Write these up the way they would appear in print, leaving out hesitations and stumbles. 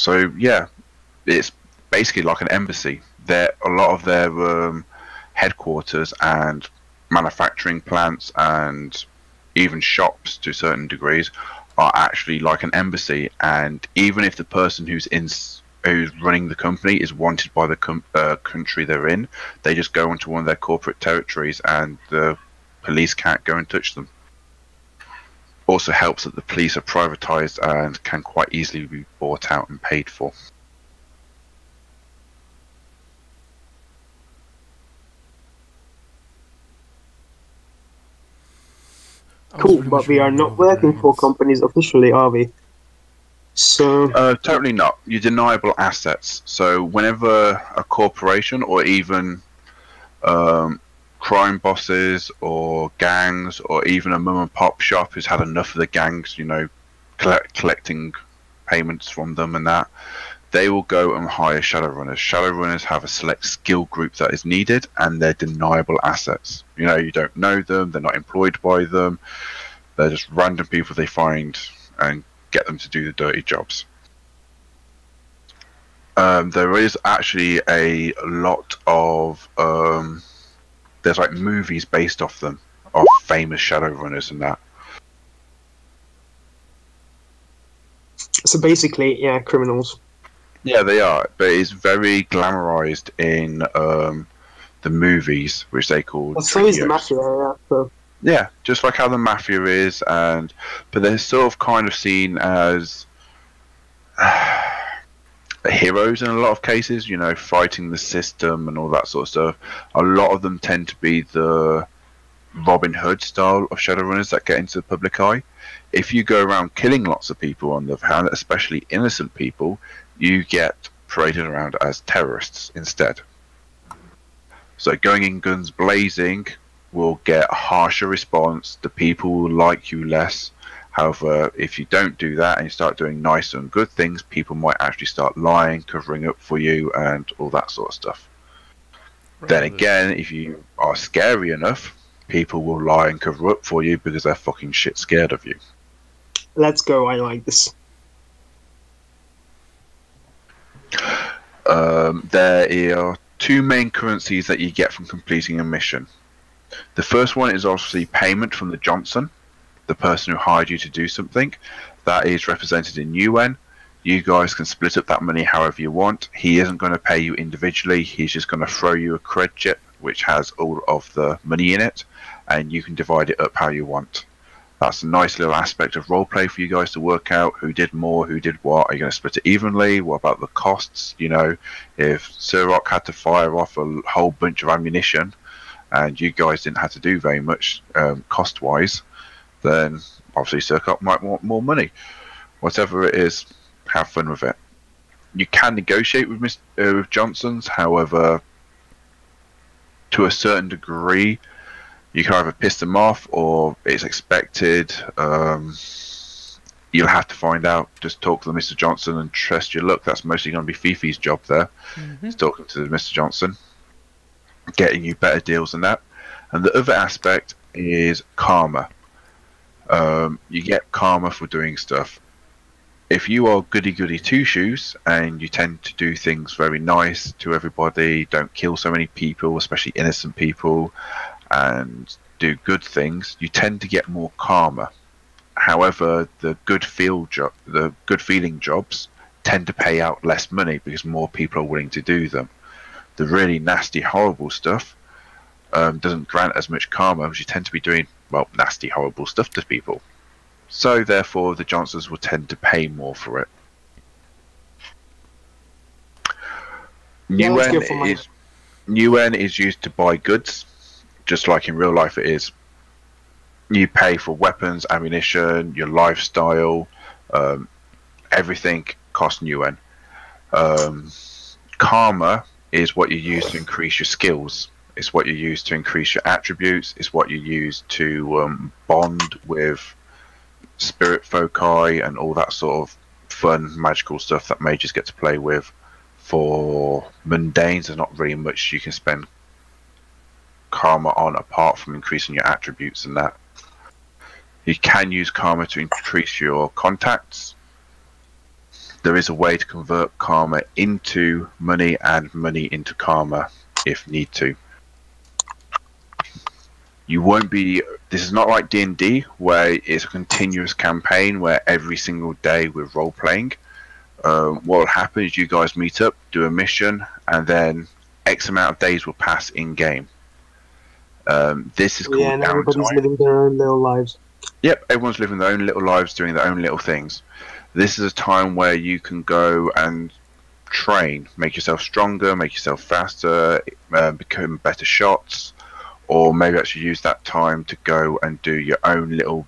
So yeah, it's basically like an embassy. A lot of their headquarters and manufacturing plants and even shops to certain degrees are actually like an embassy. And even if the person who's running the company is wanted by the country they're in, they just go into one of their corporate territories and the police can't go and touch them. Also helps that the police are privatized and can quite easily be bought out and paid for. Cool, but we are not working for companies officially, are we? So totally not. You're deniable assets. So whenever a corporation or even crime bosses or gangs or even a mum and pop shop who's had enough of the gangs, you know, collecting payments from them and that, they will go and hire Shadowrunners. Shadowrunners have a select skill group that is needed, and they're deniable assets. You know, you don't know them, they're not employed by them, they're just random people they find and get them to do the dirty jobs. There is actually a lot of there's like movies based off them, of famous Shadowrunners and that. So basically, yeah, criminals. Yeah, they are, but it's very glamorized in the movies, which they call. Well, so is the mafia, yeah. So. Yeah, just like how the mafia is, but they're sort of kind of seen as heroes in a lot of cases. You know, fighting the system and all that sort of stuff. A lot of them tend to be the Robin Hood style of Shadowrunners that get into the public eye. If you go around killing lots of people, on the other hand, especially innocent people, you get paraded around as terrorists instead. So going in guns blazing will get a harsher response. The people will like you less. However, if you don't do that and you start doing nice and good things, people might actually start lying, covering up for you, and all that sort of stuff. Right. Then again, if you are scary enough, people will lie and cover up for you because they're fucking shit scared of you. Let's go, I like this. There are two main currencies that you get from completing a mission. The first one is obviously payment from the Johnson, the person who hired you to do something. That is represented in UN. You guys can split up that money however you want. He isn't going to pay you individually. He's just going to throw you a cred chip which has all of the money in it, and you can divide it up how you want. That's a nice little aspect of roleplay for you guys to work out who did more, who did what. Are you going to split it evenly? What about the costs? You know, if Sir Rock had to fire off a whole bunch of ammunition and you guys didn't have to do very much cost-wise, then obviously Sir Rock might want more money. Whatever it is, have fun with it. You can negotiate with Johnson's, however, to a certain degree, you can either piss them off or it's expected. You'll have to find out. Just talk to the Mr. Johnson and trust your luck. That's mostly going to be Fifi's job there. Is talking to Mr. Johnson, getting you better deals than that. And the other aspect is karma. You get karma for doing stuff. If you are goody-goody two-shoes and you tend to do things very nice to everybody, don't kill so many people, especially innocent people, and do good things, you tend to get more karma. However, the good feeling jobs tend to pay out less money because more people are willing to do them. The really nasty, horrible stuff doesn't grant as much karma because you tend to be doing, well, nasty, horrible stuff to people. So therefore, the Johnsons will tend to pay more for it. UN is used to buy goods, just like in real life it is. You pay for weapons, ammunition, your lifestyle, everything costs UN. Karma is what you use to increase your skills. It's what you use to increase your attributes. It's what you use to bond with spirit foci and all that sort of fun, magical stuff that mages get to play with. For mundanes, there's not really much you can spend karma on apart from increasing your attributes and that. You can use karma to increase your contacts. there is a way to convert karma into money and money into karma if need to. You won't be. This is not like D&D where it's a continuous campaign where every single day we're role playing. What will happen is you guys meet up, do a mission, and then X amount of days will pass in game. This is called downtime. And everybody's living their own little lives. Yep, everyone's living their own little lives, doing their own little things. This is a time where you can go and train, make yourself stronger, make yourself faster, become better shots, or maybe actually use that time to go and do your own little,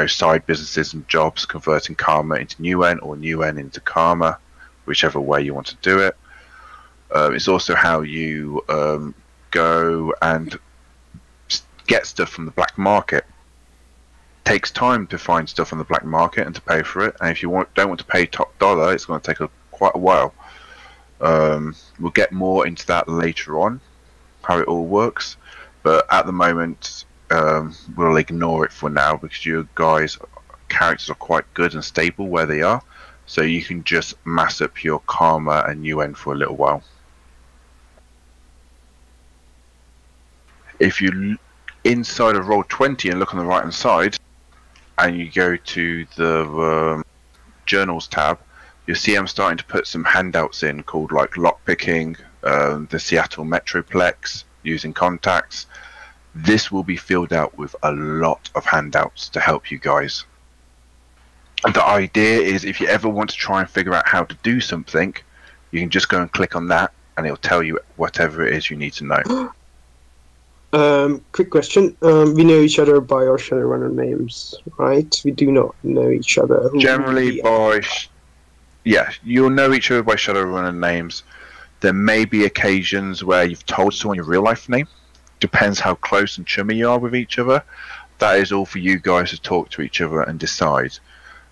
side businesses and jobs, converting karma into UN or UN into karma, whichever way you want to do it. It's also how you go and get stuff from the black market. Takes time to find stuff on the black market and to pay for it, and if you don't want to pay top dollar, it's going to take quite a while. We'll get more into that later on, how it all works, but at the moment we'll ignore it for now because your guys' characters are quite good and stable where they are, so you can just mass up your karma and UN for a little while. If you inside of Roll20 and look on the right hand side and you go to the journals tab, you'll see I'm starting to put some handouts in called like lockpicking, the Seattle Metroplex, using contacts. This will be filled out with a lot of handouts to help you guys. And the idea is if you ever want to try and figure out how to do something, you can just go and click on that and it'll tell you whatever it is you need to know. Quick question. We know each other by our Shadowrunner names, right? We do not know each other. Generally by... Yeah, you'll know each other by Shadowrunner names. There may be occasions where you've told someone your real life name. Depends how close and chummy you are with each other. That is all for you guys to talk to each other and decide.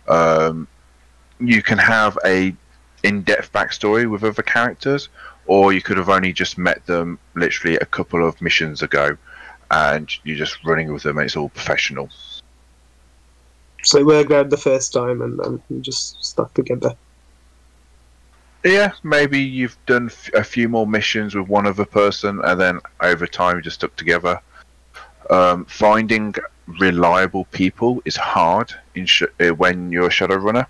You can have a in-depth backstory with other characters, or you could have only just met them literally a couple of missions ago and you're just running with them and it's all professional. So we're glad the first time and then we just stuck together. Yeah, maybe you've done a few more missions with one other person and then over time you just stuck together. Finding reliable people is hard when you're a Shadowrunner.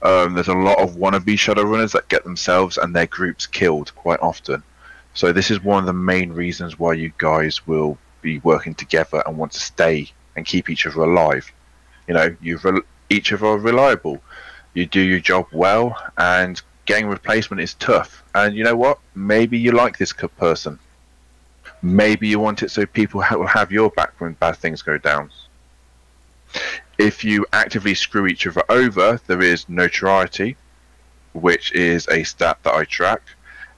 There's a lot of wannabe Shadowrunners that get themselves and their groups killed quite often. So this is one of the main reasons why you guys will be working together and want to stay and keep each other alive. Each other are reliable. You do your job well, and getting replacement is tough. And you know what? Maybe you like this person. Maybe you want it so people will have your back when bad things go down. If you actively screw each other over, there is notoriety, which is a stat that I track,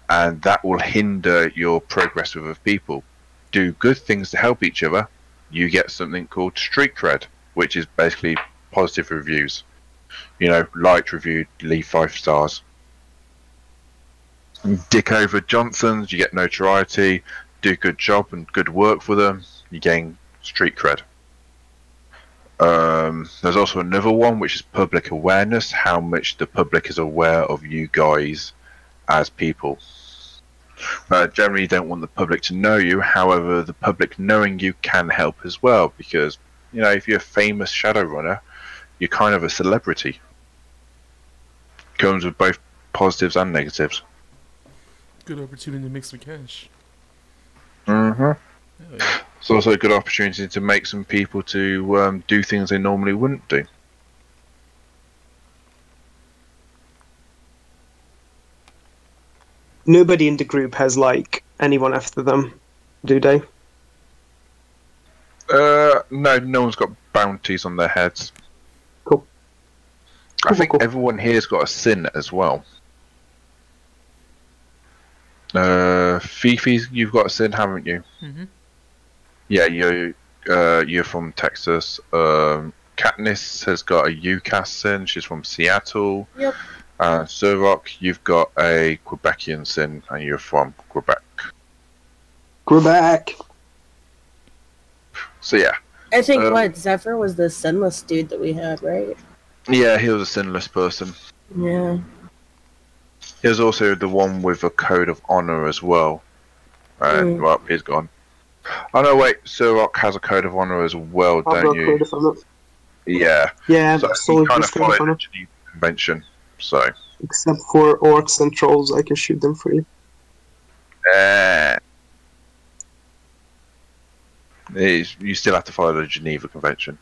and that will hinder your progress with other people. Do good things to help each other, you get something called street cred, which is basically positive reviews. Liked, reviewed, leave 5 stars. Dick over Johnsons, you get notoriety. Do a good job and good work for them, you gain street cred. There's also another one which is public awareness, how much the public is aware of you guys as people. Generally you don't want the public to know you, however the public knowing you can help as well, because if you're a famous Shadowrunner, you're kind of a celebrity. Comes with both positives and negatives. Good opportunity to make some cash. Yeah. It's also a good opportunity to make some people to do things they normally wouldn't do. Nobody in the group has anyone after them, do they? No, no one's got bounties on their heads. Cool. I think everyone here's got a sin as well. Fifi, you've got a sin, haven't you? Mm-hmm. Yeah, you're from Texas. Katniss has got a UCAS sin. She's from Seattle. Yep. Surrock, you've got a Quebecian sin, and you're from Quebec. Quebec. So yeah. I think Zephyr was the sinless dude that we had, right? Yeah, he was a sinless person. Yeah. There's also the one with a code of honor as well. And, well, he's gone. Oh no, wait, Sir Rock has a code of honor as well, don't you? Code of honor. Yeah. Yeah, So he kind of followed the Geneva Convention, so... Except for orcs and trolls, I can shoot them free. You still have to follow the Geneva Convention.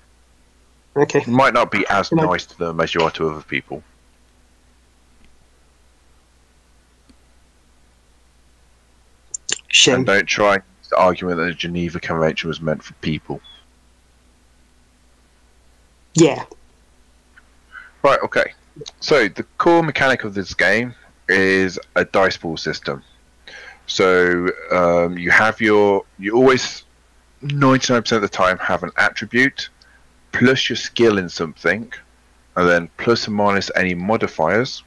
Okay. You might not be as nice to them as you are to other people. Shame. And don't try the argument that the Geneva Convention was meant for people. Yeah. Right, okay. So, the core mechanic of this game is a dice pool system. So, you always, 99% of the time, have an attribute, plus your skill in something, and then plus and minus any modifiers,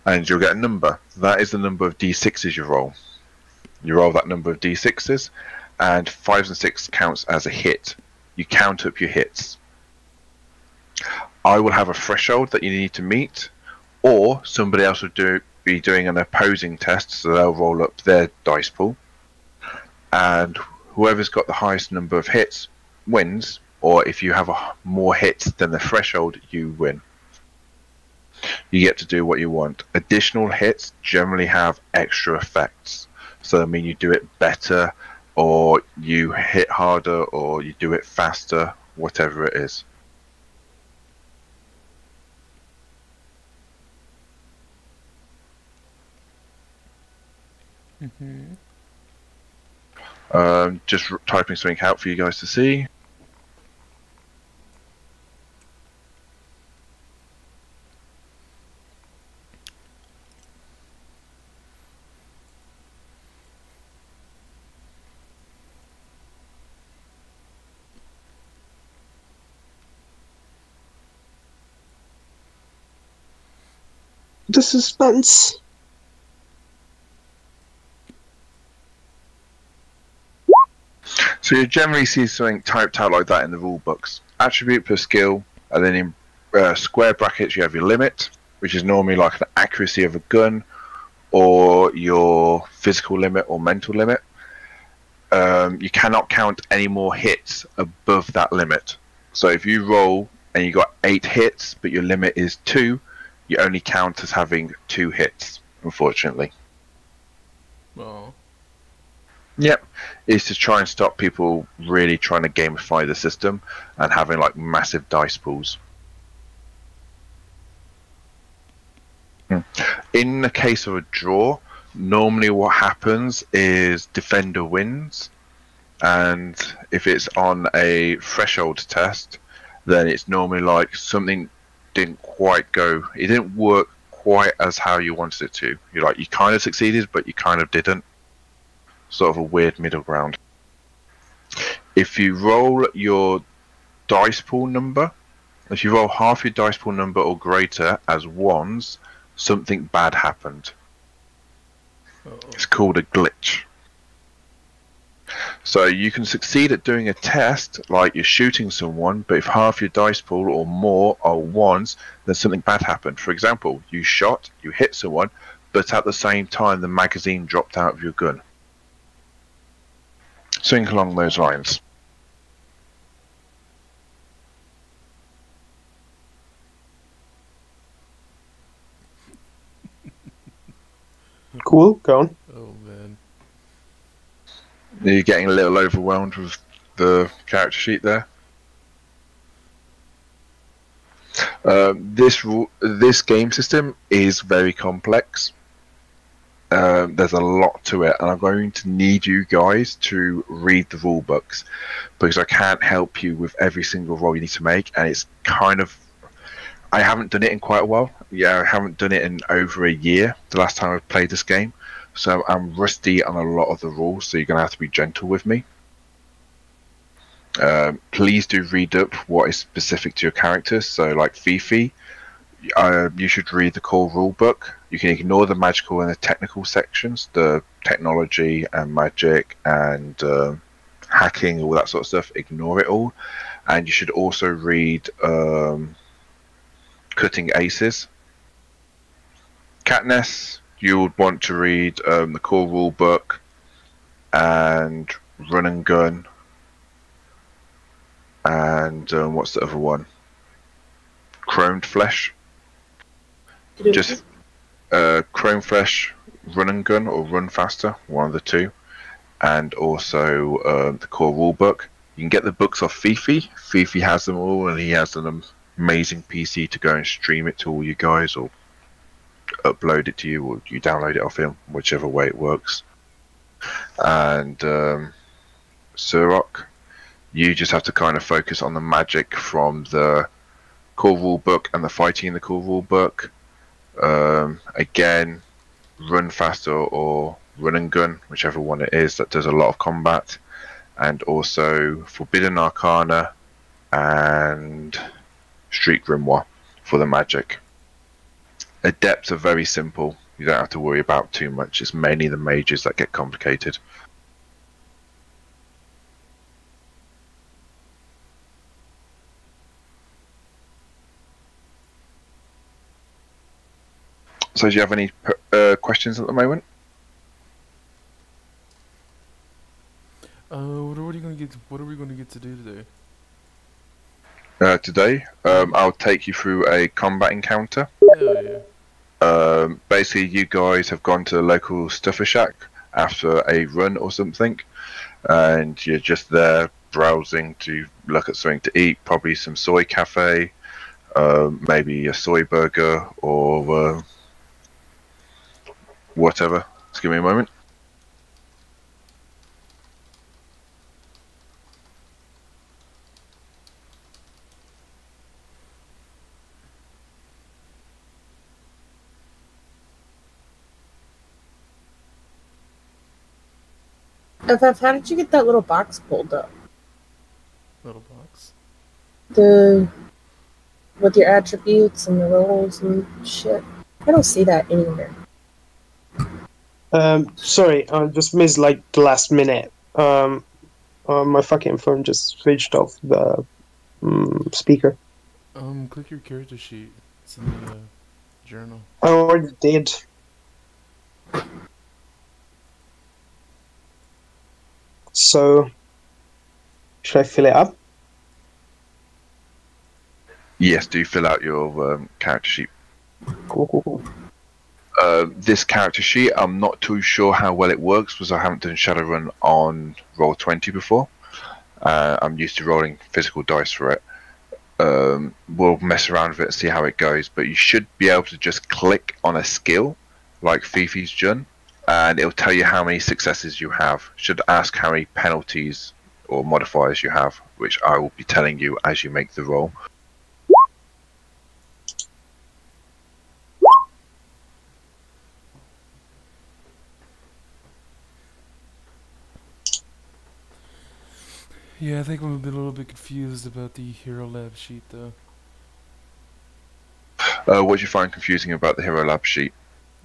and you'll get a number. That is the number of d6s you roll. You roll that number of d6s, and 5s and 6 counts as a hit. You count up your hits. I will have a threshold that you need to meet, or somebody else will be doing an opposing test, so they'll roll up their dice pool, and whoever's got the highest number of hits wins, or if you have more hits than the threshold, you win. You get to do what you want. Additional hits generally have extra effects. So, I mean, you do it better, or you hit harder, or you do it faster, whatever it is. Just typing something out for you guys to see. The suspense. So you generally see something typed out like that in the rule books. Attribute per skill, and then in square brackets you have your limit, which is normally like an accuracy of a gun, or your physical limit or mental limit. You cannot count any more hits above that limit. So if you roll and you got 8 hits, but your limit is 2, you only count as having 2 hits, unfortunately. Oh. Yep, is to try and stop people really trying to gamify the system and having like massive dice pools. In the case of a draw, normally what happens is defender wins, and if it's on a threshold test, then it's normally like something didn't quite go, it didn't work quite as how you wanted it to. You're like, you kind of succeeded, but you kind of didn't. Sort of a weird middle ground. If you roll your dice pool number, if you roll half your dice pool number or greater as ones, something bad happened. It's called a glitch. So you can succeed at doing a test, like you're shooting someone, but if half your dice pool or more are ones, then something bad happened. For example, you shot, you hit someone, but at the same time the magazine dropped out of your gun. Something along those lines. Cool, go on. Oh man. You're getting a little overwhelmed with the character sheet there. This game system is very complex. There's a lot to it, and I'm going to need you guys to read the rule books, because I can't help you with every single roll you need to make, and it's kind of, I haven't done it in quite a while. Yeah, I haven't done it in over a year, the last time I've played this game, so I'm rusty on a lot of the rules, so you're going to have to be gentle with me. Please do read up what is specific to your characters, so like Fifi, you should read the core rule book. You can ignore the magical and the technical sections, the technology and magic and hacking, all that sort of stuff. Ignore it all. And you should also read Cutting Aces. Katniss, you would want to read the core rule book and Run and Gun, and what's the other one? Chromed Flesh. Just Chrome Flesh, Run and Gun, or Run Faster, one of the two, and also the core rule book. You can get the books off Fifi. Fifi has them all, and he has an amazing PC to go and stream it to all you guys, or upload it to you, or you download it off him, whichever way it works. And Surok, you just have to kind of focus on the magic from the core rule book and the fighting in the core rule book. Again, Run Faster or Run and Gun, whichever one it is that does a lot of combat, and also Forbidden Arcana and Street Grimoire for the magic. Adepts are very simple. You don't have to worry about too much. It's mainly the mages that get complicated. So do you have any questions at the moment? What are we gonna get? What are we gonna get to do today? Today, I'll take you through a combat encounter. Hell yeah. Basically, you guys have gone to the local stuffer shack after a run or something, and you're just there browsing to look at something to eat, probably some soy cafe, maybe a soy burger, or whatever. Just give me a moment. FF, how did you get that little box pulled up? Little box. With your attributes and the roles and shit. I don't see that anywhere. Sorry, I just missed like the last minute. My fucking phone just switched off the speaker. Click your character sheet. It's in the journal. I already did. So, should I fill it up? Yes, do fill out your character sheet. Cool. This character sheet, I'm not too sure how well it works because I haven't done Shadowrun on Roll20 before. I'm used to rolling physical dice for it. We'll mess around with it and see how it goes, but you should be able to just click on a skill like Fifi's done, and it'll tell you how many successes you have. Should ask how many penalties or modifiers you have, which I will be telling you as you make the roll. Yeah, I think I'm a little bit confused about the Hero Lab sheet, though. What do you find confusing about the Hero Lab sheet?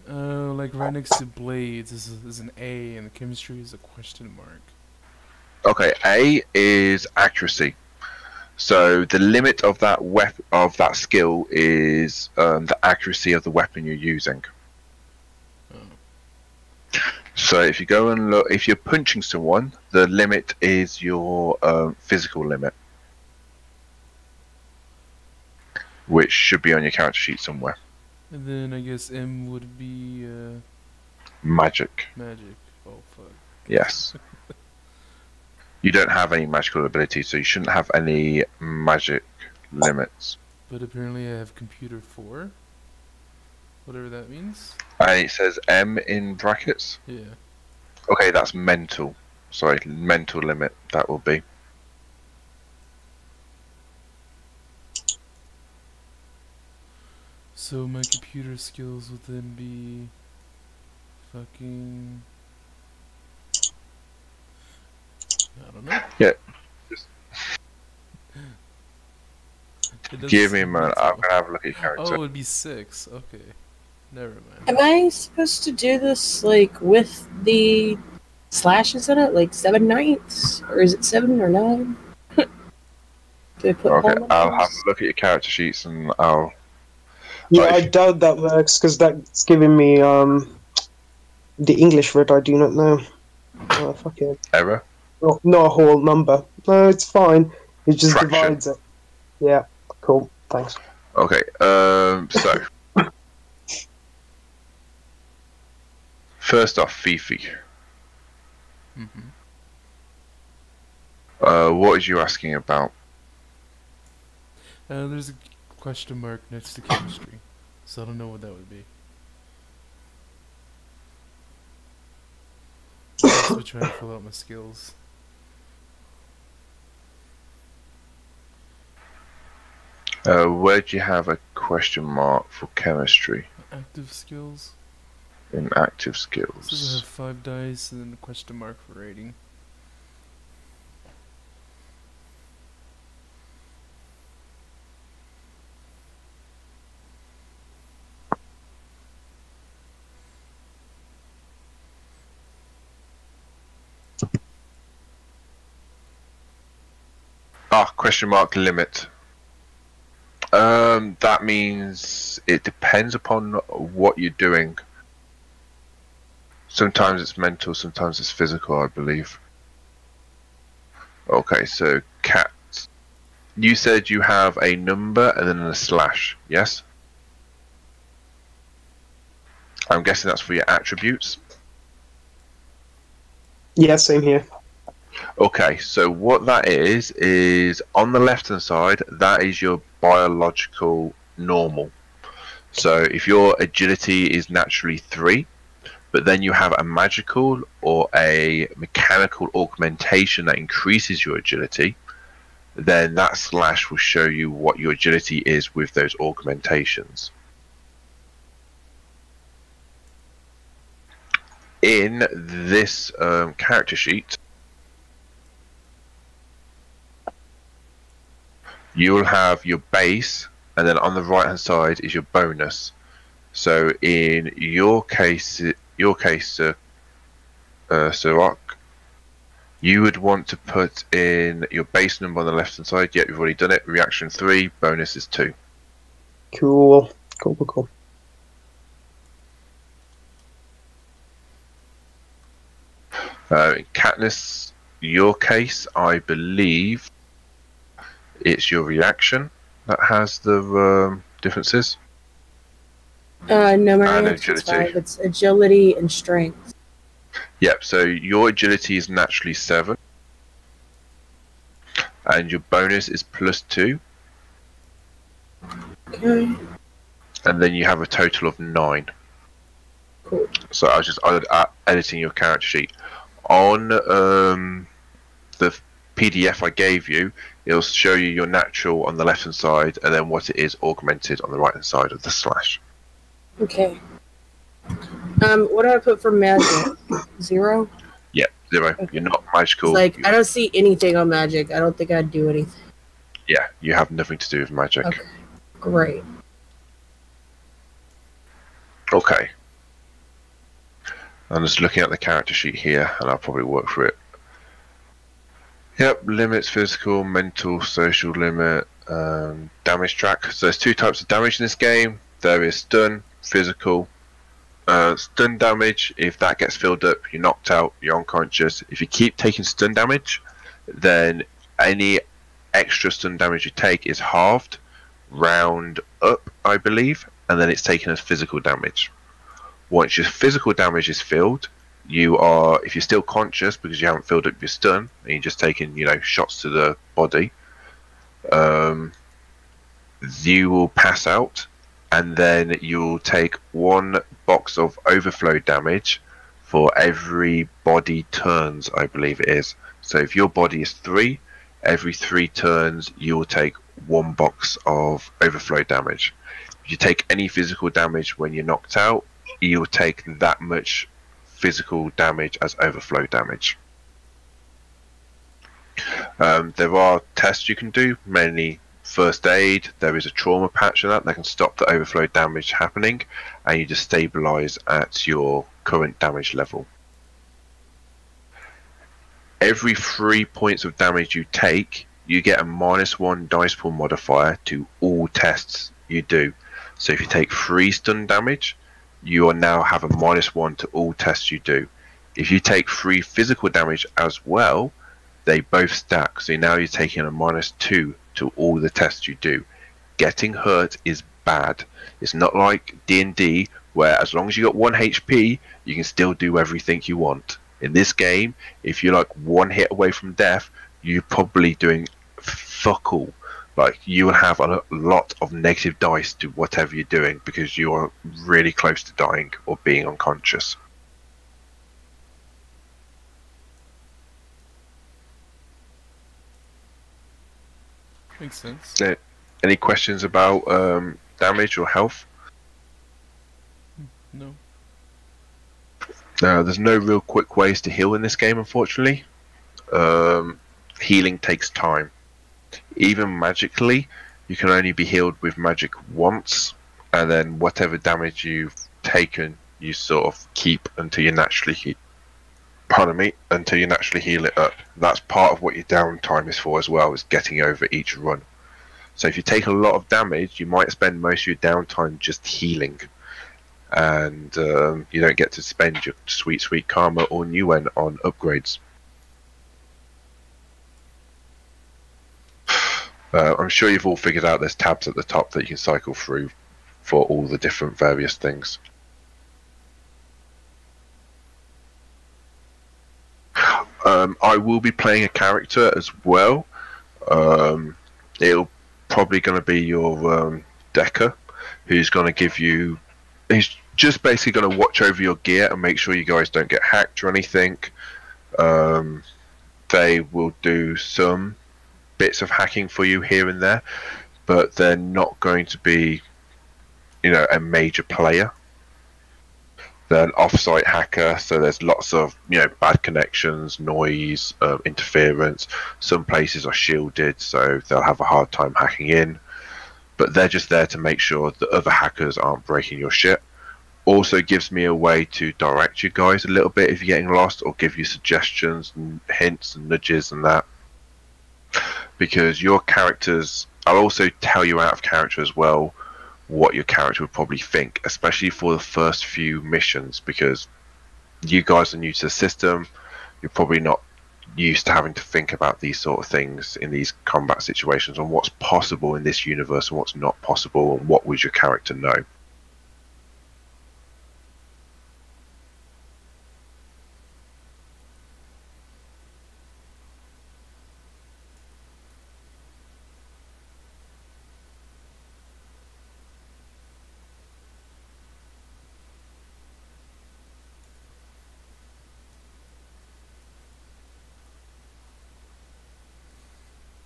Like right next to blades is an A, and the chemistry is a question mark. Okay, A is accuracy. So the limit of that that skill is the accuracy of the weapon you're using. So if you go and look, if you're punching someone, the limit is your physical limit, which should be on your character sheet somewhere. And then I guess M would be Magic. magic. Oh fuck. Yes. You don't have any magical abilities, so you shouldn't have any magic limits. But apparently I have computer 4. Whatever that means. And it says M in brackets. Yeah. Okay, that's mental. Sorry, mental limit. That will be. So my computer skills would then be fucking I don't know. Yeah. It doesn't Give me a seem moment. mental. I'm gonna have a look at your character. Oh, it would be 6. Okay. Never mind. Am I supposed to do this like with the slashes in it, like 7 ninths, or is it 7 or 9? Do I put Okay, hole I'll numbers? have a look at your character sheets and I'll Yeah, But I doubt that works because that's giving me the English word I do not know. Oh, fuck it. error. Not a whole number. No, it's fine. It just Fraction. divides it. Yeah, cool. Thanks. Okay. So first off, Fifi. Mm-hmm. What is you asking about? There's a question mark next to chemistry, so I don't know what that would be. I'm also trying to fill out my skills. Where do you have a question mark for chemistry Active skills. in active It says I skills? have 5 dice and then a question mark for rating. Question mark limit. That means it depends upon what you're doing. Sometimes it's mental, sometimes it's physical, I believe. Okay, so cat. You said you have a number and then a slash, yes? I'm guessing that's for your attributes. Yeah, same here. Okay, so what that is on the left hand side, that is your biological normal. So if your agility is naturally 3, but then you have a magical or a mechanical augmentation that increases your agility, then that slash will show you what your agility is with those augmentations. In this character sheet, you will have your base, and then on the right hand side is your bonus. So in your case, Sirach, you would want to put in your base number on the left hand side. Yep, you've already done it. Reaction 3, bonus is 2. Cool. Cool. In Katniss, your case, I believe it's your reaction that has the differences. No, my And reaction's agility. 5. It's agility and strength. Yep, so your agility is naturally 7. And your bonus is +2. Okay. And then you have a total of 9. Cool. So I was just editing your character sheet. On the PDF I gave you, it'll show you your natural on the left hand side, and then what it is augmented on the right hand side of the slash. Okay. What do I put for magic? 0? Yep, 0. Okay. You're not magical. Like, I don't see anything on magic. I don't think I'd do anything. Yeah, you have nothing to do with magic. Okay. Great. Okay. I'm just looking at the character sheet here, and I'll probably work through it. Yep, limits, physical, mental, social limit, damage track. So there's 2 types of damage in this game. There is stun, physical. Stun damage, if that gets filled up, you're knocked out, you're unconscious. If you keep taking stun damage, then any extra stun damage you take is halved, round up, I believe, and then it's taken as physical damage. Once your physical damage is filled, you are, if you're still conscious because you haven't filled up your stun and you're just taking, shots to the body, you will pass out, and then you'll take 1 box of overflow damage for every body turns, I believe it is. So if your body is 3, every 3 turns you will take 1 box of overflow damage. If you take any physical damage when you're knocked out, you'll take that much physical damage as overflow damage. There are tests you can do, mainly first aid. There is a trauma patch of that can stop the overflow damage happening, and you just stabilize at your current damage level. Every 3 points of damage you take, you get a -1 dice pool modifier to all tests you do. So if you take 3 stun damage, you will now have a -1 to all tests you do. If you take 3 physical damage as well, they both stack. So now you're taking a -2 to all the tests you do. Getting hurt is bad. It's not like D&D where as long as you got 1 HP, you can still do everything you want. In this game, if you're like 1 hit away from death, you're probably doing fuck all. Like, you will have a lot of negative dice to whatever you're doing because you're really close to dying or being unconscious. Makes sense. Any questions about damage or health? No. There's no real quick ways to heal in this game, unfortunately. Healing takes time. Even magically, you can only be healed with magic once, and then whatever damage you've taken, you sort of keep until you naturally heal. Pardon me, until you naturally heal it up. That's part of what your downtime is for as well, is getting over each run. So if you take a lot of damage, you might spend most of your downtime just healing, and you don't get to spend your sweet karma or Newen on upgrades. I'm sure you've all figured out there's tabs at the top that you can cycle through for all the different various things. I will be playing a character as well. It'll probably going to be your Decker, who's going to give you... He's just basically going to watch over your gear and make sure you guys don't get hacked or anything. They will do some bits of hacking for you here and there, but they're not going to be, a major player. They're an off-site hacker, so there's lots of, bad connections, noise, interference. Some places are shielded, so they'll have a hard time hacking in. But they're just there to make sure that other hackers aren't breaking your shit. Also gives me a way to direct you guys a little bit if you're getting lost, or give you suggestions and hints and nudges and that. Because your characters, I'll also tell you out of character as well what your character would probably think, especially for the first few missions, because you guys are new to the system. You're probably not used to having to think about these sort of things in these combat situations, and what's possible in this universe and what's not possible, and what would your character know.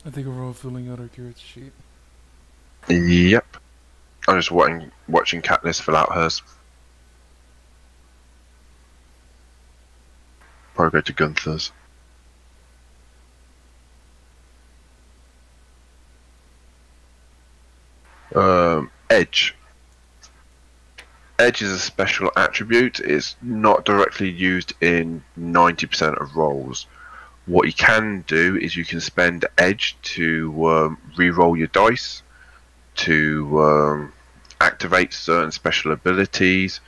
I think we're all filling out our character sheet. Yep. I'm just watching Katniss fill out hers. Probably go to Gunther's. Edge. Edge is a special attribute. It's not directly used in 90% of roles. What you can do is you can spend Edge to re-roll your dice, to activate certain special abilities.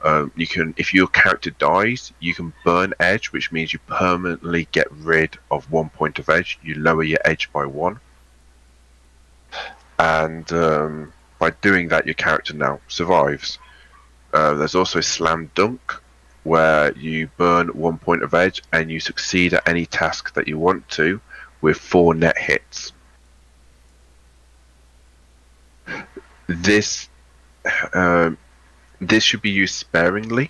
You can, if your character dies, you can burn Edge, which means you permanently get rid of 1 point of Edge. You lower your Edge by 1. And by doing that, your character now survives. There's also Slam Dunk, where you burn 1 point of Edge and you succeed at any task that you want to with 4 net hits. This should be used sparingly,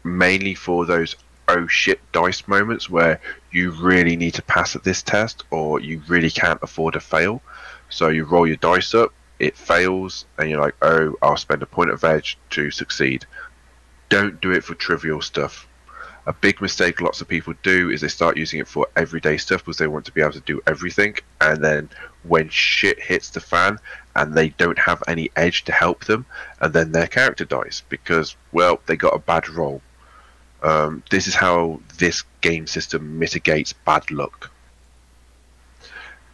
mainly for those oh shit dice moments where you really need to pass at this test, or you really can't afford to fail. So you roll your dice up, it fails, and you're like, oh, I'll spend a point of Edge to succeed. Don't do it for trivial stuff. A big mistake lots of people do is they start using it for everyday stuff because they want to be able to do everything, and then when shit hits the fan and they don't have any Edge to help them, and then their character dies because, well, they got a bad roll. This is how this game system mitigates bad luck.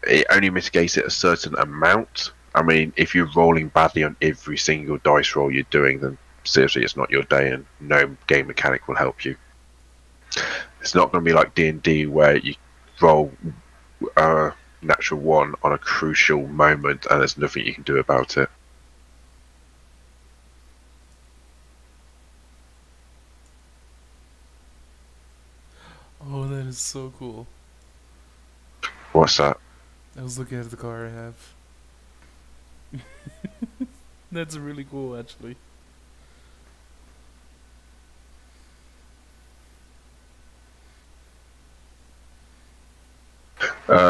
It only mitigates it a certain amount. I mean, if you're rolling badly on every single dice roll you're doing, then seriously, it's not your day, and no game mechanic will help you. It's not going to be like D&D where you roll a natural one on a crucial moment, and there's nothing you can do about it. Oh, that is so cool. What's that? I was looking at the car I have. That's really cool, actually.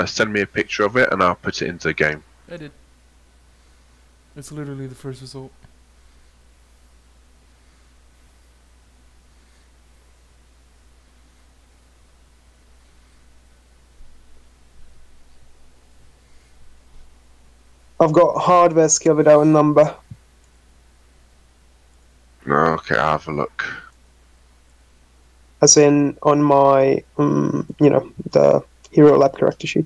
Send me a picture of it and I'll put it into the game. I did. It's literally the first result. I've got hardware skill without a number. Okay, I'll have a look. As in on my, the Hero Lab character sheet.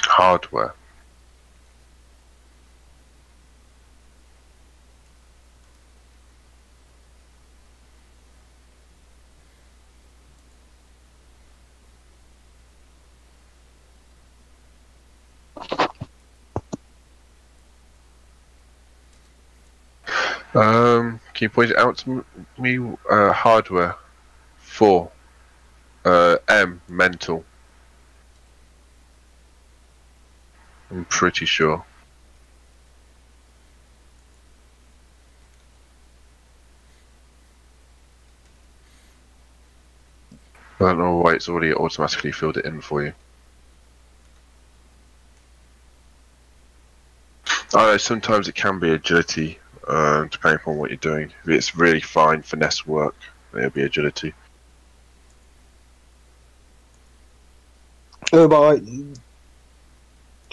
Hardware. Can you point it out to me? Hardware. 4. M. Mental. I'm pretty sure. I don't know why it's already automatically filled it in for you. I know sometimes it can be agility, depending upon what you're doing. If it's really fine finesse work, it'll be agility. Oh, but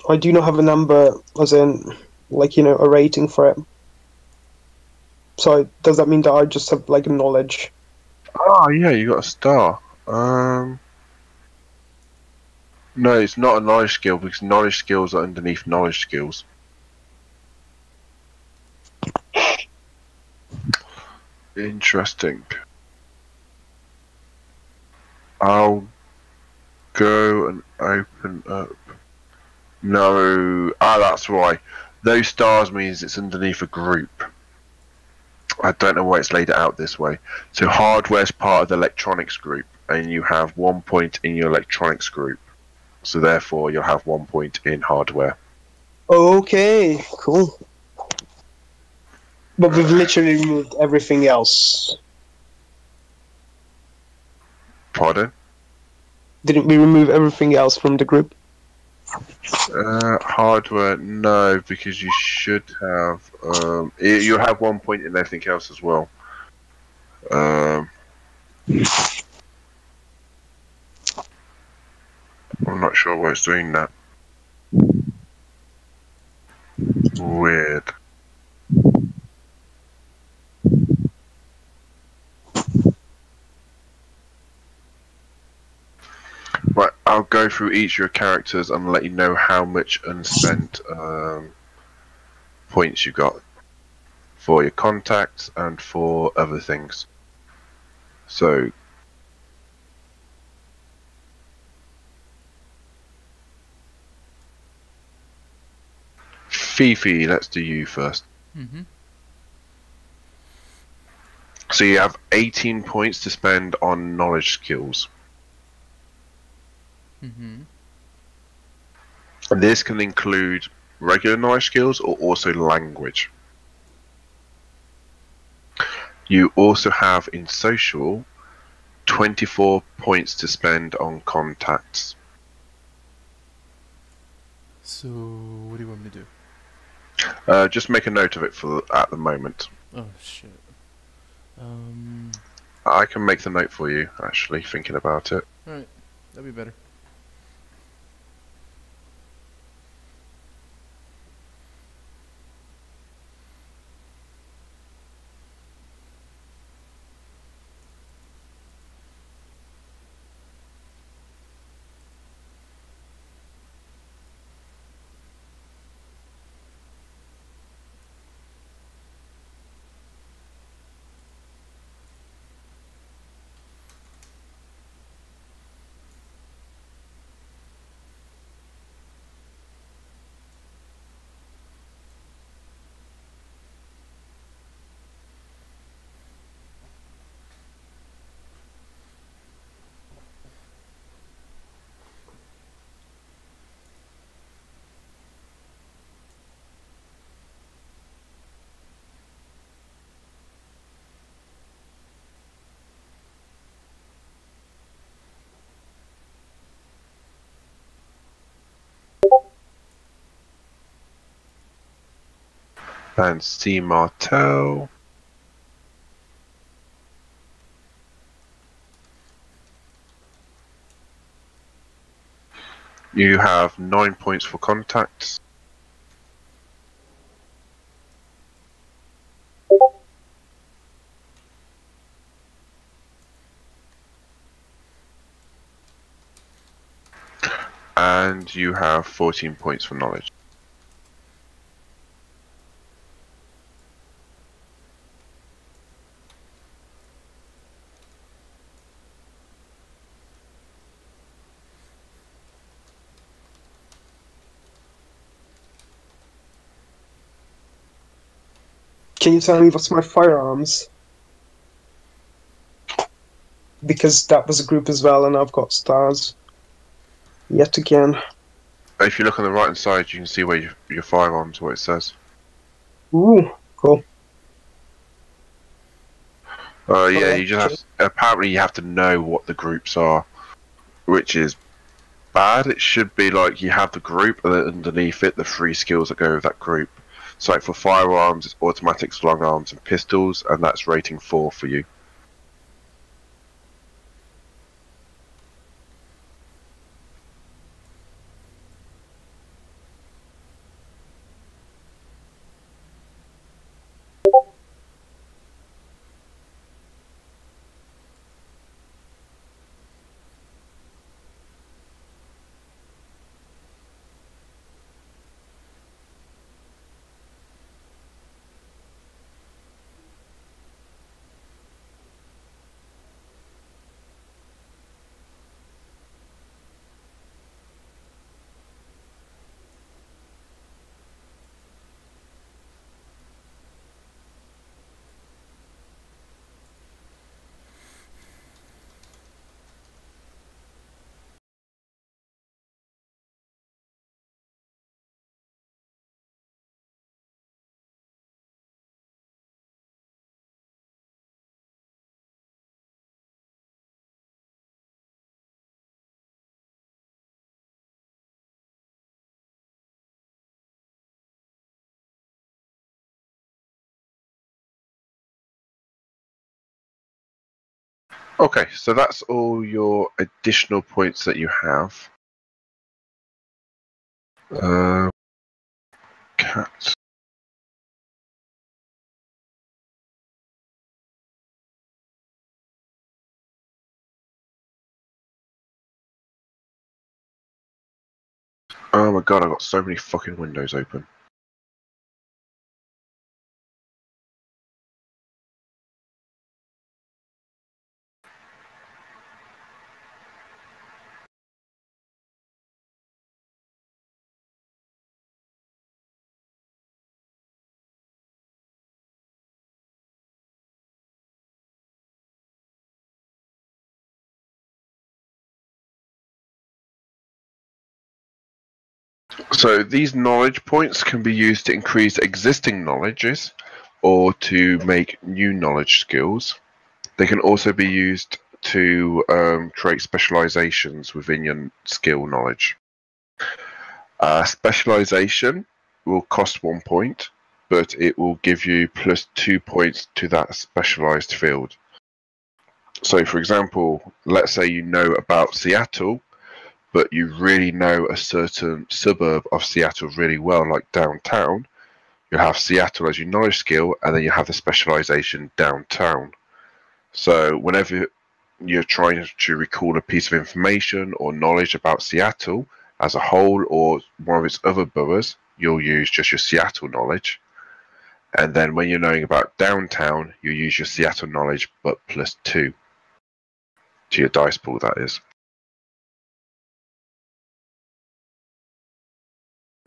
I do not have a number, as in, a rating for it. So does that mean that I just have, a knowledge? Oh, yeah, you got a star. No, it's not a knowledge skill, because knowledge skills are underneath knowledge skills. Interesting. I'll go and open up. No, that's why. Those stars means it's underneath a group. I don't know why it's laid it out this way. So hardware's part of the electronics group, and you have 1 point in your electronics group. So therefore, you'll have 1 point in hardware. Okay, cool. But we've literally removed everything else. Pardon? Didn't we remove everything else from the group? Hardware, no, because you should have. You'll have 1 point in everything else as well. I'm not sure why it's doing that. Weird. Right, I'll go through each of your characters and let you know how much unspent points you got for your contacts and for other things. So, Fifi, let's do you first. Mm-hmm. So you have 18 points to spend on knowledge skills. Mm-hmm. And this can include regular knowledge skills or also language. You also have in social 24 points to spend on contacts. So, what do you want me to do? Just make a note of it for at the moment. Oh, shit. I can make the note for you, actually, thinking about it. Alright. That'd be better. and C. Martel. You have 9 points for contacts. And you have 14 points for knowledge. Can you tell me what's my firearms? Because that was a group as well, and I've got stars. Yet again. If you look on the right hand side, you can see where your firearms, what it says. Ooh, cool. Yeah, you just have. Apparently, you have to know what the groups are, which is bad. It should be like you have the group, and then underneath it, the 3 skills that go with that group. So, like for firearms, it's automatics, long arms, and pistols, and that's rating 4 for you. Okay, so that's all your additional points that you have. Cat. Oh my god, I've got so many fucking windows open. So these knowledge points can be used to increase existing knowledges or to make new knowledge skills. They can also be used to create specializations within your skill knowledge. Specialization will cost 1 point, but it will give you plus 2 points to that specialized field. So, for example, let's say you know about Seattle, but you really know a certain suburb of Seattle really well, like downtown. You'll have Seattle as your knowledge skill, and then you have the specialization downtown. So, whenever you're trying to recall a piece of information or knowledge about Seattle as a whole or one of its other boroughs, you'll use just your Seattle knowledge. And then when you're knowing about downtown, you use your Seattle knowledge, but plus 2 to your dice pool, that is.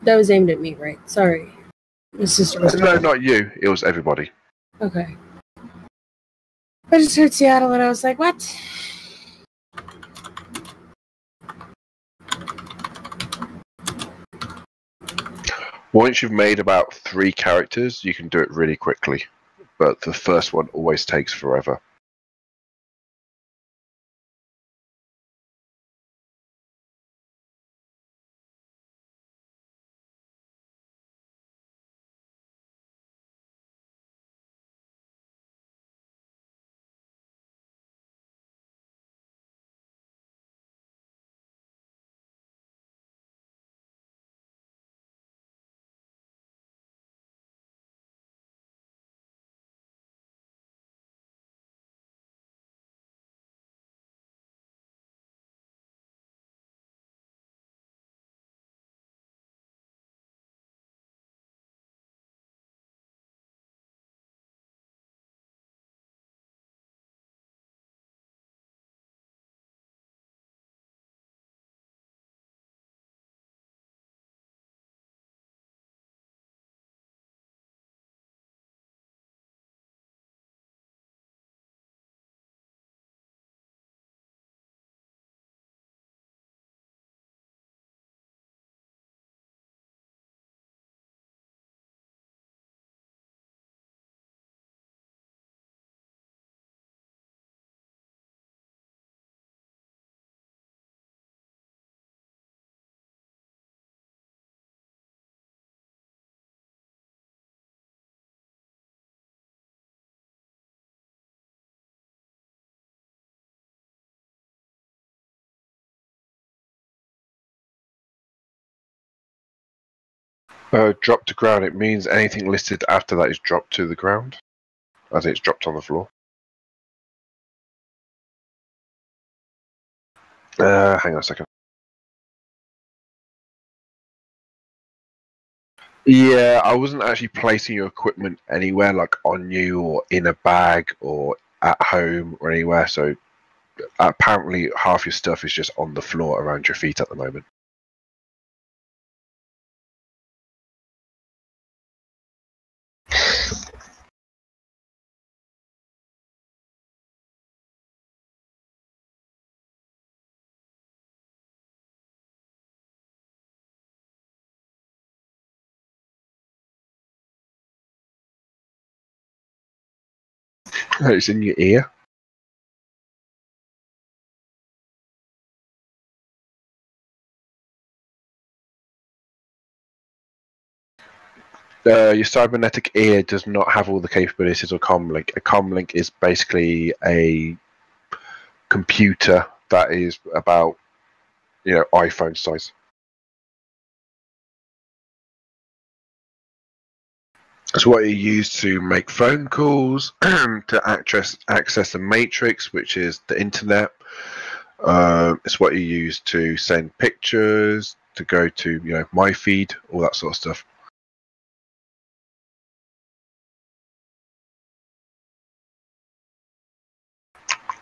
That was aimed at me, right? Sorry. My sister was No, talking. not you. It was everybody. Okay. I just heard Seattle and I was like, what? Once you've made about 3 characters, you can do it really quickly. But the first one always takes forever. Drop to ground, it means anything listed after that is dropped to the ground, as it's dropped on the floor. Hang on a second. Yeah, I wasn't actually placing your equipment anywhere, like on you or in a bag or at home or anywhere, so apparently half your stuff is just on the floor around your feet at the moment. It's in your ear. Your cybernetic ear does not have all the capabilities of comlink. A comlink is basically a computer that is about, iPhone size. It's what you use to make phone calls, to access the matrix, which is the internet. It's what you use to send pictures, to go to, my feed, all that sort of stuff.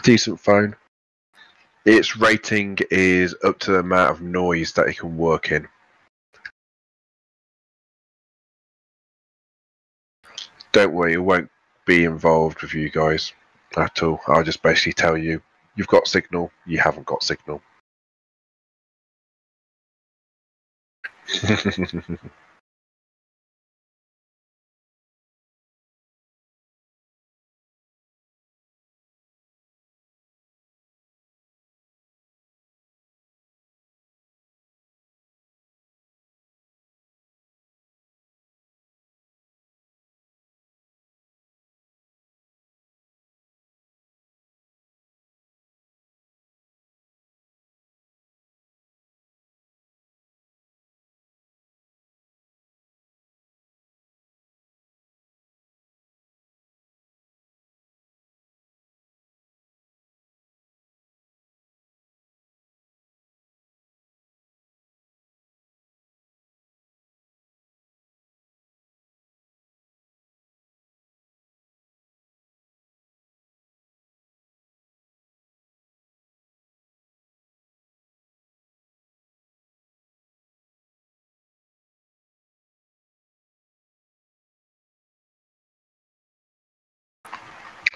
Decent phone. Its rating is up to the amount of noise that it can work in. Don't worry, it won't be involved with you guys at all. I'll just basically tell you, you've got signal, you haven't got signal.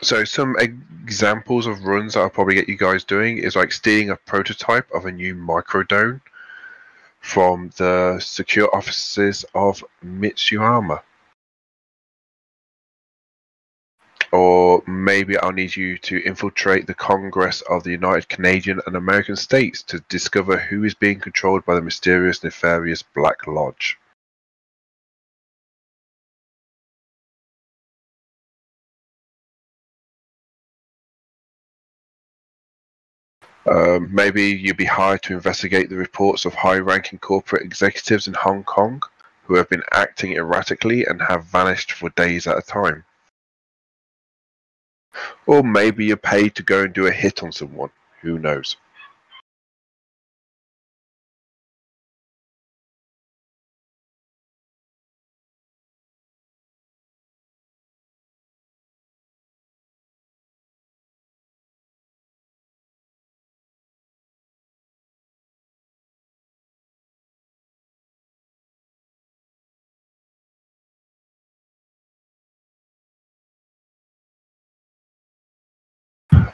So some examples of runs that I'll probably get you guys doing is like stealing a prototype of a new microdrone from the secure offices of Mitsuyama. Or maybe I'll need you to infiltrate the Congress of the United Canadian and American States to discover who is being controlled by the mysterious, nefarious Black Lodge. Maybe you'll be hired to investigate the reports of high-ranking corporate executives in Hong Kong who have been acting erratically and have vanished for days at a time. Or maybe you're paid to go and do a hit on someone. Who knows?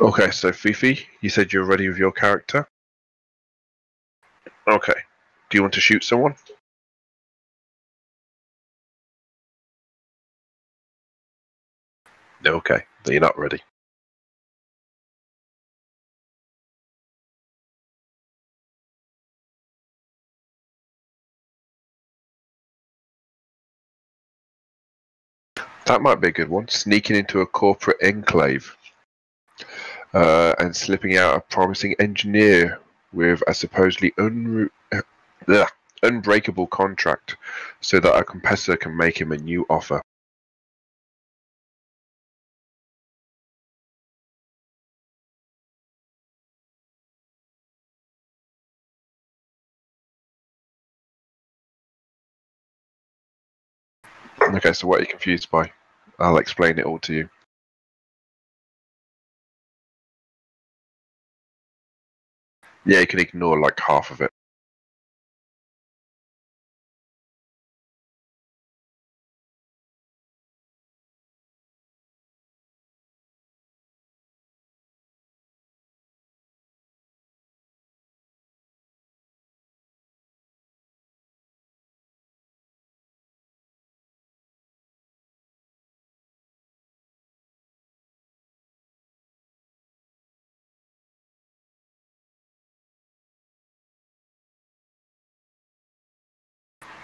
Okay, so Fifi, you said you're ready with your character? Okay. Do you want to shoot someone? Okay, then you're not ready. That might be a good one. Sneaking into a corporate enclave and slipping out a promising engineer with a supposedly unbreakable contract so that a competitor can make him a new offer. Okay, so what are you confused by? I'll explain it all to you. Yeah, you can ignore like half of it.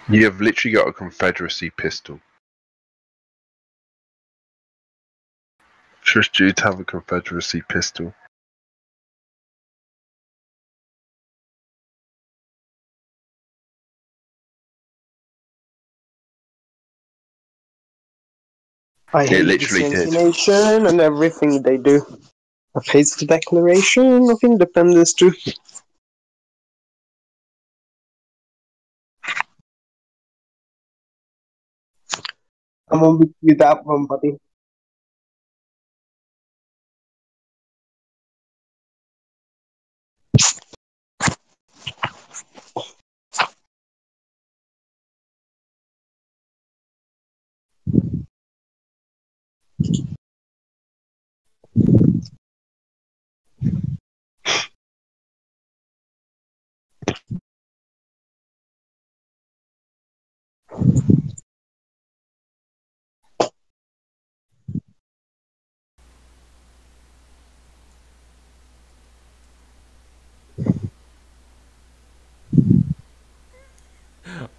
You have literally got a Confederacy pistol. Trust you to have a Confederacy pistol. I hate literally this did. nation and everything they do. I hate the Declaration of Independence too. I'm on with that one, buddy.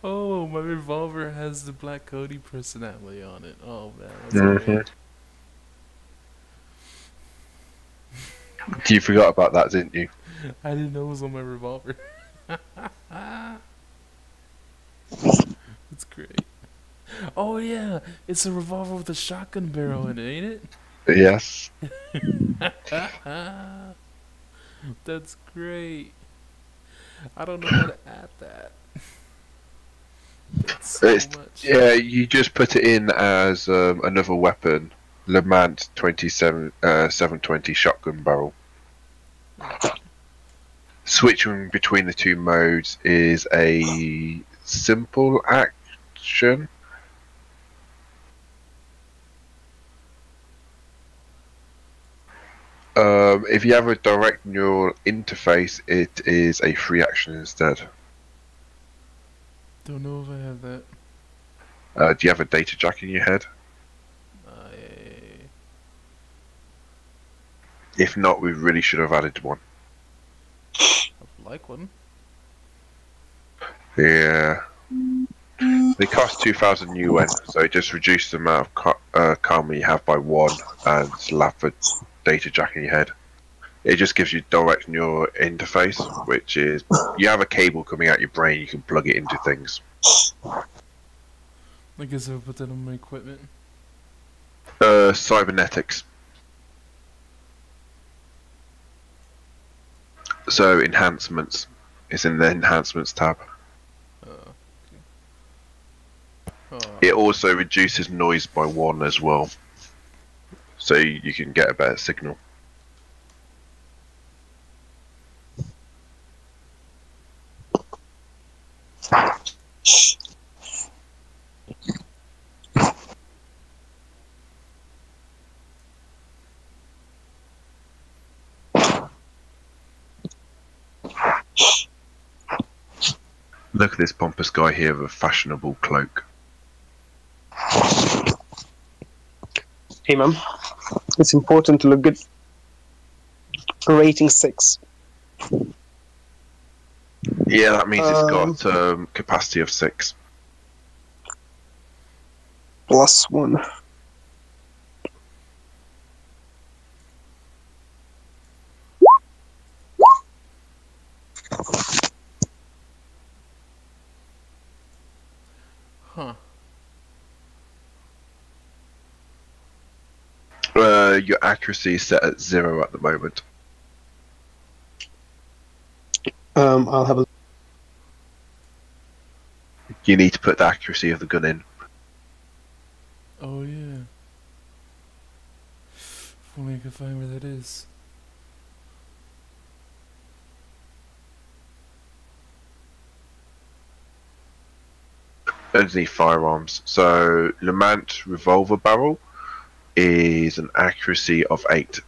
Oh, my revolver has the Black Cody personality on it. Oh man, that's great. You forgot about that, didn't you? I didn't know it was on my revolver. That's great. Oh yeah, it's a revolver with a shotgun barrel in it, ain't it? Yes. That's great. I don't know how to add that. That's so much. Yeah, you just put it in as another weapon. Le Mans 720 shotgun barrel. Switching between the two modes is a simple action. If you have a direct neural interface, it is a free action instead. Don't know if I have that. Do you have a data jack in your head? If not, we really should have added one. I'd like one. Yeah. They cost 2,000 UN, so it just reduces the amount of karma you have by one and slap a data jack in your head. It just gives you direct neural interface, which is you have a cable coming out your brain, you can plug it into things. I guess I'll put that on my equipment. Cybernetics. So enhancements. It's in the enhancements tab. It also reduces noise by 1 as well. So you can get a better signal. Look at this pompous guy here with a fashionable cloak. Hey man, it's important to look good. Rating 6. Yeah, that means it's got capacity of 6. +1. Huh. Your accuracy is set at 0 at the moment. I'll have a. You need to put the accuracy of the gun in. Oh yeah. If only I could find where that is. Underneath firearms. So, Lamant revolver barrel is an accuracy of 8.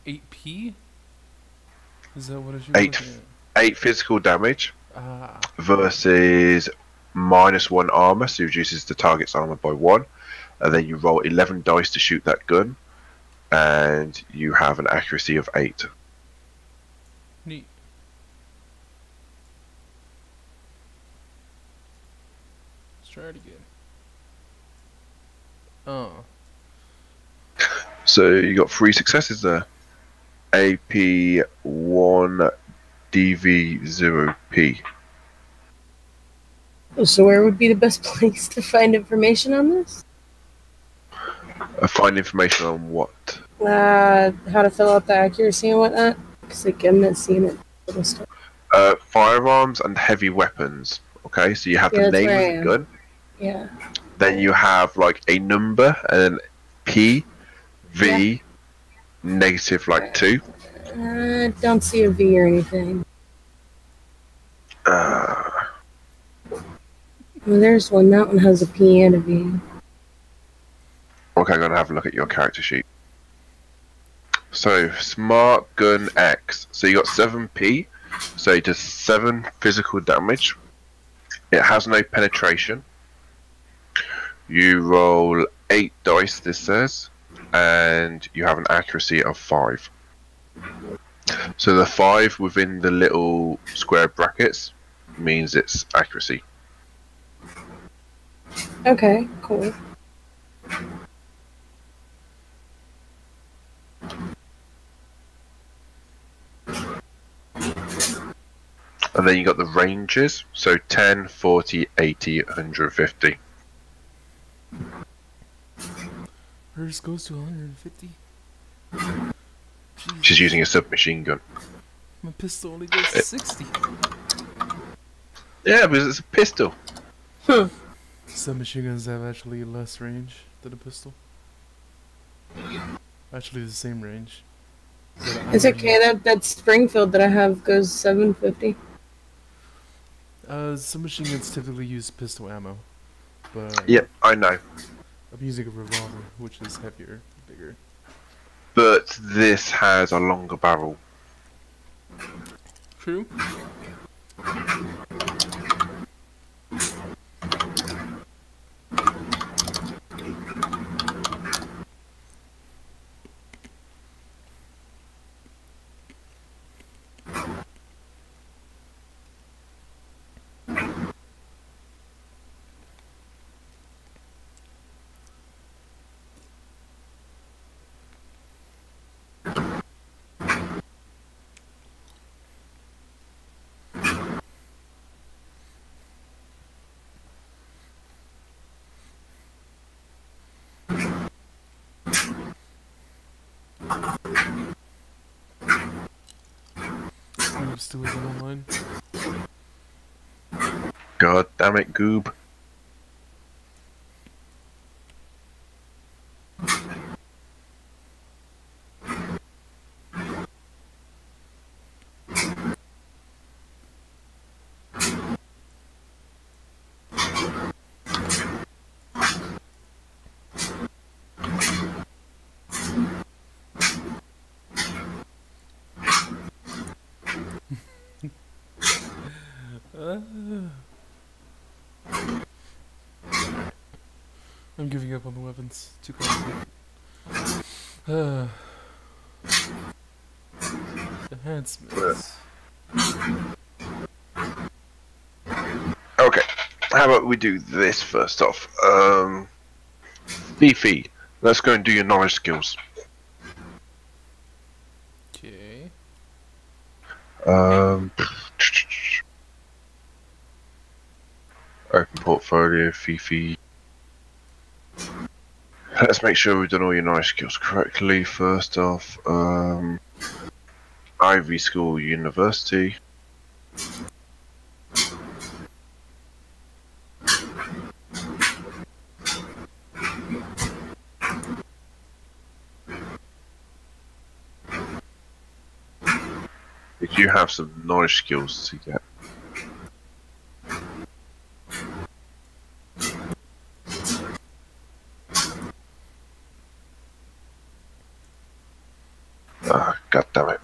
8p? Is that what it should 8, 8 physical damage Ah. versus -1 armor, so it reduces the target's armor by 1. And then you roll 11 dice to shoot that gun, and you have an accuracy of 8. Neat. Let's try it again. Oh. So you got 3 successes there. AP 1 DV 0P. So where would be the best place to find information on this? Find information on what? How to fill out the accuracy and whatnot? Because like, I'm not seeing it. Little stuff. Firearms and heavy weapons. Okay, so you have Yeah, the that's name where of I the am. gun. Yeah. Then you have like a number and then P, V, negative like 2. Don't see a V or anything. Well, there's one. That one has a P and a V. Okay, I'm gonna have a look at your character sheet. So, Smart Gun X. So you got 7P. So it does 7 physical damage. It has no penetration. You roll 8 dice, this says, and you have an accuracy of 5. So the 5 within the little square brackets means it's accuracy. Okay, cool. And then you got the ranges, so 10, 40, 80, 150. Hers goes to 150. She's using a submachine gun. My pistol only goes to 60. Yeah, because it's a pistol. Submachine guns have actually less range than a pistol. Actually, the same range. It's okay. That Springfield that I have goes 750. Submachine guns typically use pistol ammo, but Yep, I know. I'm using a revolver, which is heavier, bigger. But this has a longer barrel. True. Still isn't online. God damn it, Goob. I'm giving up on the weapons. Too complicated. Enhancements. Okay, how about we do this first off? Beefy, let's go and do your knowledge skills. Okay. Open portfolio, Fifi. Let's make sure we've done all your knowledge skills correctly. First off, Ivy School University. Did you have some knowledge skills to get? Ah, God damn it.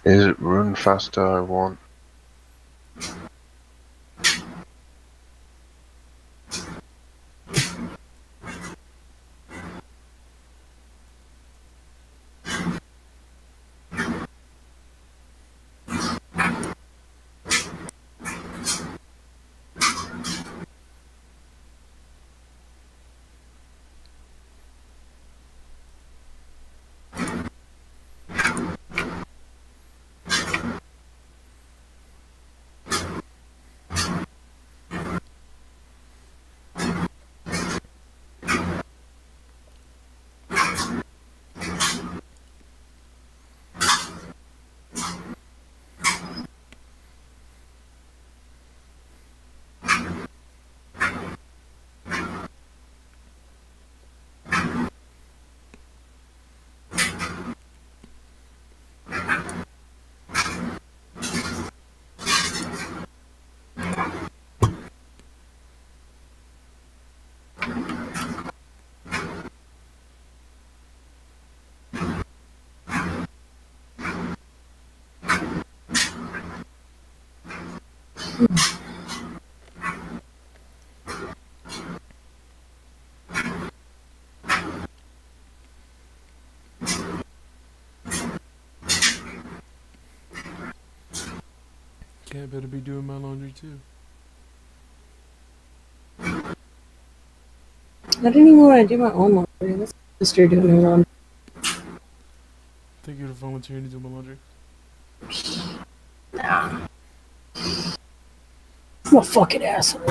Is it run faster I want? Okay, I better be doing my laundry too. I didn't even want to do my own laundry. That's my sister doing her laundry. Thank you for volunteering to do my laundry. Nah. I'm a fucking asshole.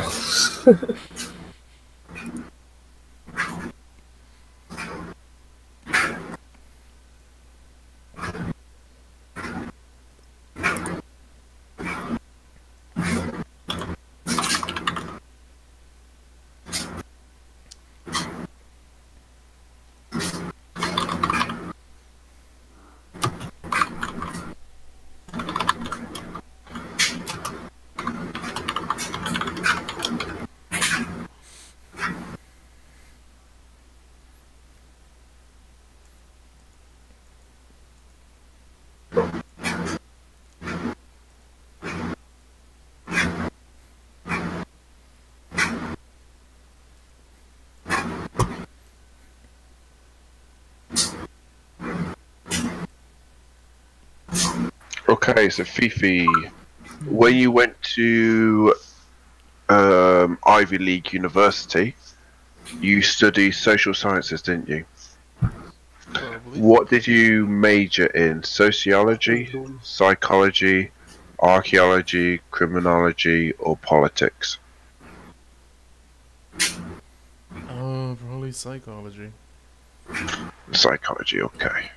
Okay, so Fifi, when you went to Ivy League University, you studied social sciences, didn't you? Probably. What did you major in? Sociology, psychology, archaeology, criminology, or politics? Probably psychology. Psychology, okay.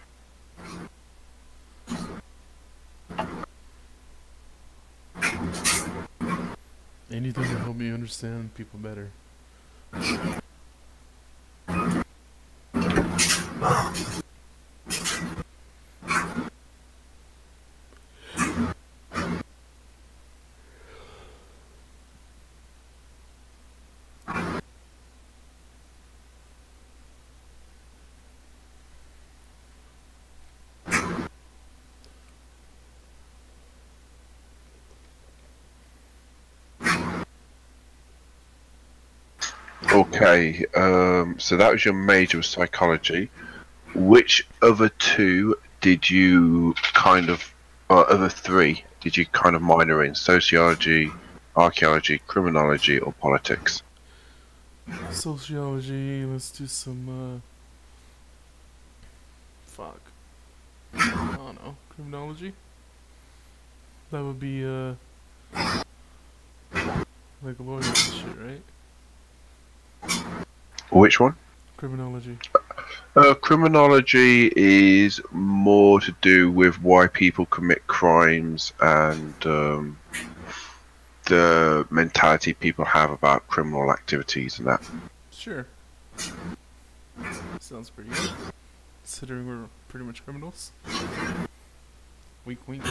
Anything to help me understand people better. Okay, so that was your major, was psychology. Which other two did you kind of, or other three, did you kind of minor in? Sociology, archaeology, criminology, or politics? Sociology. Let's do some. Fuck. I don't know. Criminology. That would be like lawyers and shit, right? Which one? Criminology. Criminology is more to do with why people commit crimes and the mentality people have about criminal activities and that. Sure. Sounds pretty good. Considering we're pretty much criminals. Wink, wink.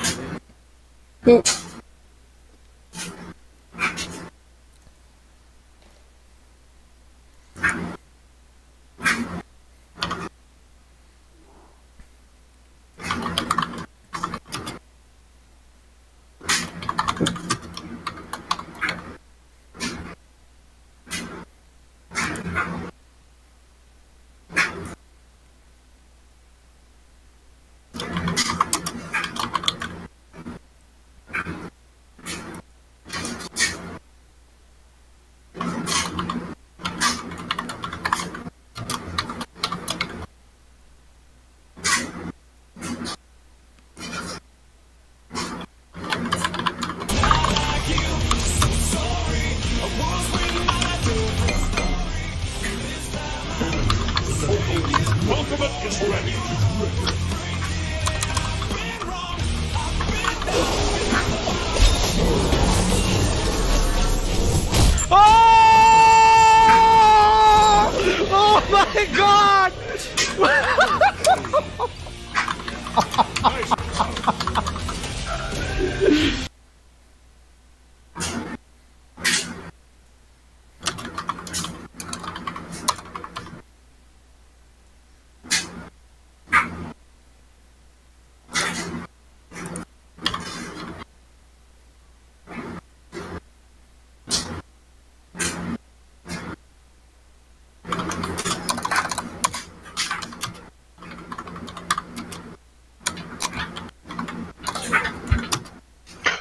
Oh my god!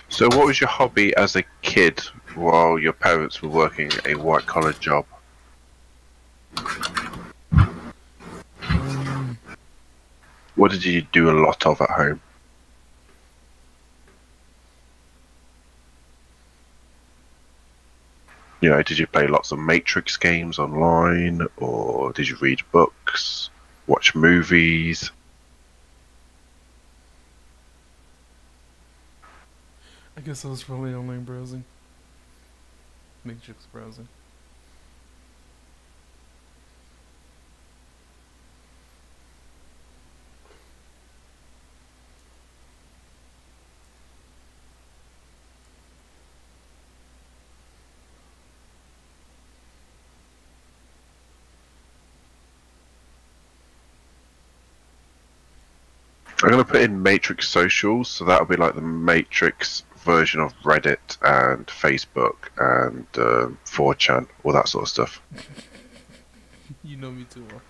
So, what was your hobby as a kid while your parents were working a white-collar job? What did you do a lot of at home? You know, did you play lots of Matrix games online, or did you read books, watch movies? I guess I was probably online browsing. Matrix browsing. I'm going to put in Matrix socials, so that'll be like the Matrix version of Reddit and Facebook and 4chan, all that sort of stuff. You know me too well.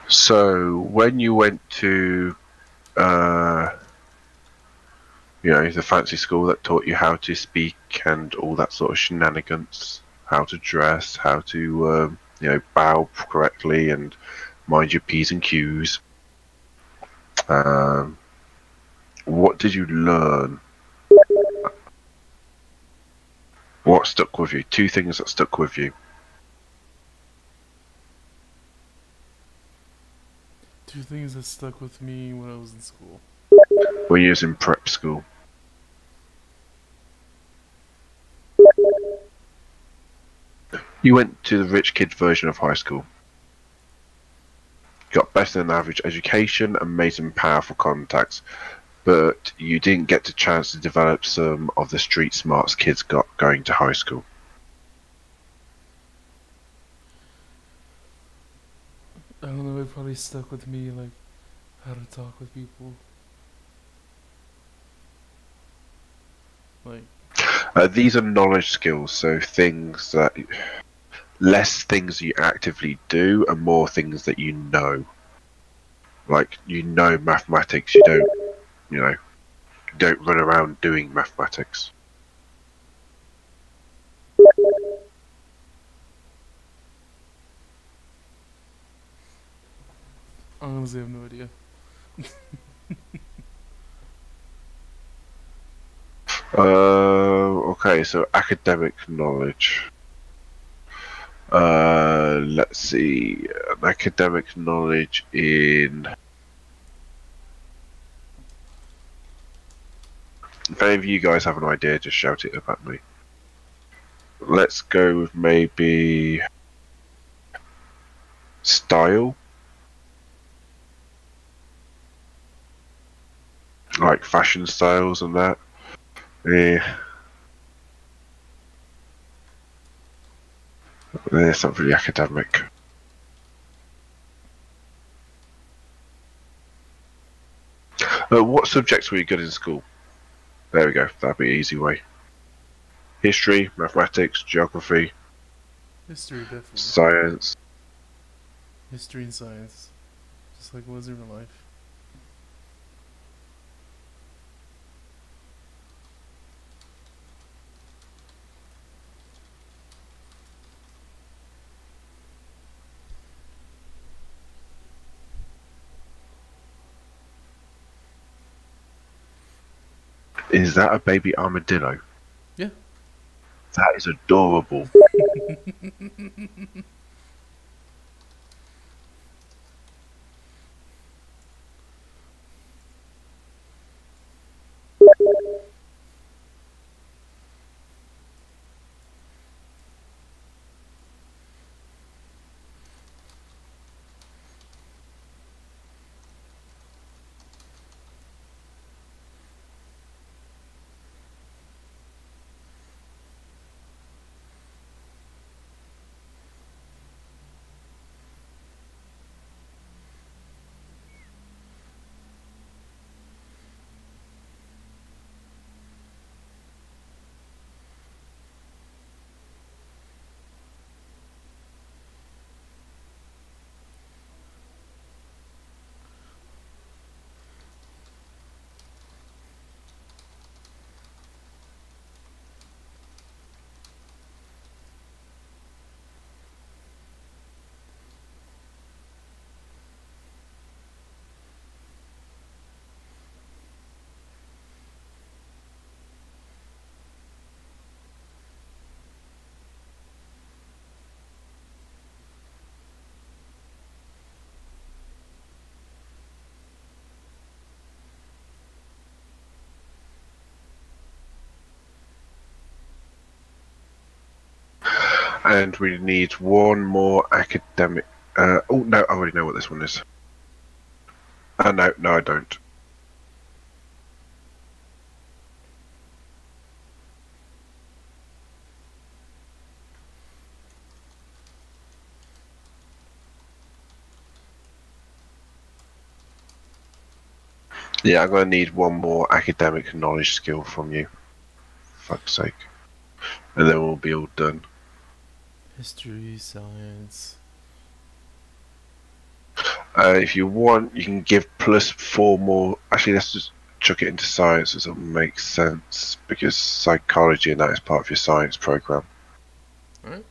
So when you went to, you know, the fancy school that taught you how to speak and all that sort of shenanigans, how to dress, how to, you know, bow correctly and mind your P's and Q's, what did you learn? What stuck with you? Two things that stuck with you. Two things that stuck with me when I was in school. When you was in prep school. You went to the rich kid version of high school. Got better than average education and made some powerful contacts, but you didn't get the chance to develop some of the street smarts kids got going to high school. always stuck with me, like how to talk with people. Like, These are knowledge skills, so things that less things you actively do and more things that you know. Like mathematics, you don't run around doing mathematics. honestly, I have no idea. Okay, so academic knowledge. Let's see. Academic knowledge in. If any of you guys have an idea, just shout it up at me. Let's go with maybe style, like fashion styles and that. Yeah, it's not really academic. What subjects were you good in school? There we go. That'd be an easy way. History, mathematics, geography, History, definitely. science. History and science, just like it was in real life. Is that a baby armadillo? Yeah. That is adorable. And we need one more academic. Oh no, I already know what this one is. No, I don't. Yeah, I'm gonna need one more academic knowledge skill from you. Fuck's sake. And then we'll be all done. History, science. If you want, you can give +4 more. Actually, let's just chuck it into science, as it makes sense, because psychology and that is part of your science program. Alright.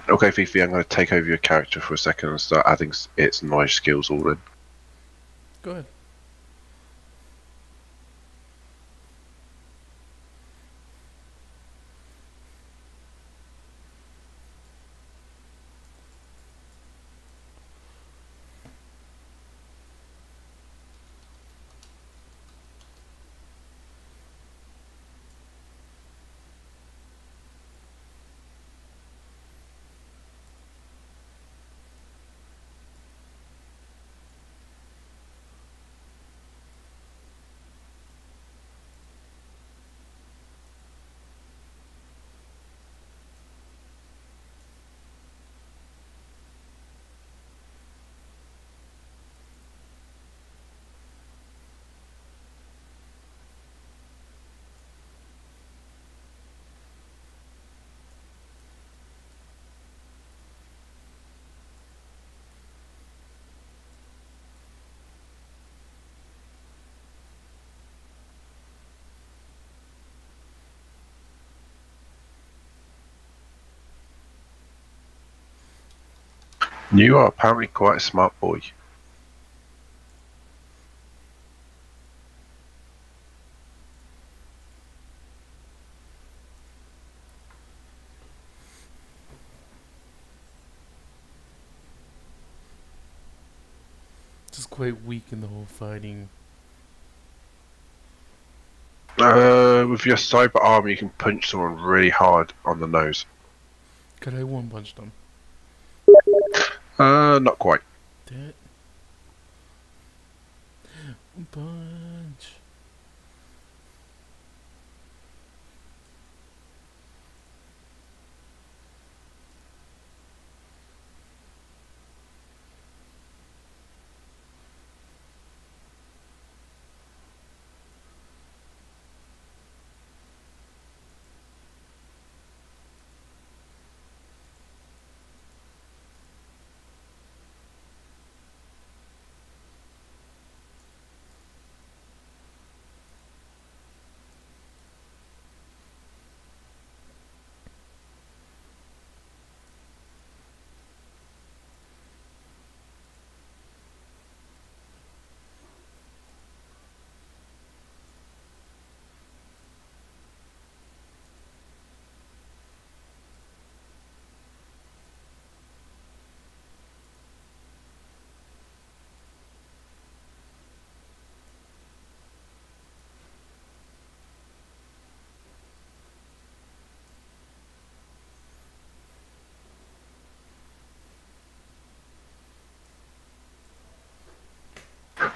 Okay, Fifi, I'm going to take over your character for a second and start adding its knowledge skills all in. Go ahead. You are apparently quite a smart boy. Just quite weak in the whole fighting. With your cyber armor, you can punch someone really hard on the nose. Could I one punch them? Not quite. That punch.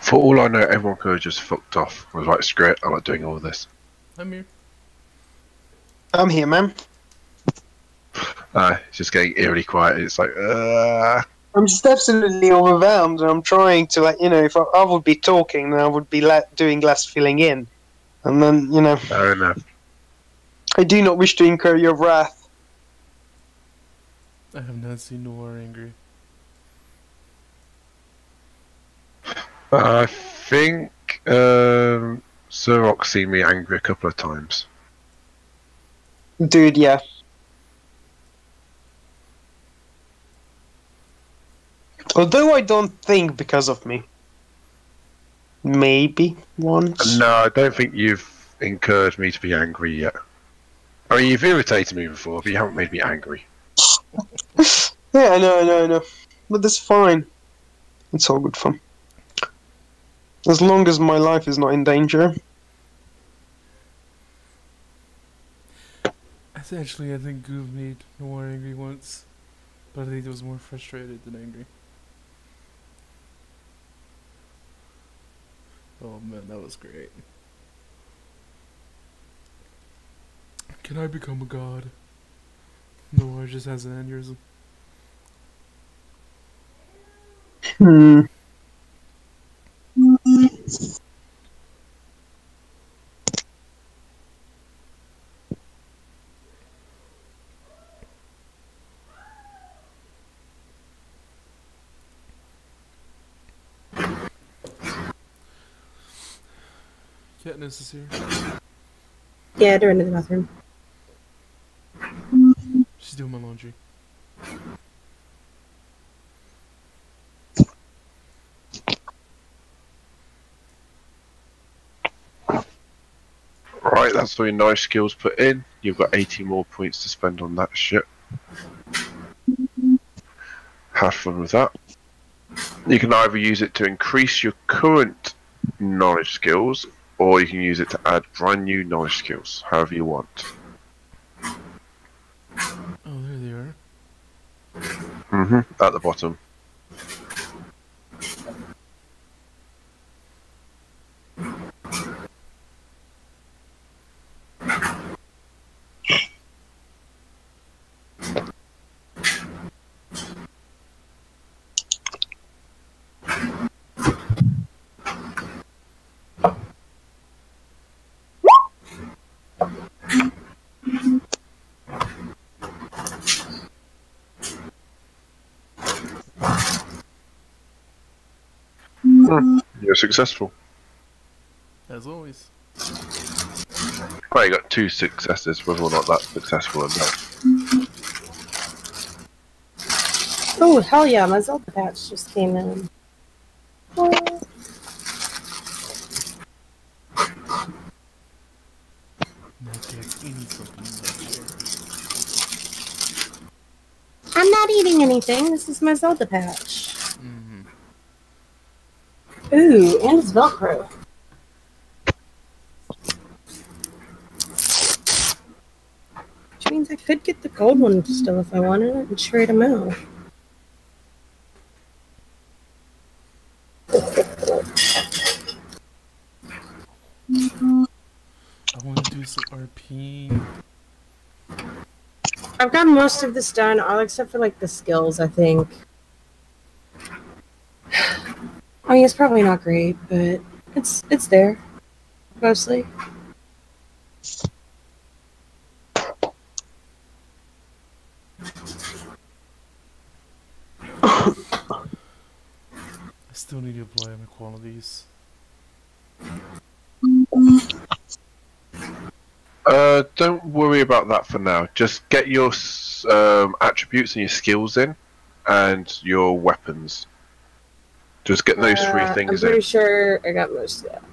For all I know, everyone could have just fucked off. Was like, screw it, I'm not doing all this. I'm here. I'm here, man. It's just getting eerily quiet. It's like, I'm just absolutely overwhelmed, and I'm trying to, like, if I would be talking, then I would be doing less filling in. And then, fair enough. I do not wish to incur your wrath. I have not seen Noir angry. I think Zerok's seen me angry a couple of times. Dude, yeah. Although I don't think because of me. Maybe once. No, I don't think you've encouraged me to be angry yet. I mean, you've irritated me before, but you haven't made me angry. Yeah, I know. But that's fine. It's all good fun. As long as my life is not in danger. Actually, I think Goov made Noir angry once, but I think it was more frustrated than angry. Oh man, that was great. Can I become a god? Noir just has an aneurysm. Katniss is here. Yeah, they're in the bathroom. She's doing my laundry. Right, that's all your knowledge skills put in. You've got 80 more points to spend on that shit. Have fun with that. You can either use it to increase your current knowledge skills, or you can use it to add brand new knowledge skills, however you want. Oh, there they are. At the bottom. You're successful. As always. Well, you got 2 successes, whether or not that's successful or not. Oh, hell yeah, my Zelda patch just came in. What? Now Dex eating something legendary. I'm not eating anything. This is my Zelda patch. Mm-hmm. Ooh, and it's Velcro. Which means I could get the gold one still if I wanted it and trade them out. I want to do some RP. I've got most of this done, all except for like the skills, I think. I mean, it's probably not great, but it's there, mostly. I still need to apply my qualities. Don't worry about that for now. Just get your attributes and your skills in, and your weapons. Just get those three I'm things pretty in. sure I got most of that.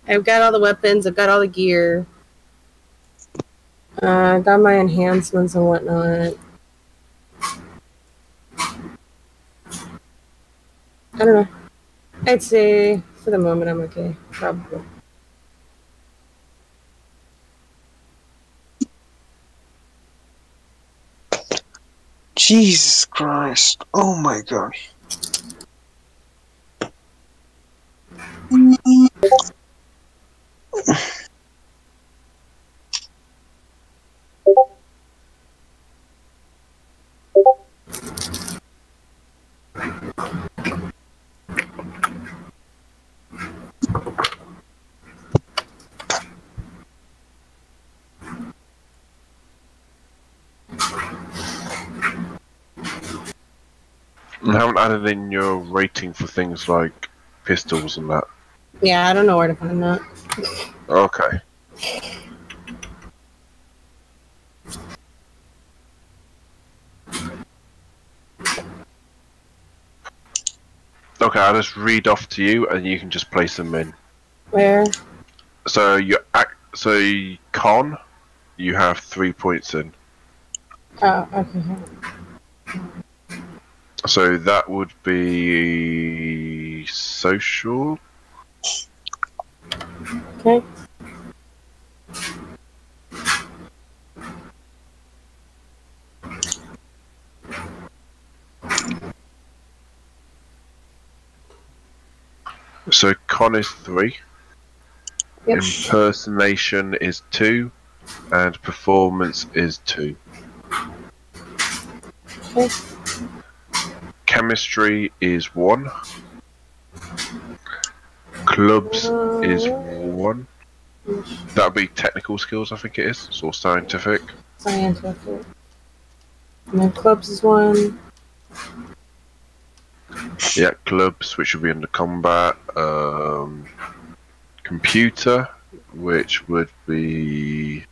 I've got all the weapons, I've got all the gear. I've got my enhancements and whatnot. I don't know. I'd say, for the moment, I'm okay. Probably. Jesus Christ. Oh my god. You haven't added in your rating for things like pistols and that. Yeah, I don't know where to find that. Okay. Okay, I'll just read off to you, and you can just place them in. Where? So con, you have 3 points in. Oh, okay. So that would be social. Okay. So con is 3. Yep. Impersonation is 2, and performance is 2. Okay. Chemistry is 1. Clubs is 1. That would be technical skills, I think it is. It's all scientific. Scientific. And then clubs is 1. Yeah, clubs, which would be under combat. Computer, which would be...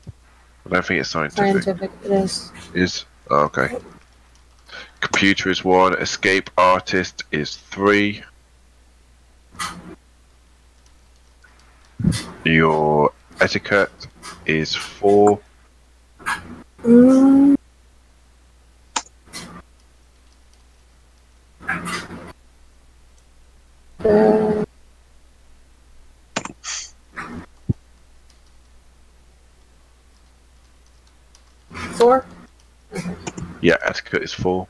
I don't think it's scientific. Scientific, it is. Is? Oh, okay. Computer is 1. Escape artist is 3. Your etiquette is 4. Mm. Uh, 4? Yeah, etiquette is 4.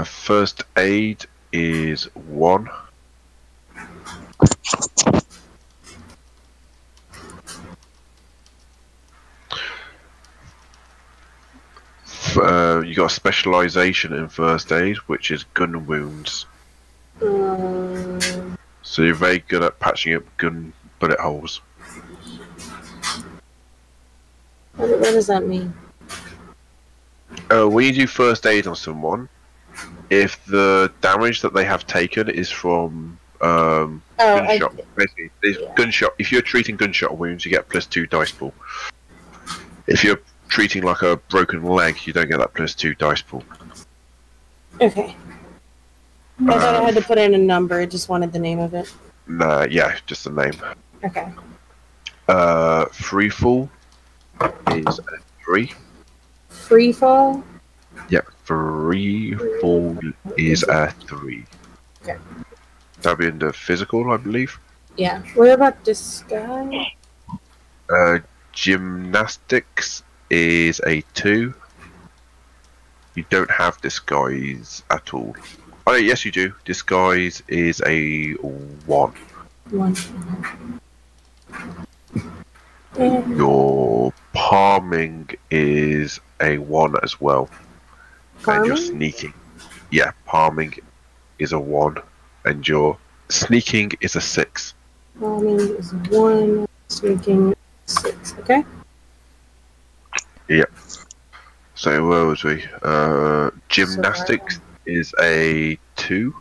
First aid is 1. You got a specialization in first aid, which is gun wounds. So you're very good at patching up gun bullet holes. What does that mean? When you do first aid on someone, if the damage that they have taken is from gunshot, basically, gunshot. If you're treating gunshot wounds, you get +2 dice pool. If you're treating like a broken leg, you don't get that +2 dice pool. Okay. I thought I had to put in a number. I just wanted the name of it. Nah, yeah, just the name. Okay. Free fall is a 3. Free fall? Yep, free fall is a 3. Okay. That'll be under physical, I believe. Yeah. What about disguise? Gymnastics is a 2. You don't have disguise at all. Oh, yes, you do. Disguise is a 1. 1. And Your palming is a 1 as well. And your farming? sneaking. Yeah, palming is a 1. And your sneaking is a 6. Farming is 1. Sneaking 6. Okay. Yep. So where was we? Gymnastics is a 2.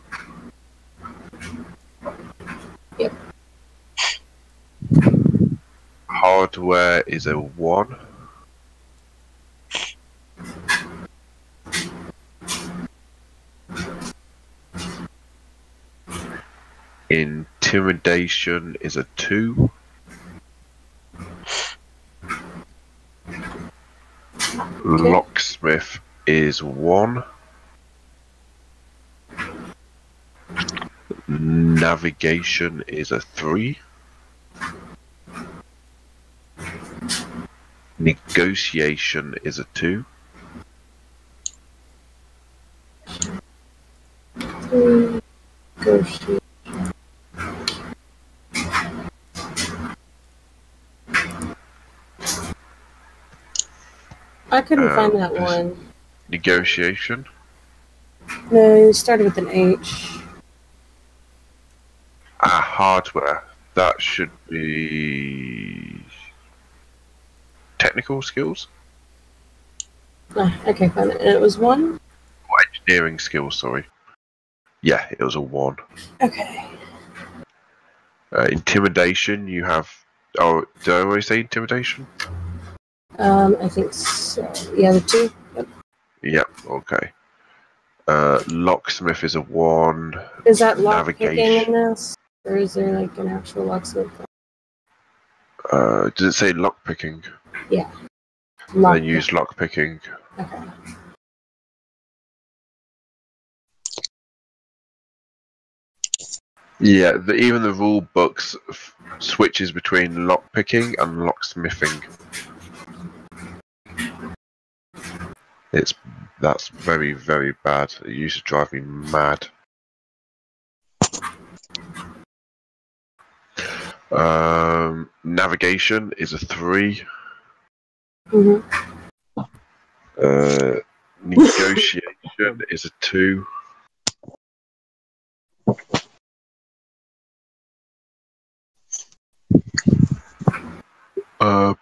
Yep. Hardware is a 1. Intimidation is a 2. Locksmith is 1. Navigation is a 3. Negotiation is a 2. Negotiate. I couldn't find that one. Negotiation. No, it started with an H. Hardware. That should be technical skills? I can't find it. And it was 1? Or engineering skills, sorry. Yeah, it was a 1. Okay. Intimidation, you have... Oh, did I always say intimidation? I think so. Yeah, the 2? Yep. Yep, okay. Locksmith is a 1. Is that lockpicking Navigation. in this? Or is there like an actual locksmith? Does it say lockpicking? Yeah. Then use lockpicking. Okay. Yeah, even the rule books switches between lockpicking and locksmithing. That's very, very bad. It used to drive me mad. Navigation is a 3. Mm-hmm. Negotiation is a 2.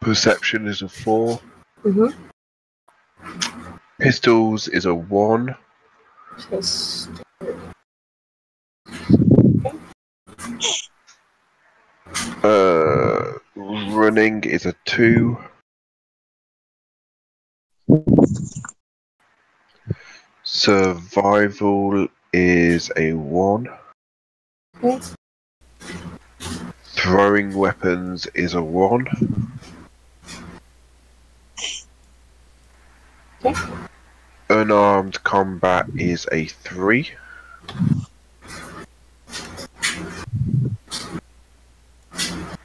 Perception is a 4. Mm-hmm. Pistols is a 1. Running is a 2. Survival is a 1. Okay. Throwing weapons is a 1. Okay. Unarmed combat is a 3.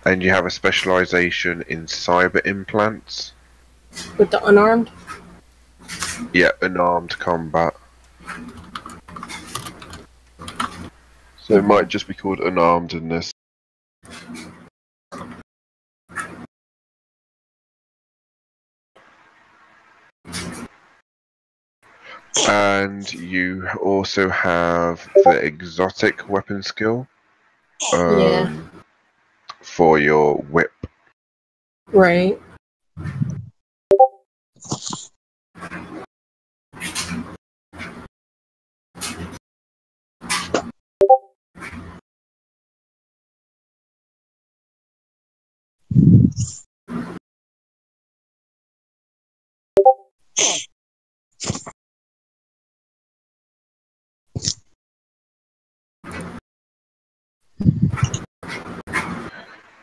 And you have a specialization in cyber implants. With the unarmed? Yeah, unarmed combat. So it might just be called unarmed in this. And you also have the exotic weapon skill. Yeah. For your whip. Right.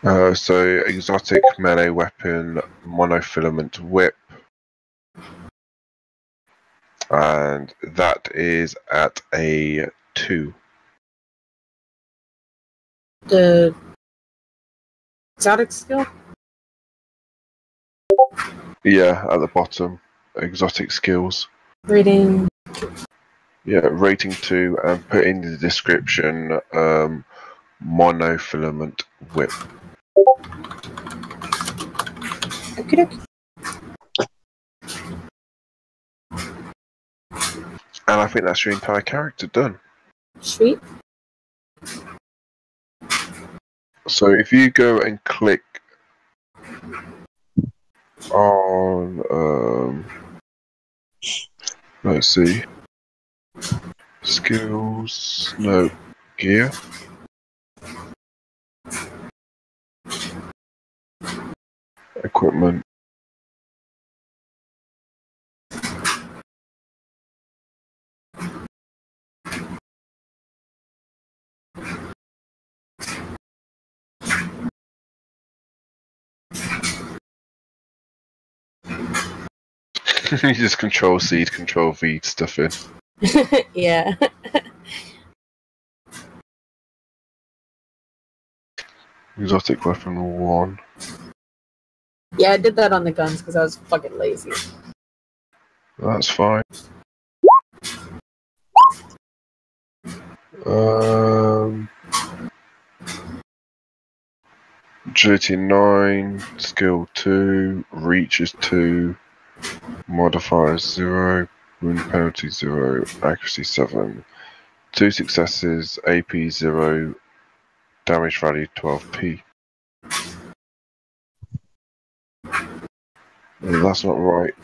So exotic melee weapon, monofilament whip, and that is at a 2. The exotic skill? Yeah, at the bottom, exotic skills. Rating. Yeah, rating 2, and put in the description monofilament whip. Okay. And I think that's your entire character done. Sweet. So if you go and click on, let's see, skills, no, gear. Equipment. You just control C, control V stuff in. Yeah. Exotic weapon 1. Yeah, I did that on the guns because I was fucking lazy. That's fine. Um, Agility 9, skill 2, reach is 2, modifier 0, wound penalty 0, accuracy 7, 2 successes, AP 0, damage value 12p. That's not right.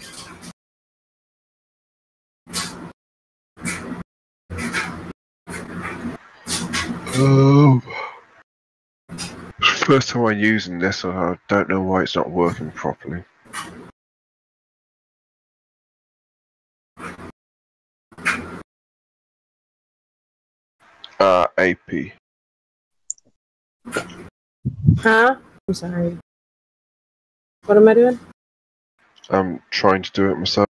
First time I'm using this, so I don't know why it's not working properly. AP. Huh? I'm sorry. What am I doing? I'm trying to do it myself.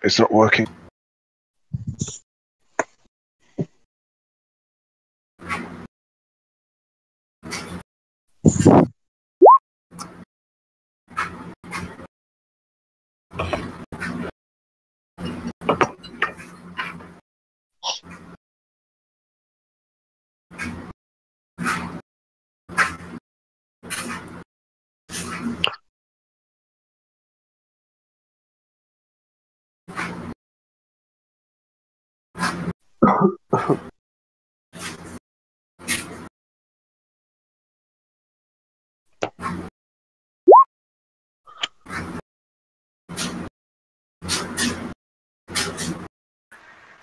It's not working.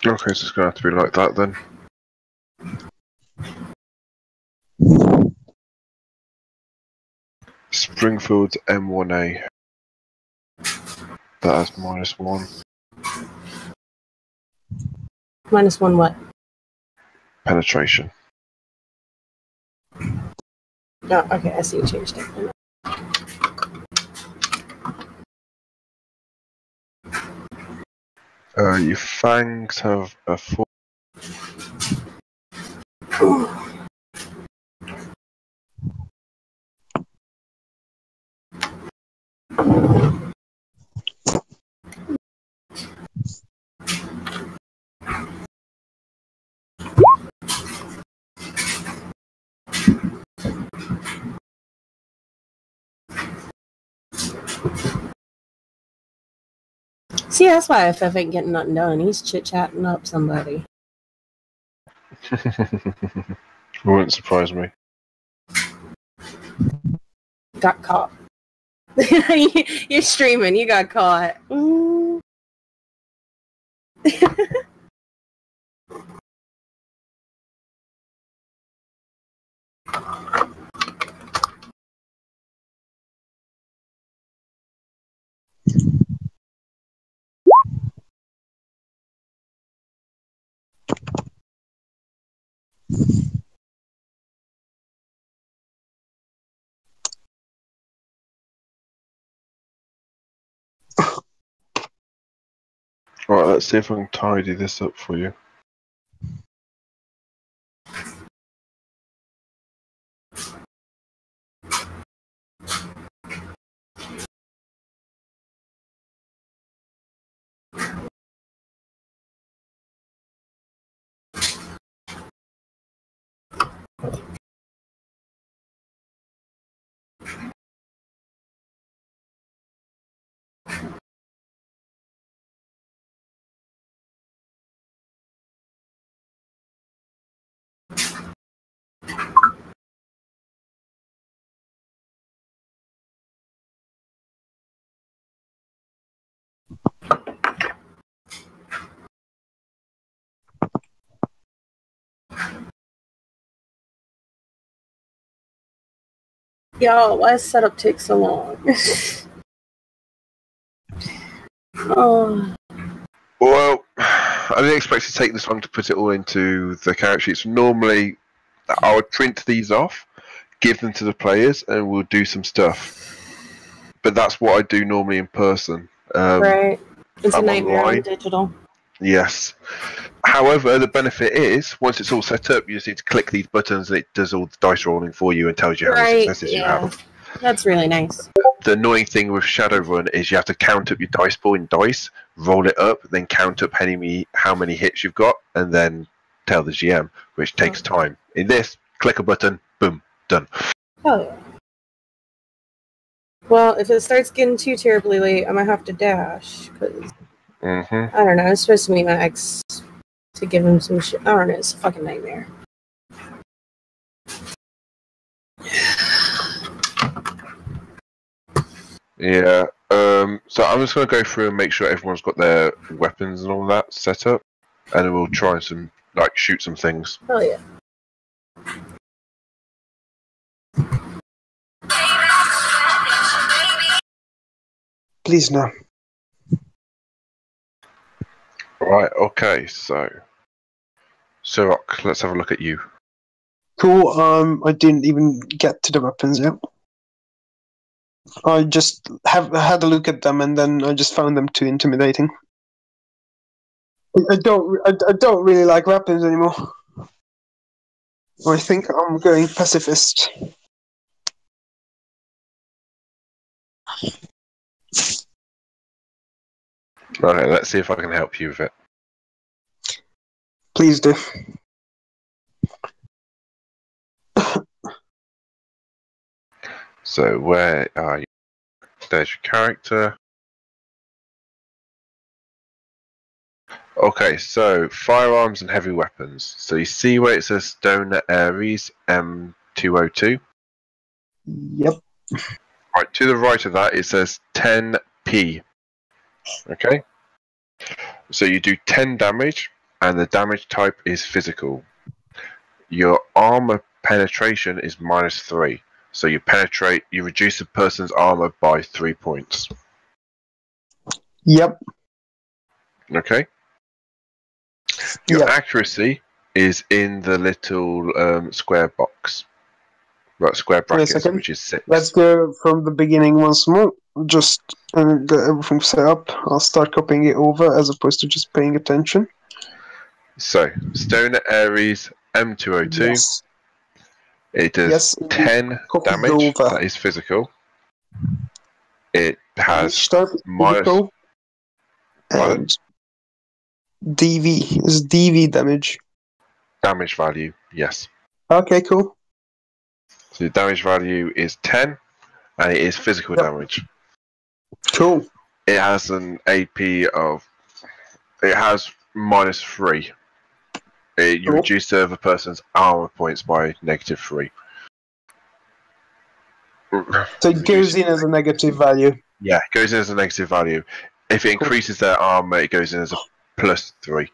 Okay, so it's gonna have to be like that then. Springfield's M1A. That has -1. -1 what? Penetration. Oh, okay, I see you changed it. Your fangs have a 4. See, that's why FF ain't getting nothing done. He's chit-chatting up somebody. Wouldn't surprise me. Got caught. You're streaming. You got caught. Ooh. Alright, let's see if I can tidy this up for you. Yo, why does setup take so long? Oh, Well, I didn't expect to take this long to put it all into the character sheets. Normally, I would print these off, give them to the players, and we'll do some stuff. But that's what I do normally in person. right. It's a I'm nightmare on online. digital. Yes. However, the benefit is, once it's all set up, you just need to click these buttons and it does all the dice rolling for you and tells you how many Right, successes you yeah. have. That's really nice. The annoying thing with Shadowrun is you have to count up your dice pool in dice, roll it up, then count up how many hits you've got, and then tell the GM, which takes time. In this, click a button, boom, done. Oh, yeah. Well, if it starts getting too terribly late, I might have to dash, because, Mm-hmm. I don't know, I'm supposed to meet my ex to give him some shit. I don't know, it's a fucking nightmare. Yeah. So I'm just going to go through and make sure everyone's got their weapons and all that set up, and then we'll try and shoot some things. Oh, yeah. Please no. Right. Okay. So, Sirok, let's have a look at you. Cool. I didn't even get to the weapons yet. I just had a look at them, and then I just found them too intimidating. I don't really like weapons anymore. I think I'm going pacifist. Okay. Let's see if I can help you with it. Please do. So where are you? There's your character. Okay, so firearms and heavy weapons. So you see where it says Stone Ares M202? Yep. Right, to the right of that it says 10p. Okay? So you do 10 damage, and the damage type is physical. Your armor penetration is -3. So you reduce a person's armor by 3 points. Yep. Okay? Your Yep. accuracy is in the little square box. Right, square Wait a brackets, second. which is 6. Let's go from the beginning once more. Just get everything set up. I'll start copying it over as opposed to just paying attention. So, Stone Ares M202. Yes. It does Yes, 10 copy damage. over. That is physical. It has Start minus. physical, Pardon? and DV is DV damage. Damage value, yes. Okay, cool. So the damage value is 10, and it is physical Yep. damage. Cool. It has an AP of. It has -3. You Cool. reduce the other person's armor points by -3. So it goes in as a negative value. Yeah, it goes in as a negative value. If it Cool. increases their armor, it goes in as a +3.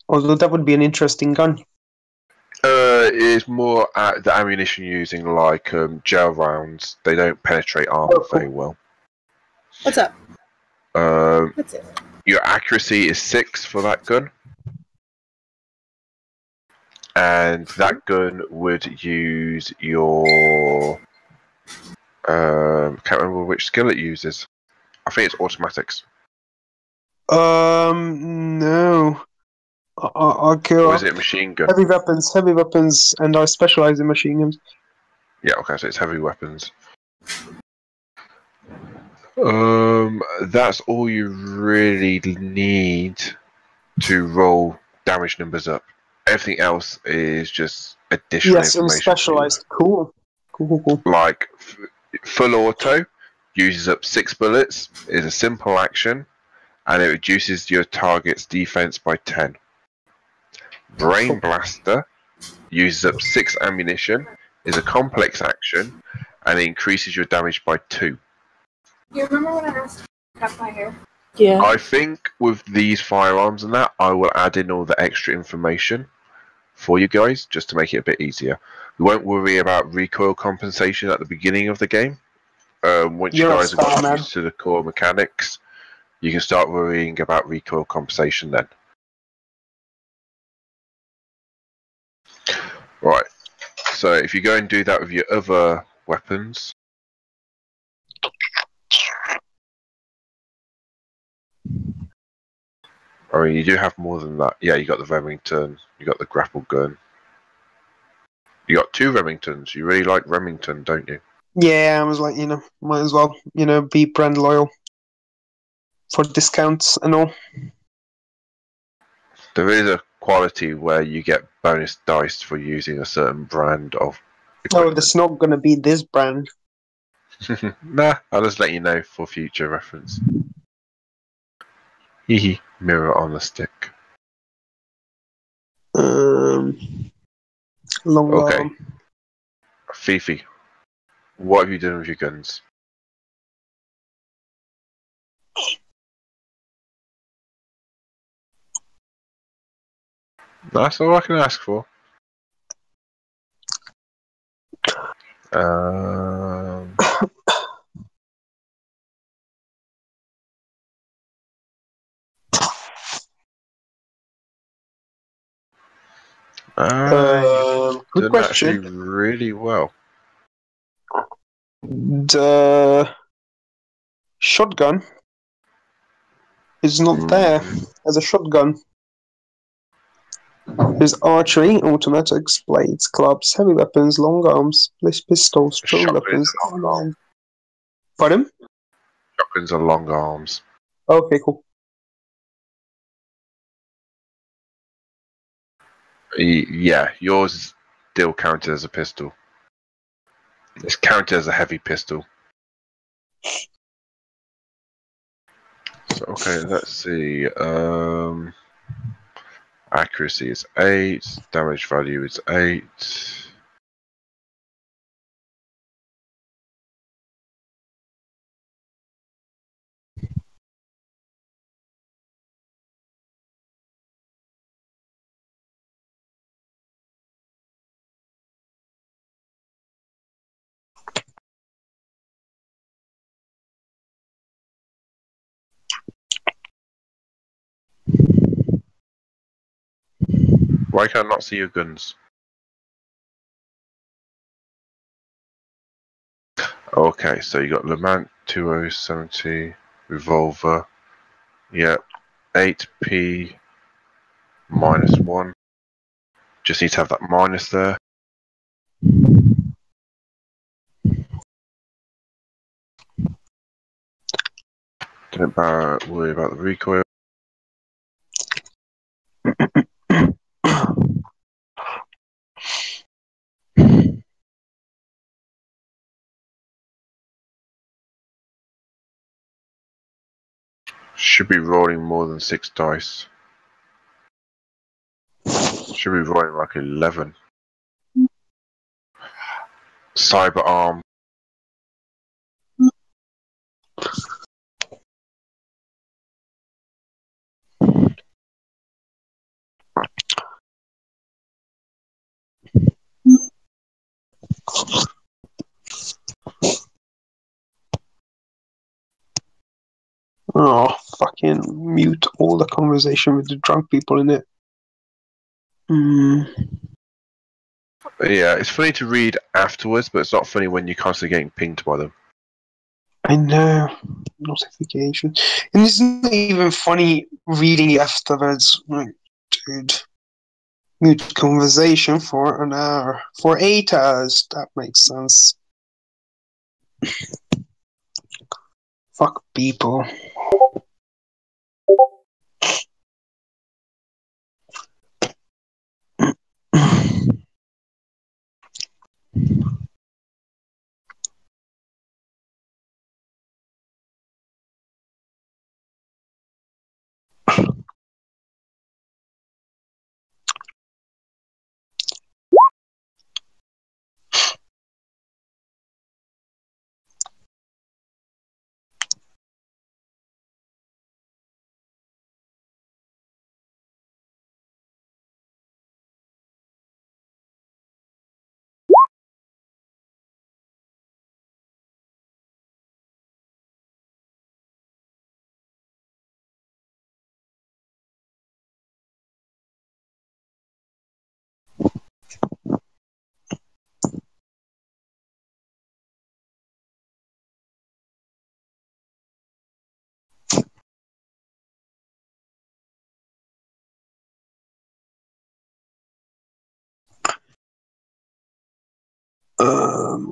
Although that would be an interesting gun. It's more the ammunition using like gel rounds. They don't penetrate armor very well. What's up? That's it. Your accuracy is 6 for that gun. And that gun would use your... can't remember which skill it uses. I think it's automatics. No. I kill Or is it machine gun? heavy weapons, and I specialize in machine guns. Yeah, okay, so it's heavy weapons. That's all you really need to roll damage numbers up. Everything else is just additional Yes, I'm information. specialized. Cool. Like full auto uses up 6 bullets, is a simple action, and it reduces your target's defense by 10. Brain Blaster uses up 6 ammunition, is a complex action, and it increases your damage by 2. You remember when I asked you to cut my hair? Yeah. I think with these firearms and that, I will add in all the extra information for you guys, just to make it a bit easier. We won't worry about recoil compensation at the beginning of the game. Once you You're a guys have star, got man. used to the core mechanics, you can start worrying about recoil compensation then. Right, so if you go and do that with your other weapons, I mean, you do have more than that. Yeah, you got the Remington, you got the grapple gun. You got 2 Remingtons. You really like Remington, don't you? Yeah, I was like, might as well, be brand loyal for discounts and all. There is a quality where you get bonus dice for using a certain brand of Oh, equipment. it's not gonna be this brand. Nah, I'll just let you know for future reference. Hehe, mirror on the stick. Long Okay. arm. Fifi, what have you done with your guns? That's all I can ask for. You've Good done actually question. really well. The shotgun is not there as a shotgun. There's archery, automatics, blades, clubs, heavy weapons, long arms, pistols, strong Shotguns weapons, are long arms. Pardon? Shotguns are long arms. Okay, cool. Yeah, yours still counted as a pistol. It's counted as a heavy pistol. So, okay, let's see. Accuracy is 8. Damage value is 8. Why can I not see your guns? Okay, so you got Lamant 2070 revolver. Yep. 8p -1. Just need to have that minus there. Don't worry about the recoil. Should be rolling more than 6 dice. Should be rolling like 11. Cyber arm. Oh, fucking mute all the conversation with the drunk people in it. Yeah, it's funny to read afterwards, but it's not funny when you're constantly getting pinged by them. I know. Notification. And it's not even funny reading it afterwards. Like, dude. Mute conversation for an hour. For 8 hours. That makes sense. Fuck people.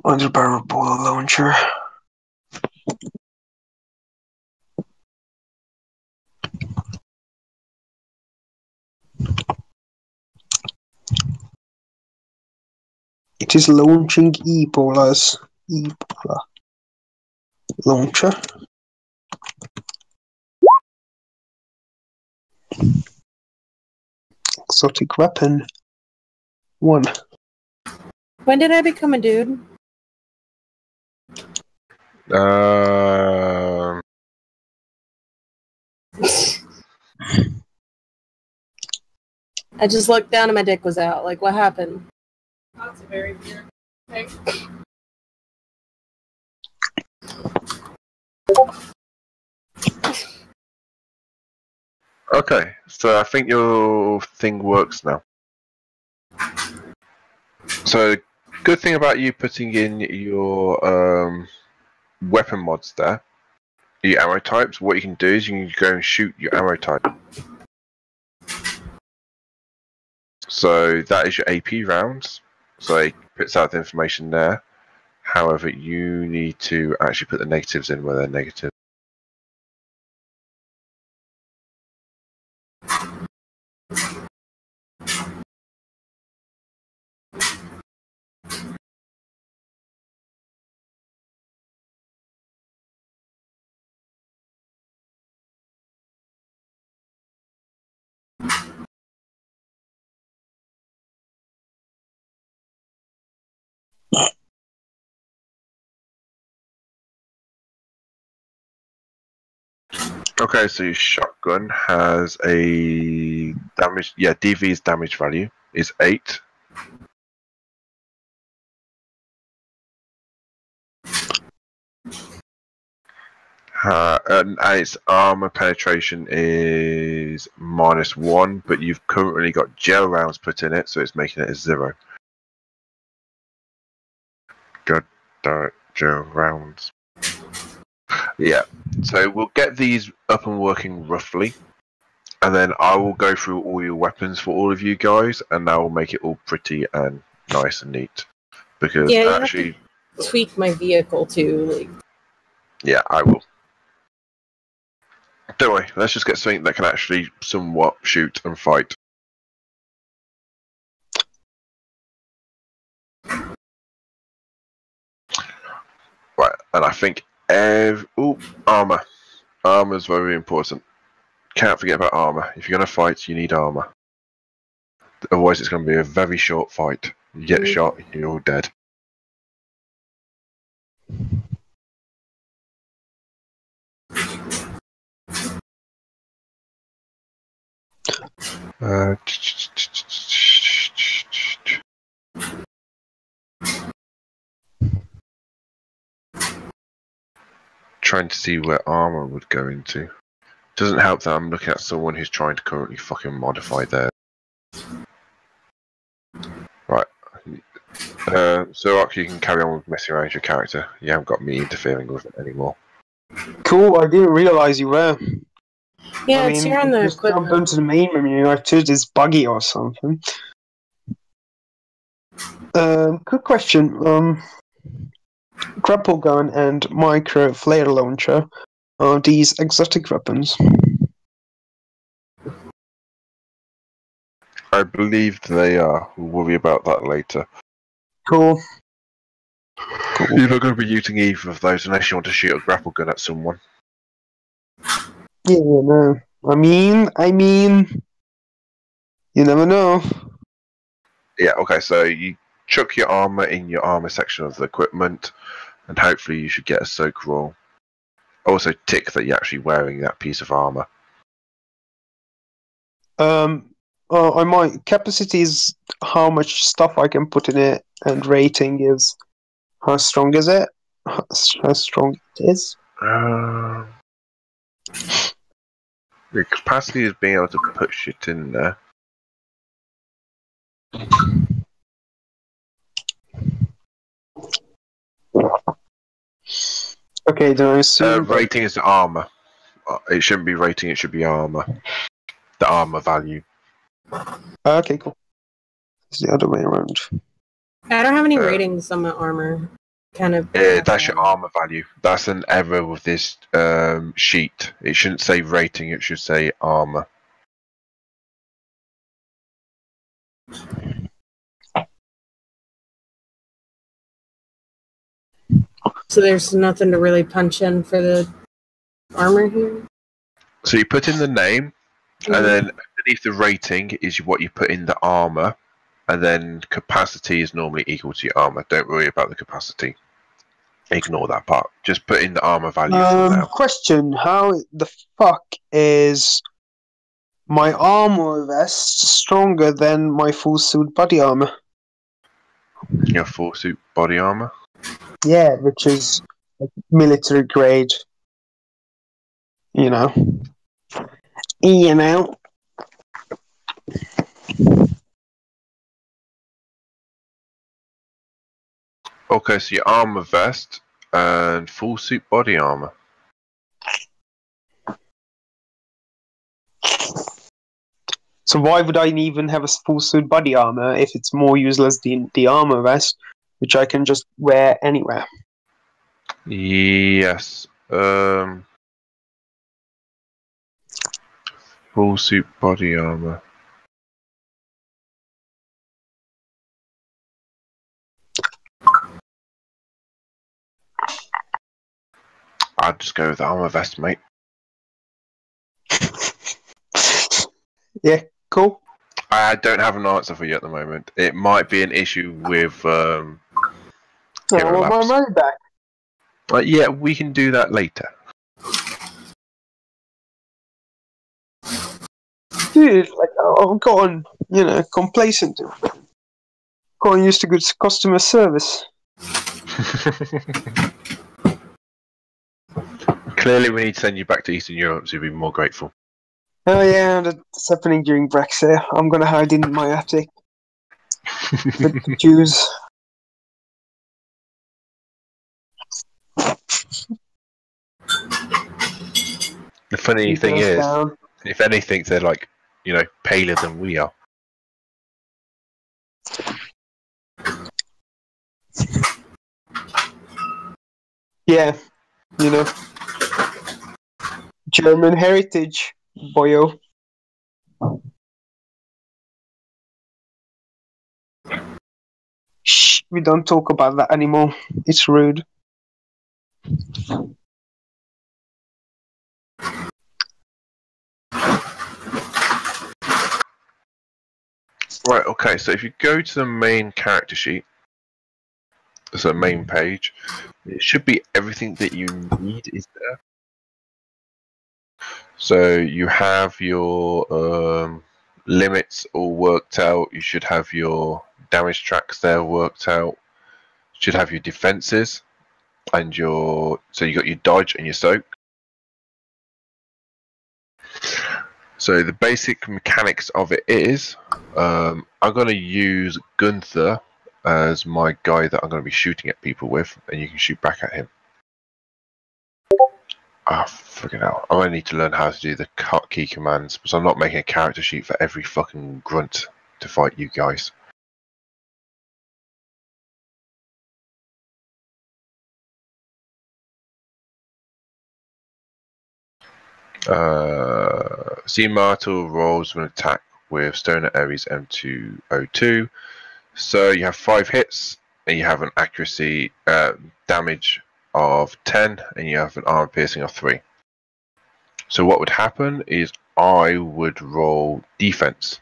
Underbarrel bullet launcher. It is launching Ebola's Ebola launcher. Exotic weapon 1. When did I become a dude? I just looked down and my dick was out. Like, what happened? That's a very weird thing. Okay, so I think your thing works now. So, good thing about you putting in your weapon mods there, your ammo types, what you can do is you can go and shoot your ammo type. So that is your AP rounds. So it puts out the information there. However, you need to actually put the negatives in where they're negative. Okay, so your shotgun has a damage. Yeah, DV's damage value is 8. And its armor penetration is -1, but you've currently got gel rounds put in it, so it's making it a 0. Good, gel rounds. Yeah, so we'll get these up and working roughly, and then I will go through all your weapons for all of you guys, and that will make it all pretty and nice and neat. Because Yeah, you actually, have to tweak my vehicle too. Like, yeah, I will. Don't worry, let's just get something that can actually somewhat shoot and fight. Right, and I think armor. Armor is very important. Can't forget about armor. If you're going to fight, you need armor. Otherwise, it's going to be a very short fight. You get shot, you're all dead. Trying to see where armor would go into. Doesn't help that I'm looking at someone who's trying to currently fucking modify their. Right. So Ark, you can carry on with messing around with your character. You haven't got me interfering with it anymore. Cool, I didn't realize you were. Yeah, I it's mean, here on the just jumped equipment. onto the main menu. I thought it's buggy or something. Good question. Grapple gun and micro flare launcher are these exotic weapons? I believe they are. We'll worry about that later. Cool. You're not going to be using either of those unless you want to shoot a grapple gun at someone. Yeah, no. I mean, you never know. Yeah, okay, so you chuck your armor in your armor section of the equipment, and hopefully you should get a soak roll. Also, tick that you're actually wearing that piece of armor. I might. Capacity is how much stuff I can put in it, and rating is how strong is it? How strong it is? The capacity is being able to put shit in there. Okay, then I assume. Rating is the armor. It shouldn't be rating, it should be armor. The armor value. Okay, cool. It's the other way around. I don't have any ratings on my armor. Kind of. That's your armor value. That's an error with this sheet. It shouldn't say rating, it should say armor. So there's nothing to really punch in for the armor here? So you put in the name, and then underneath the rating is what you put in the armor, and then capacity is normally equal to your armor. Don't worry about the capacity. Ignore that part. Just put in the armor value for now. Question: how the fuck is my armor vest stronger than my full suit body armor? Your full suit body armor? Yeah, which is like military grade. You know. You know. Okay, so your armor vest and full suit body armor. So why would I even have a full suit body armor if it's more useless than the armor vest, which I can just wear anywhere? Yes. Full suit body armor. I'd just go with the armor vest, mate. Yeah, cool. I don't have an answer for you at the moment. It might be an issue with Hero I want my Labs. money back. But yeah, we can do that later. Dude, like, I've gotten, complacent. Gotten used to good customer service. Clearly, we need to send you back to Eastern Europe so you'll be more grateful. Oh yeah, that's happening during Brexit. I'm gonna hide in my attic with the Jews. The funny Keep thing us is, down. if anything, they're like, paler than we are. Yeah, German heritage, boyo. Shh, we don't talk about that anymore. It's rude. Right, okay, so if you go to the main character sheet, so the main page, it should be everything that you need is there. So you have your limits all worked out, you should have your damage tracks there worked out, you should have your defenses, and so you got your dodge and your soak. So the basic mechanics of it is, I'm going to use Gunther as my guy that I'm going to be shooting at people with, and you can shoot back at him. Ah, freaking hell. I need to learn how to do the key commands, because I'm not making a character sheet for every fucking grunt to fight you guys. C Martel rolls an attack with Stoner Ares M202. So you have 5 hits, and you have an accuracy damage of 10, and you have an armor piercing of 3. So what would happen is I would roll defense.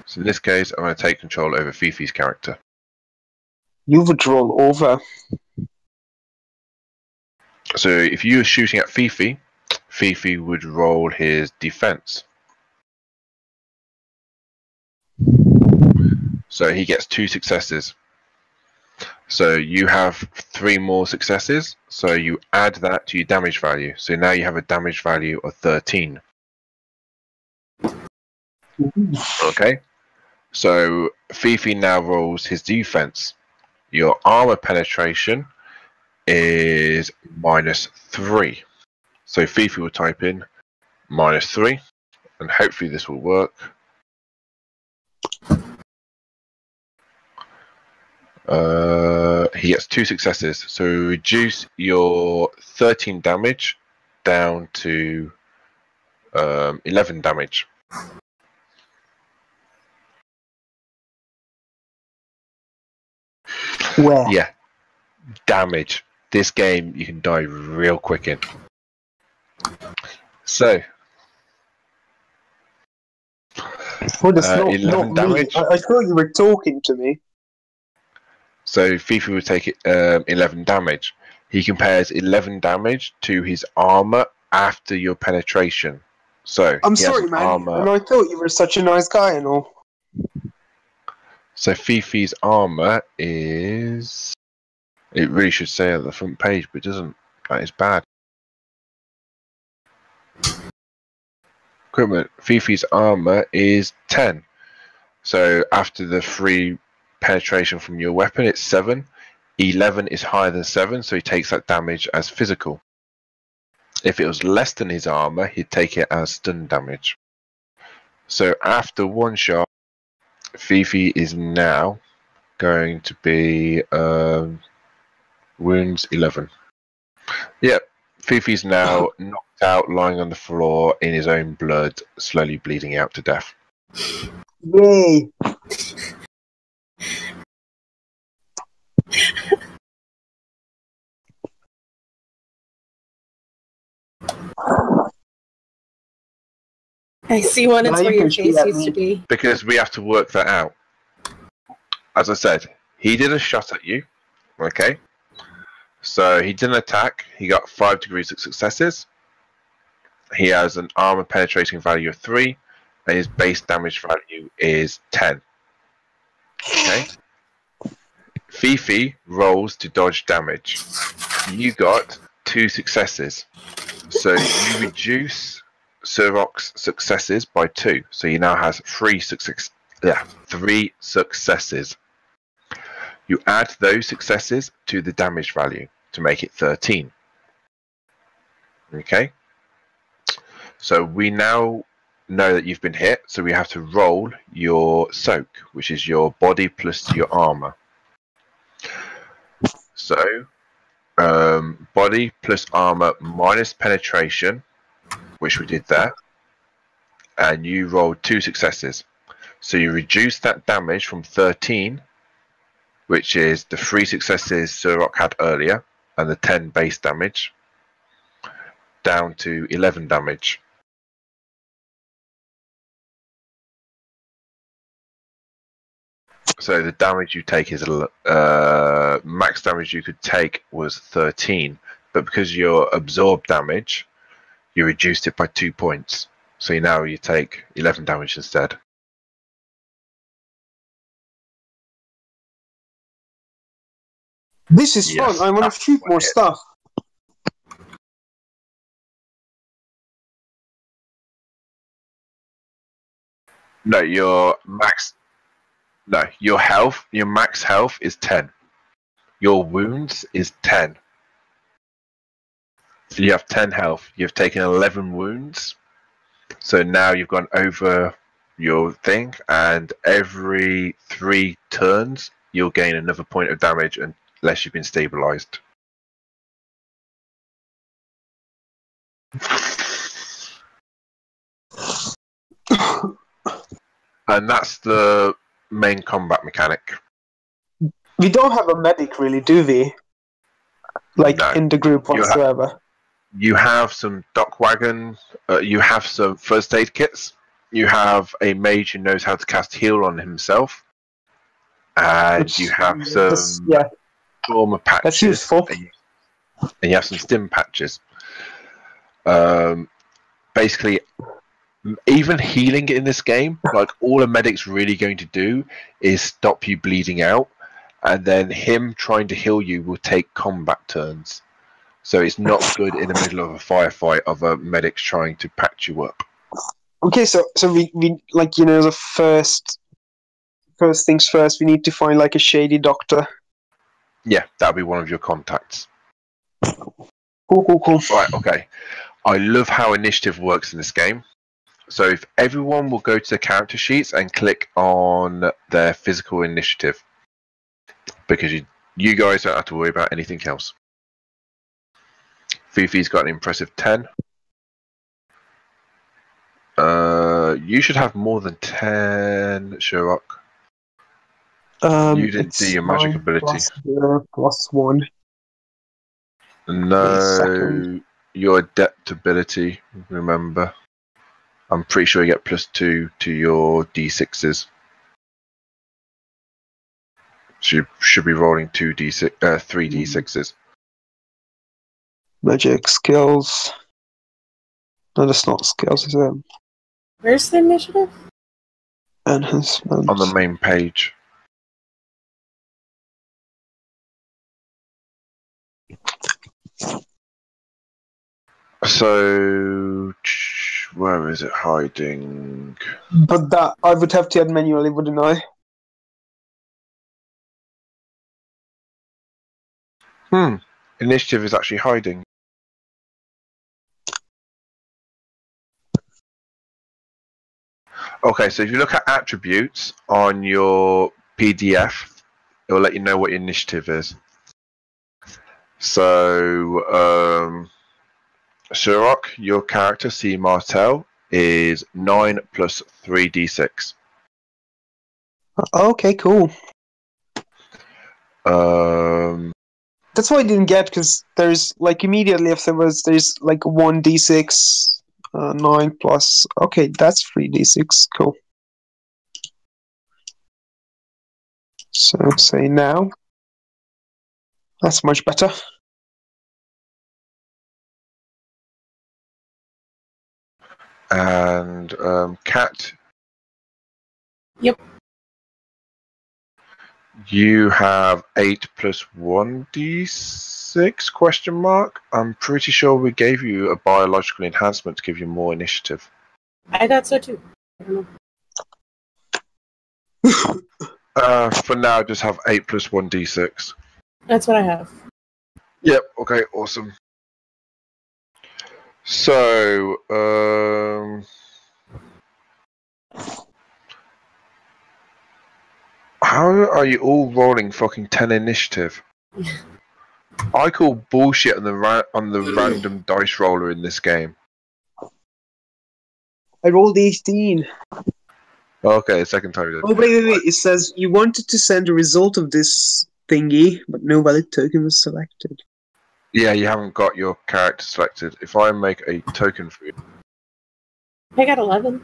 So in this case, I'm going to take control over Fifi's character. You would roll over. So if you were shooting at Fifi, Fifi would roll his defense. So he gets 2 successes. So you have 3 more successes, so you add that to your damage value. So now you have a damage value of 13. Okay? So Fifi now rolls his defense. Your armor penetration is -3. So Fifi will type in -3, and hopefully this will work. He gets 2 successes, so reduce your 13 damage down to 11 damage. Where? Yeah, damage. This game you can die real quick in. So, Oh, that's not 11 me. damage. I thought you were talking to me. So Fifi will take 11 damage. He compares 11 damage to his armor after your penetration. So I'm he has sorry, an man. armor. And I thought you were such a nice guy and all. So Fifi's armor is... It really should say at the front page, but it doesn't. That is bad. Equipment. Fifi's armor is 10. So after the 3 penetration from your weapon, it's 7. 11 is higher than 7, so he takes that damage as physical. If it was less than his armor, he'd take it as stun damage. So after 1 shot, Fifi is now going to be wounds 11. Yep, Fifi's now knocked out, lying on the floor in his own blood, slowly bleeding out to death. Yay! I see one. It's Now where you your can face shoot at used me. to be. Because we have to work that out. As I said, he did a shot at you. Okay. So he did an attack. He got 5 degrees of successes. He has an armor penetrating value of 3, and his base damage value is 10. Okay. Fifi rolls to dodge damage. You got 2 successes. So you reduce Surok's successes by 2. So he now has 3 successes. You add those successes to the damage value to make it 13. Okay? So we now know that you've been hit, so we have to roll your soak, which is your body plus your armor. So, body plus armor minus penetration, which we did there, and you rolled 2 successes. So you reduce that damage from 13, which is the 3 successes Surok had earlier, and the 10 base damage, down to 11 damage. So the damage you take is max damage you could take was 13, but because your absorb damage, you reduced it by 2 points. So now you take 11 damage instead. This is Yes, fun. I want that's to shoot what more it is. stuff. No, your max No, your health, your max health is 10. Your wounds is 10. So you have 10 health. You've taken 11 wounds. So now you've gone over your thing, and every 3 turns, you'll gain another point of damage unless you've been stabilized. And that's the main combat mechanic. We don't have a medic, really, do we? Like, No. in the group whatsoever. You have some dock wagon, you have some first aid kits, you have a mage who knows how to cast heal on himself, and Which- you have that's- some yeah, trauma patches, that's useful. and you have some stim patches. Basically, even healing in this game, like all a medic's really going to do is stop you bleeding out, and then him trying to heal you will take combat turns. So it's not good in the middle of a firefight of a medics trying to patch you up. Okay, so we like, you know, the first things first, we need to find like a shady doctor. Yeah, that'll be one of your contacts. Cool. Right, okay. I love how initiative works in this game. So if everyone will go to the character sheets and click on their physical initiative, because you guys don't have to worry about anything else. Fifi's got an impressive 10. You should have more than 10, Sherlock. You didn't do your magic ability. +1. No, your adept ability, remember. I'm pretty sure you get +2 to your D6s. So you should be rolling 3 D6s. Magic skills. No, that's not skills, is it? Where's the initiative? Enhancement. On the main page. So, where is it hiding? But that I would have to add manually, wouldn't I? Initiative is actually hiding. Okay, so if you look at attributes on your PDF, it will let you know what your initiative is. So, Sherlock, your character, C. Martel, is 9 plus 3d6. Okay, cool. That's what I didn't get, because there's like immediately afterwards there's like 1d6, 9 plus. Okay, that's 3d6. Cool. So say now. That's much better. And Cat. Yep. You have 8 plus 1d6 question mark. I'm pretty sure we gave you a biological enhancement to give you more initiative. I thought so too. I don't know. For now, just have 8 plus 1d6. That's what I have. Yep, okay, awesome. So, how are you all rolling fucking 10 initiative? I call bullshit on the random dice roller in this game. I rolled 18. Okay, second time. Oh, wait. It says you wanted to send a result of this thingy, but no valid token was selected. Yeah, you haven't got your character selected. If I make a token for you. I got 11.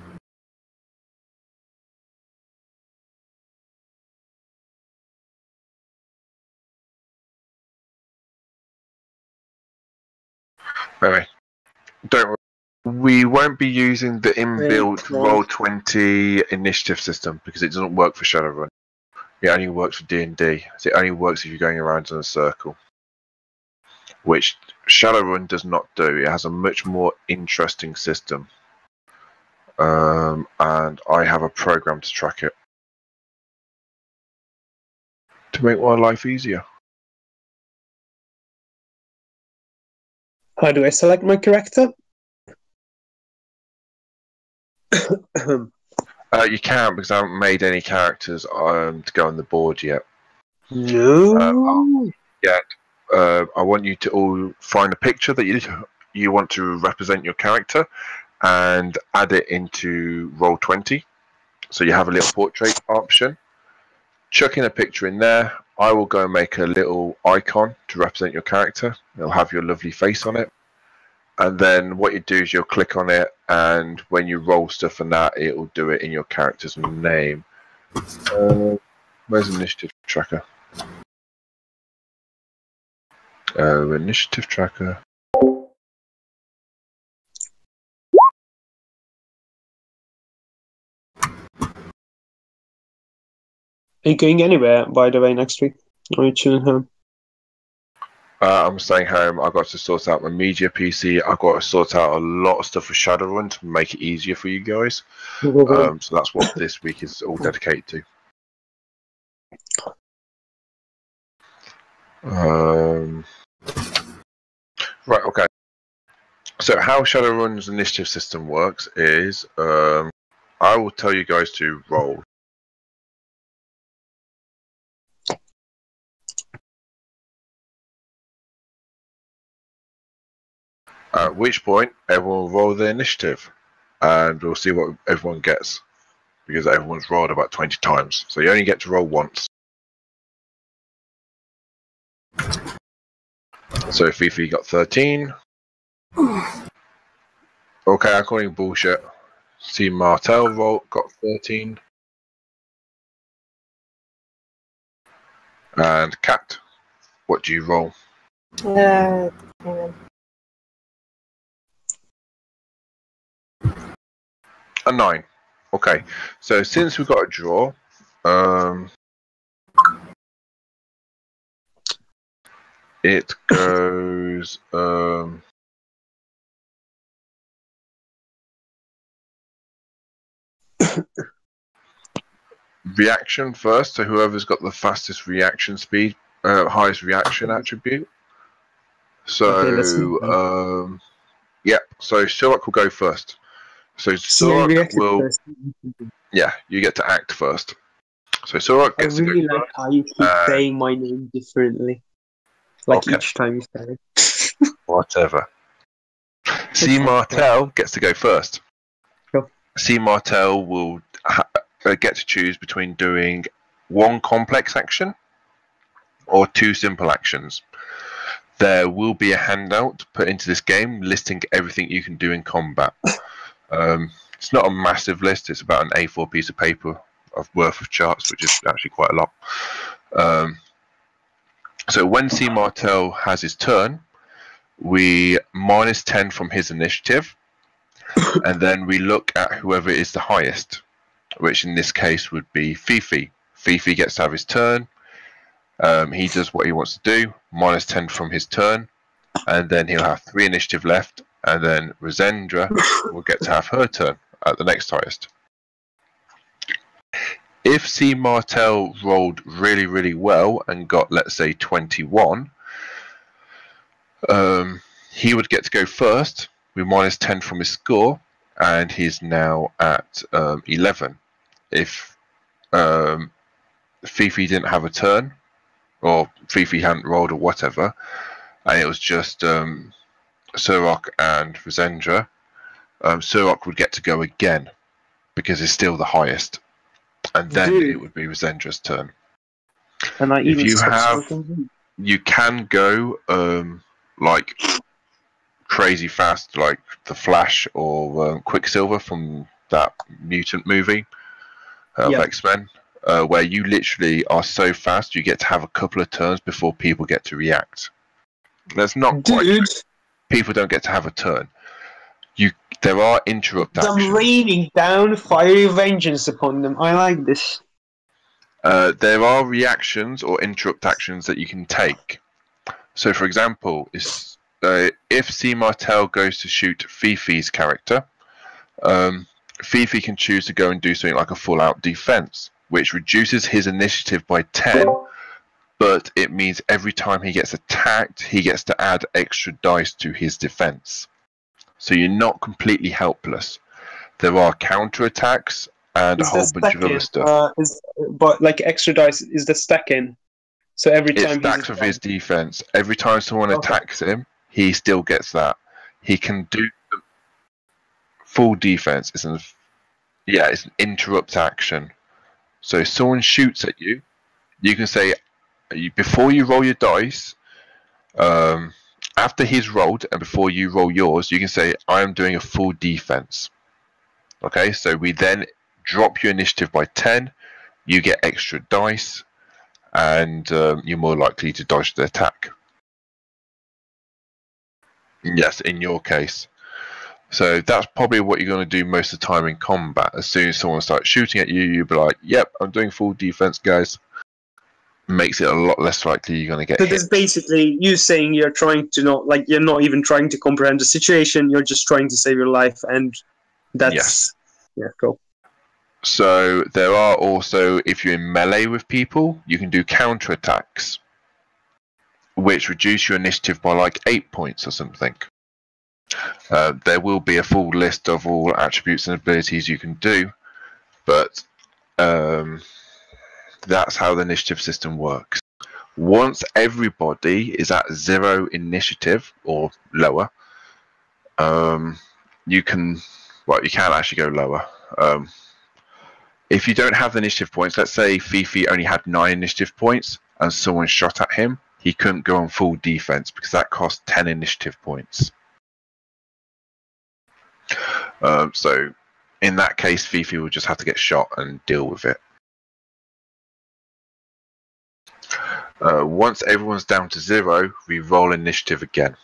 Anyway, don't worry. We won't be using the inbuilt Roll20 initiative system because it doesn't work for Shadowrun. It only works for D&D. So it only works if you're going around in a circle, which Shadowrun does not do. It has a much more interesting system, and I have a program to track it. to make my life easier. How do I select my character? You can, because I haven't made any characters to go on the board yet. No. I want you to all find a picture that you want to represent your character and add it into Roll20. So you have a little portrait option. Chuck in a picture in there. I will go and make a little icon to represent your character. It'll have your lovely face on it. And then what you do is you'll click on it, and when you roll stuff and that, it will do it in your character's name. Where's initiative tracker? Initiative tracker. Are you going anywhere, by the way, next week? Or are you chilling home? I'm staying home. I've got to sort out my media PC. I've got to sort out a lot of stuff for Shadowrun to make it easier for you guys. So that's what this week is all dedicated to. Right, okay. So how Shadowrun's initiative system works is I will tell you guys to roll. At which point, everyone will roll their initiative, and we'll see what everyone gets, because everyone's rolled about 20 times, so you only get to roll once. So Fifi got 13. Okay, I'm calling bullshit. See Martel got 13. And Cat, what do you roll? Hang on. A 9. Okay, so since we've got a draw, it goes reaction first, so whoever's got the fastest reaction speed, highest reaction attribute. So Okay, yeah, so Surak will go first. So Surak will, yeah, you get to act first. So Surak I gets to go really like first. how you keep saying my name differently. Like each time you say it. Whatever. C. Martel gets to go first. Sure. C. Martel will get to choose between doing one complex action or 2 simple actions. There will be a handout put into this game listing everything you can do in combat. It's not a massive list, it's about an A4 piece of paper worth of charts, which is actually quite a lot. So when C. Martel has his turn, we minus 10 from his initiative, and then we look at whoever is the highest, which in this case would be Fifi. Fifi gets to have his turn. He does what he wants to do, minus 10 from his turn, and then he'll have 3 initiative left, and then Rosendra will get to have her turn at the next highest. If C. Martel rolled really, really well and got, let's say, 21, he would get to go first with minus 10 from his score, and he's now at 11. If Fifi didn't have a turn, or Fifi hadn't rolled or whatever, and it was just Surak and Rosendra, Surak would get to go again because he's still the highest, and then it would be Rosendra's turn. And I even if you have, you can go like crazy fast, like the Flash or Quicksilver from that mutant movie of X-Men, where you literally are so fast you get to have a couple of turns before people get to react. That's not quite true. People don't get to have a turn. There are interrupt actions. I'm raining down fiery vengeance upon them. I like this. There are reactions or interrupt actions that you can take. So, for example, if C. Martel goes to shoot Fifi's character, Fifi can choose to go and do something like a full-out defense, which reduces his initiative by 10, but it means every time he gets attacked, he gets to add extra dice to his defense. So you're not completely helpless. There are counterattacks and a Is whole the bunch of other stacking? stuff. But like extra dice is the stacking. So every It time stacks with his defense. Every time someone attacks him, he still gets that. He can do the full defense. It's an interrupt action. So if someone shoots at you, you can say, before you roll your dice, after he's rolled and before you roll yours, you can say, I am doing a full defense. Okay, so we then drop your initiative by 10, you get extra dice, and you're more likely to dodge the attack. Yes, in your case. So that's probably what you're going to do most of the time in combat. As soon as someone starts shooting at you, you'll be like, yep, I'm doing full defense, guys. Makes it a lot less likely you're going to get So hit. this is basically you saying you're trying to you're not even trying to comprehend the situation, you're just trying to save your life, and that's... Yes. Yeah, cool. So there are also, if you're in melee with people, you can do counterattacks, which reduce your initiative by like 8 points or something. There will be a full list of all attributes and abilities you can do, but that's how the initiative system works. Once everybody is at 0 initiative or lower, you can actually go lower. If you don't have the initiative points, let's say Fifi only had 9 initiative points and someone shot at him, he couldn't go on full defense because that costs 10 initiative points. So in that case, Fifi will just have to get shot and deal with it. Once everyone's down to 0, we roll initiative again.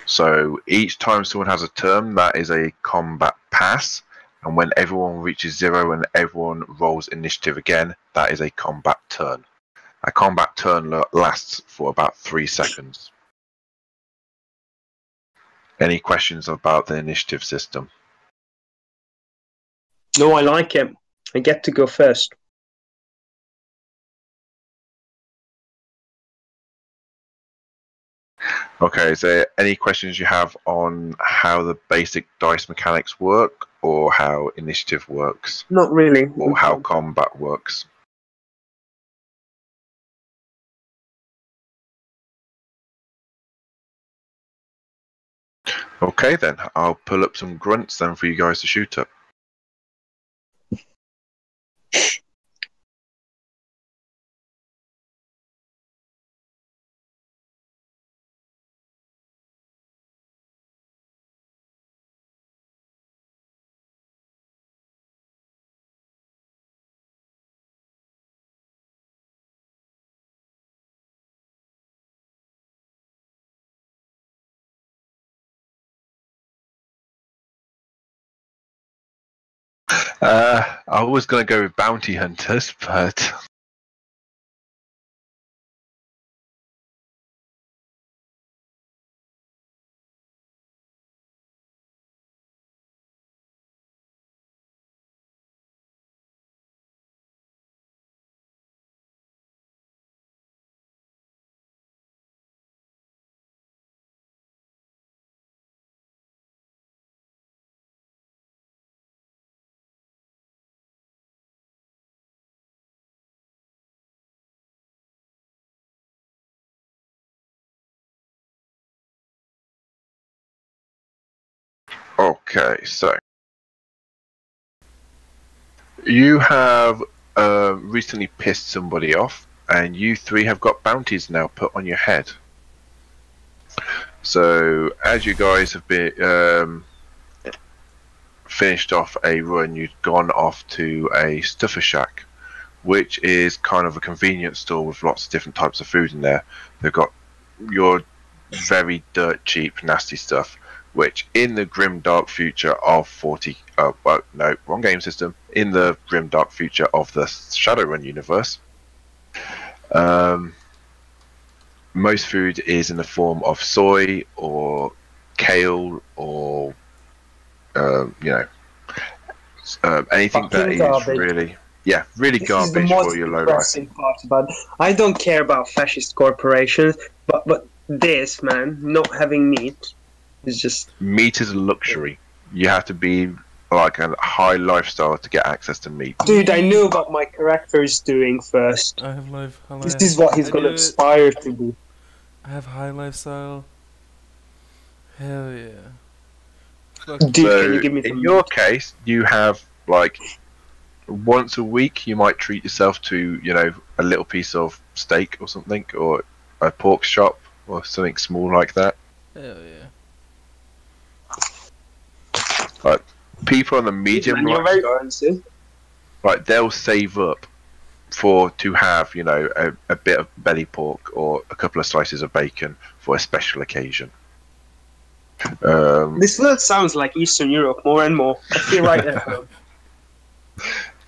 So each time someone has a turn, that is a combat pass, and when everyone reaches 0 and everyone rolls initiative again, that is a combat turn. A combat turn lasts for about 3 seconds. Any questions about the initiative system? No, I like it. I get to go first. Okay, is there any questions you have on how the basic dice mechanics work, or how initiative works, Not really. or how combat works? Okay then, I'll pull up some grunts then for you guys to shoot up. I was going to go with bounty hunters, but okay, so you have recently pissed somebody off, and you 3 have got bounties now put on your head. So as you guys have been finished off a run, you've gone off to a stuffer shack, which is kind of a convenience store with lots of different types of food in there. They've got your very dirt cheap, nasty stuff, which in the grim dark future of wrong game system. In the grim dark future of the Shadowrun universe, most food is in the form of soy or kale or anything that is really, yeah, really This is the garbage most for your low life. depressing part about. I don't care about fascist corporations, but this, man, not having meat is just. Meat is a luxury. You have to be like a high lifestyle to get access to meat. Dude, I know what my character is doing first. I have life. This is what he's gonna aspire to do. I have high lifestyle. Hell yeah. Fuck. Dude, So can you give me in some your meat? case, you have like once a week you might treat yourself to, you know, a little piece of steak or something, or a pork chop or something small like that. Hell yeah. Like people on the medium Man, you're very lifestyle, fancy. like they'll save up to have, you know, a bit of belly pork or a couple of slices of bacon for a special occasion. This world sounds like Eastern Europe more and more. I feel right at home.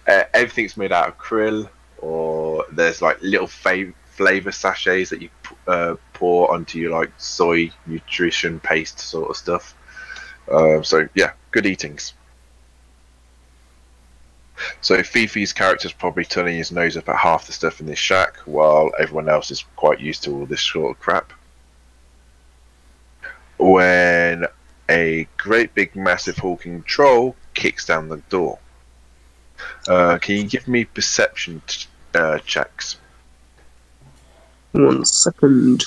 Everything's made out of krill, or there's like little flavor sachets that you pour onto your like soy nutrition paste sort of stuff. So yeah, good eatings. So Fifi's character's probably turning his nose up at half the stuff in this shack, while everyone else is quite used to all this sort of crap. When a great big massive hulking troll kicks down the door. Can you give me perception checks? 1 second.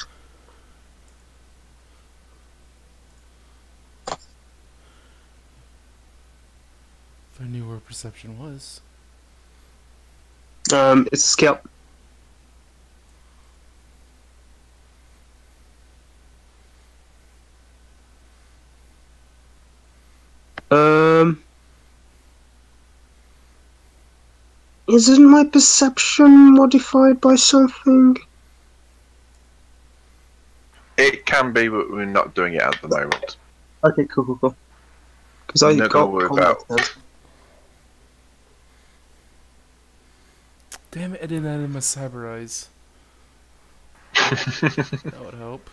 If I knew where perception was. It's a skill. Isn't my perception modified by something? It can be, but we're not doing it at the moment. Okay, cool. Because I Not got gonna worry combat about- sense. Damn it, I didn't add in my cyber eyes. That would help.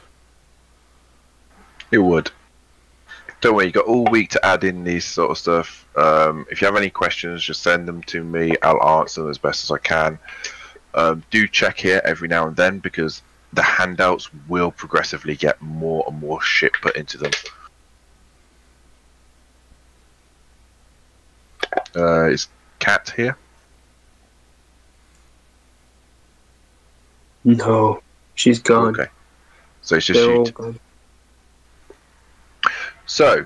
It would. Don't worry, you got all week to add in these sort of stuff. If you have any questions, just send them to me. I'll answer them as best as I can. Do check here every now and then, because the handouts will progressively get more and more shit put into them. Is Cat here? No, she's gone. Okay. So it's just They're you all two. gone. So,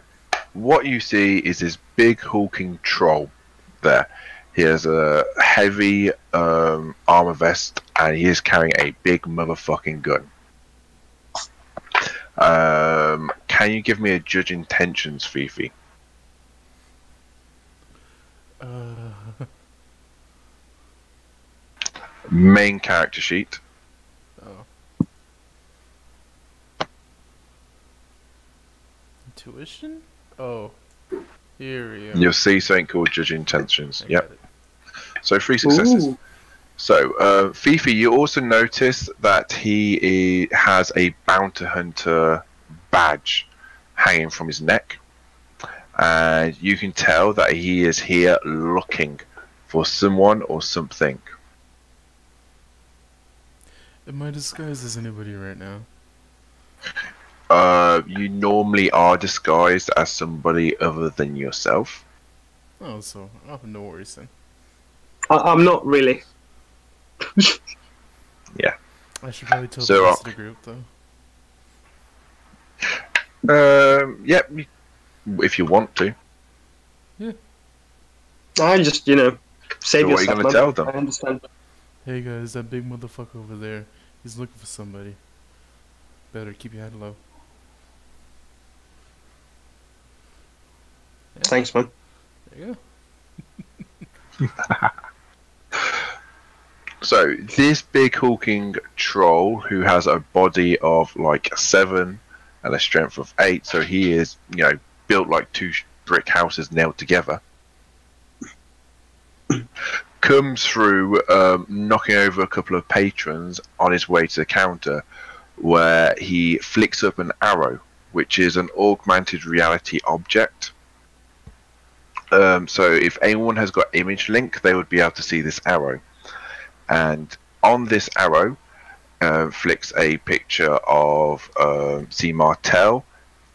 what you see is this big hulking troll there. He has a heavy armor vest, and he is carrying a big motherfucking gun. Can you give me a judge intentions, Fifi? Main character sheet. Oh. Intuition? Oh. Here we go. You'll see something called judge intentions. I Yep. got it. So 3 successes. Ooh. So, Fifi, you also notice that he has a bounty hunter badge hanging from his neck. And you can tell that he is here looking for someone or something. Am I disguised as anybody right now? You normally are disguised as somebody other than yourself. Oh, so no worries then. I'm not really. I should probably tell So, the rest of the group though. Yep, if you want to. I just, save So what are you yourself. gonna tell them? I understand. Hey guys, that big motherfucker over there, he's looking for somebody. Better keep your head low. Yeah, Thanks, man. there you go. So this big hulking troll, who has a body of like 7 and a strength of 8, so he is, built like 2 brick houses nailed together, comes through, knocking over a couple of patrons on his way to the counter, where he flicks up an arrow, which is an augmented reality object, So if anyone has got image link, they would be able to see this arrow. And on this arrow flicks a picture of C. Martel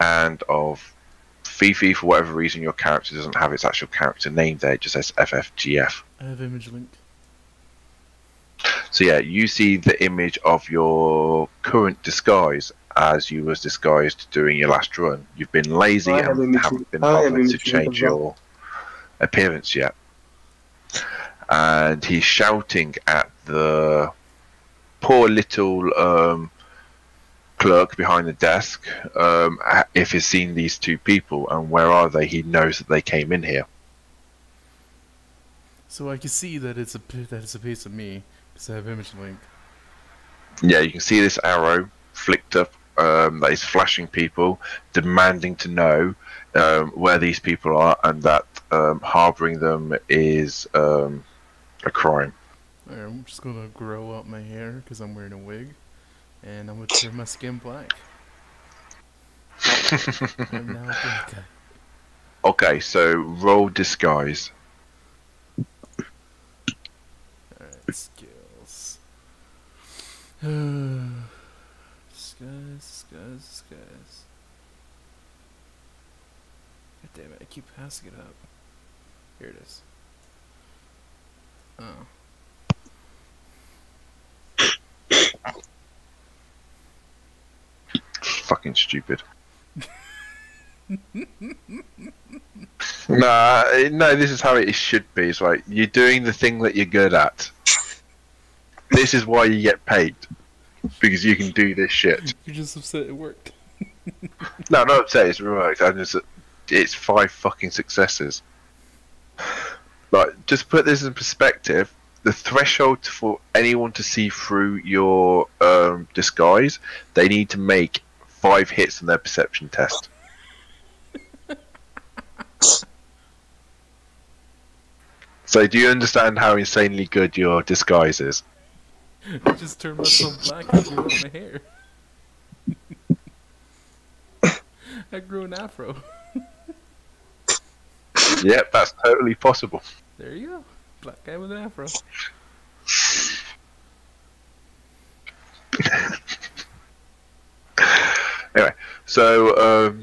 and of Fifi. For whatever reason, your character doesn't have its actual character name there. It just says FFGF. I have image link. So yeah, you see the image of your current disguise as you was disguised during your last run. You've been lazy I have and image haven't been link. I have bothered to image link change as well. your appearance yet. And he's shouting at the poor little clerk behind the desk if he's seen these two people and where are they. He knows that they came in here. So I can see that it's a piece of me because I have image link. Yeah, you can see this arrow flicked up that is flashing people, demanding to know where these people are, and that harboring them is a crime. Alright, I'm just gonna grow out my hair because I'm wearing a wig, and I'm gonna turn my skin black. I'm now a black guy. Okay, so roll disguise. Alright, skills. Disguise. God damn it, I keep passing it up. Here it is. Oh. Fucking stupid. No, this is how it should be. It's like, you're doing the thing that you're good at. This is why you get paid. Because you can do this shit. You're just upset it worked. No, I'm not upset, it's remote. It's 5 fucking successes. Like, just put this in perspective. The threshold for anyone to see through your disguise, they need to make 5 hits on their perception test. So do you understand how insanely good your disguise is? I just turned myself black and grew out my hair. I grew an afro. Yep, that's totally possible. There you go. Black guy with an afro. Anyway, so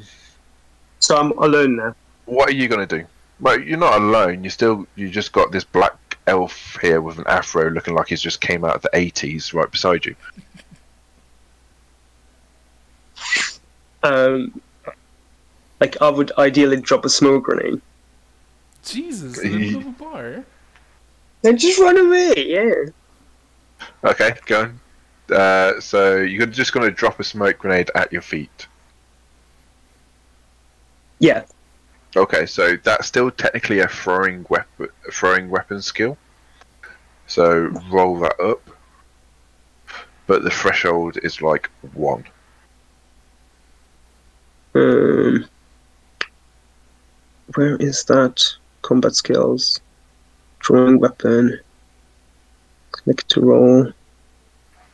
So I'm alone now. what are you gonna do? Well, you're not alone. You just got this black elf here with an afro, looking like he's just came out of the '80s, right beside you. Like I would ideally drop a smoke grenade. Jesus, in the middle of a bar. Then just run away, yeah. Okay, go on. So you're just gonna drop a smoke grenade at your feet. Yeah. Okay, so that's still technically a throwing weapon skill. So roll that up. But the threshold is like 1. Where is that? Combat skills. Drawing weapon. Click to roll.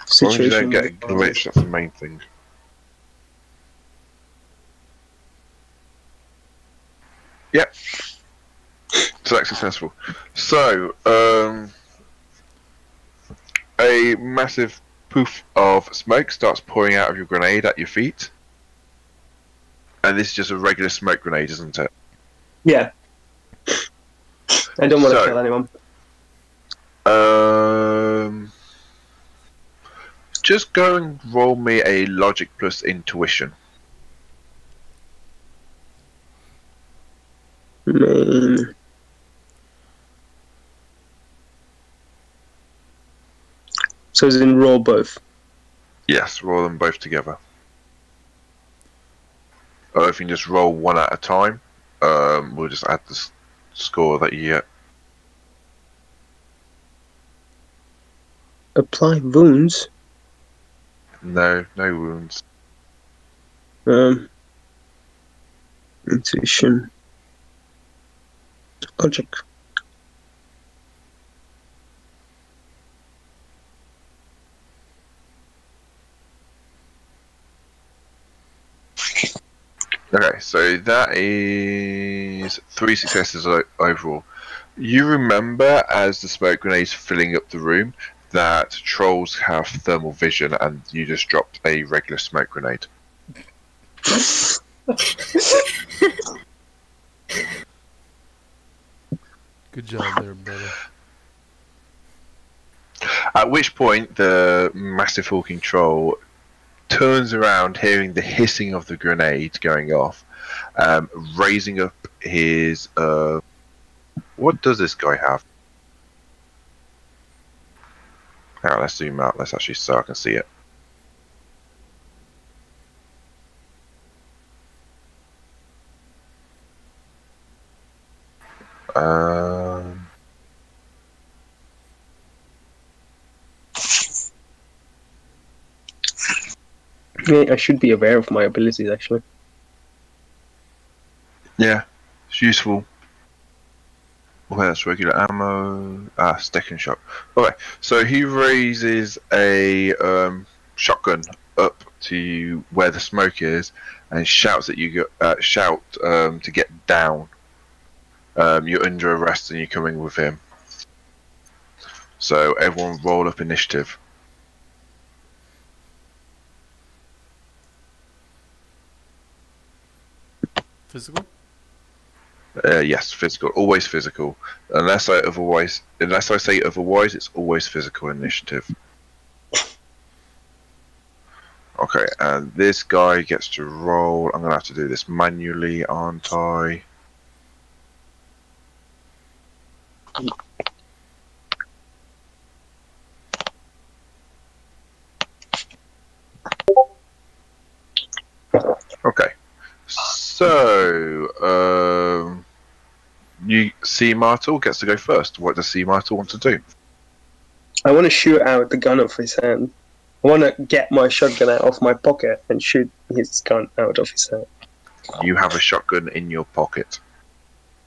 As long as you don't Situation. get a glitch, that's the main thing. Yep. Select successful. So, a massive poof of smoke starts pouring out of your grenade at your feet. And this is just a regular smoke grenade, isn't it? Yeah. I don't want to So- kill anyone. Just go and roll me a logic plus intuition. Main. So it's in roll both. Yes, roll them both together. Or if you can just roll one at a time, we'll just add the score that you get. Apply wounds. No wounds. Intuition. Logic. Okay, so that is 3 successes overall. You remember, as the smoke grenade's filling up the room, that trolls have thermal vision, and you just dropped a regular smoke grenade. Good job there, brother. At which point, the massive hulking troll turns around, hearing the hissing of the grenade going off, raising up his. What does this guy have? Now let's zoom out. Let's actually so I can see it. Yeah, I should be aware of my abilities, actually. Yeah, it's useful. Okay, that's regular ammo. Stick and shot. Okay, so he raises a shotgun up to where the smoke is and shouts at you. Shout to get down. You're under arrest and you're coming with him. So everyone roll up initiative. Physical? Yes, physical. Always physical. Unless I say otherwise, it's always physical initiative. Okay, and this guy gets to roll. I'm gonna have to do this manually, aren't I? Okay. So, you see Martel gets to go first. What does C Martel want to do? I want to shoot out the gun off his hand. I want to get my shotgun out of my pocket and shoot his gun out of his hand. You have a shotgun in your pocket.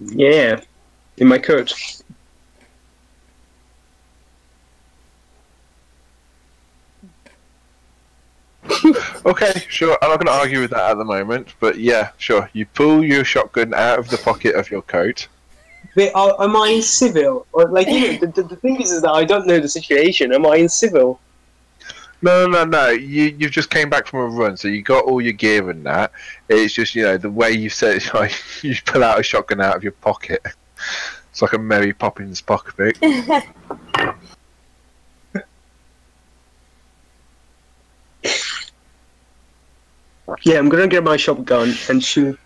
Yeah, in my coat. Okay, sure. I'm not going to argue with that at the moment, but yeah, sure. You pull your shotgun out of the pocket of your coat. Wait, am I in civil? Or, like, you know, the thing is that I don't know the situation. Am I in civil? No. You just came back from a run, so you got all your gear and that. It's just, you know, the way you said it, like, you pull out a shotgun out of your pocket. It's like a Mary Poppins pocketbook. Yeah, I'm gonna get my shotgun and shoot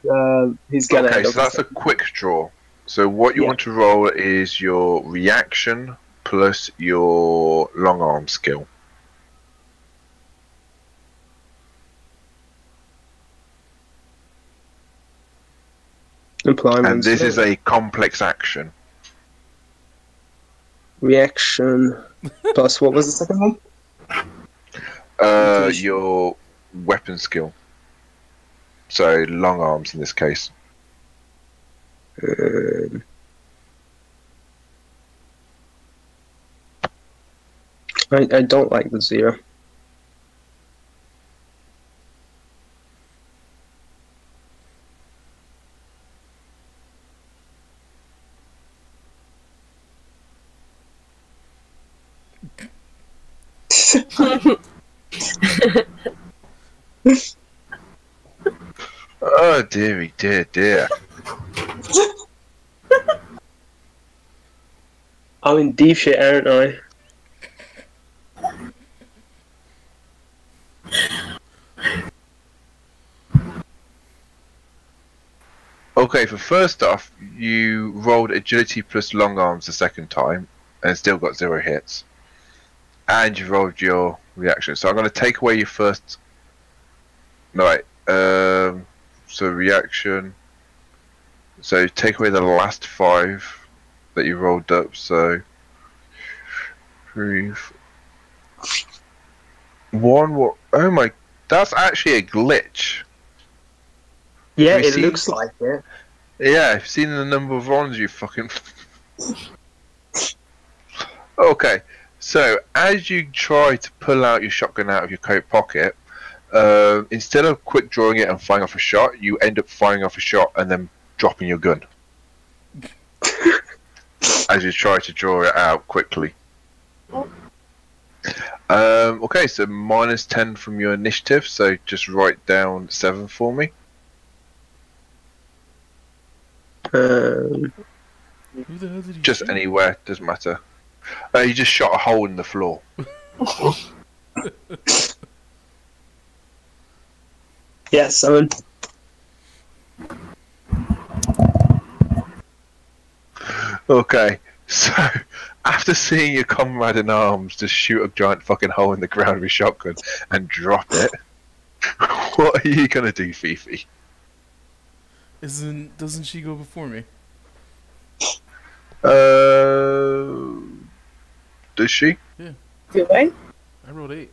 his gun out. Okay, so of that's a quick draw. So what you want to roll is your reaction plus your long arm skill. And this is a complex action. Reaction plus what was the second one? Your weapon skill. So long arms in this case. I don't like the 0. Oh dearie, dear. I'm in deep shit, aren't I? Okay, for first off, you rolled agility plus long arms the second time and still got 0 hits. And you rolled your reaction. So I'm going to take away your first. No, wait. So reaction. So take away the last 5 that you rolled up. So 3, 1. What? Oh my! That's actually a glitch. Yeah, it looks like it. Yeah, I've seen the number of rounds you fucking. Okay, so as you try to pull out your shotgun out of your coat pocket, instead of quick drawing it and firing off a shot, you end up firing off a shot and then dropping your gun as you try to draw it out quickly. Okay, so -10 from your initiative, so just write down 7 for me. Who the hell did you Just shoot? anywhere, doesn't matter. You just shot a hole in the floor. Yeah, 7. Okay, so after seeing your comrade in arms just shoot a giant fucking hole in the ground with a shotgun and drop it, what are you gonna do, Fifi? Doesn't she go before me? Does she? Do I? I rolled 8.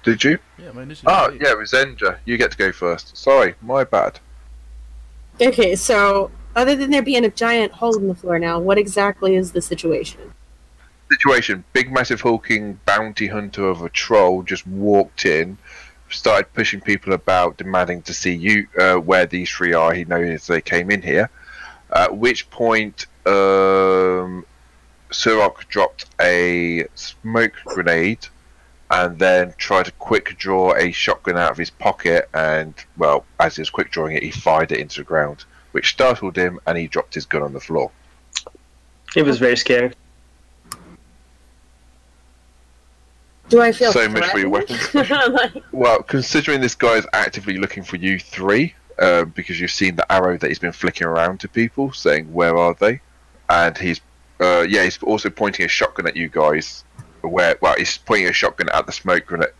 Did you? Yeah, my initiative. Oh, was 8. yeah, it was Zenja. You get to go first. Sorry, my bad. Okay, so other than there being a giant hole in the floor now, what exactly is the situation? Situation: big, massive, hulking bounty hunter of a troll just walked in, started pushing people about, demanding to see you where these 3 are. He knows they came in here. At which point, Surok dropped a smoke grenade and then tried to quick draw a shotgun out of his pocket, and, well, as he was quick drawing it, he fired it into the ground, which startled him, and he dropped his gun on the floor. It was very scary. Do I feel So much for your threatened? Like, Well, considering this guy is actively looking for you 3, because you've seen the arrow that he's been flicking around to people, saying, where are they? And he's also pointing a shotgun at you guys. He's pointing a shotgun at the smoke grenade.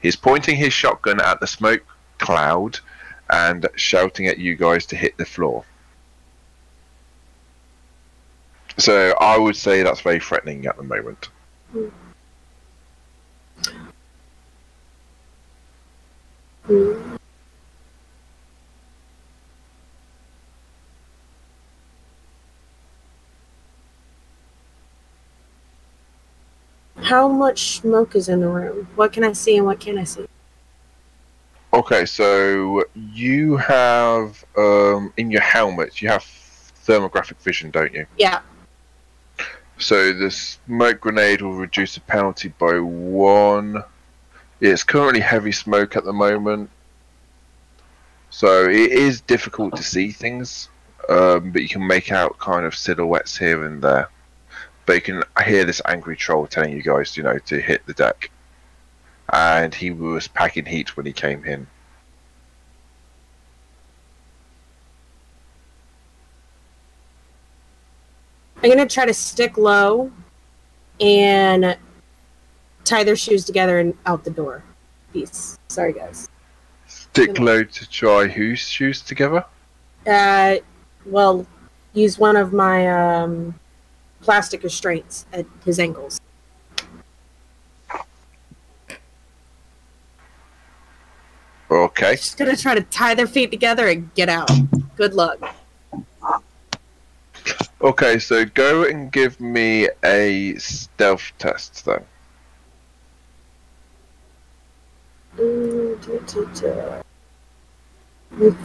He's pointing his shotgun at the smoke cloud and shouting at you guys to hit the floor. So I would say that's very threatening at the moment. how much smoke is in the room? What can I see and what can't I see? Okay, so you have in your helmet you have thermographic vision, don't you? Yeah. So the smoke grenade will reduce the penalty by 1. It's currently heavy smoke at the moment, so it is difficult to see things, but you can make out kind of silhouettes here and there. But you can hear this angry troll telling you guys, to hit the deck. And he was packing heat when he came in. I'm gonna try to stick low and tie their shoes together and out the door. Peace. Sorry, guys. Stick low to try whose shoes together? Well, use one of my plastic restraints at his ankles. Okay. Just gonna try to tie their feet together and get out. Good luck. Okay, so go and give me a stealth test then.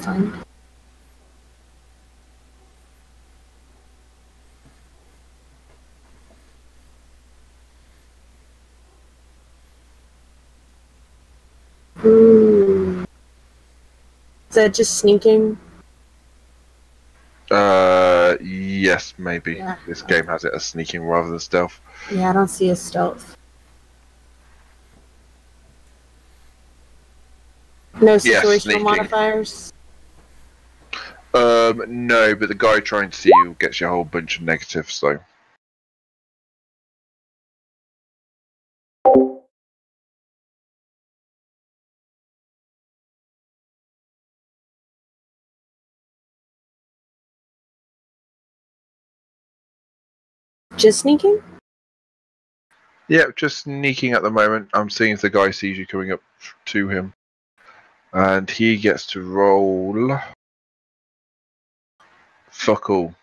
Fine. Is that just sneaking? Yes, maybe. Yeah. This game has it as sneaking rather than stealth. Yeah, I don't see a stealth. No situational sneaking. modifiers? No, but the guy trying to see you gets you a whole bunch of negatives, so. Just sneaking? Yeah, just sneaking at the moment. I'm seeing if the guy sees you coming up to him. And he gets to roll. Fuck all.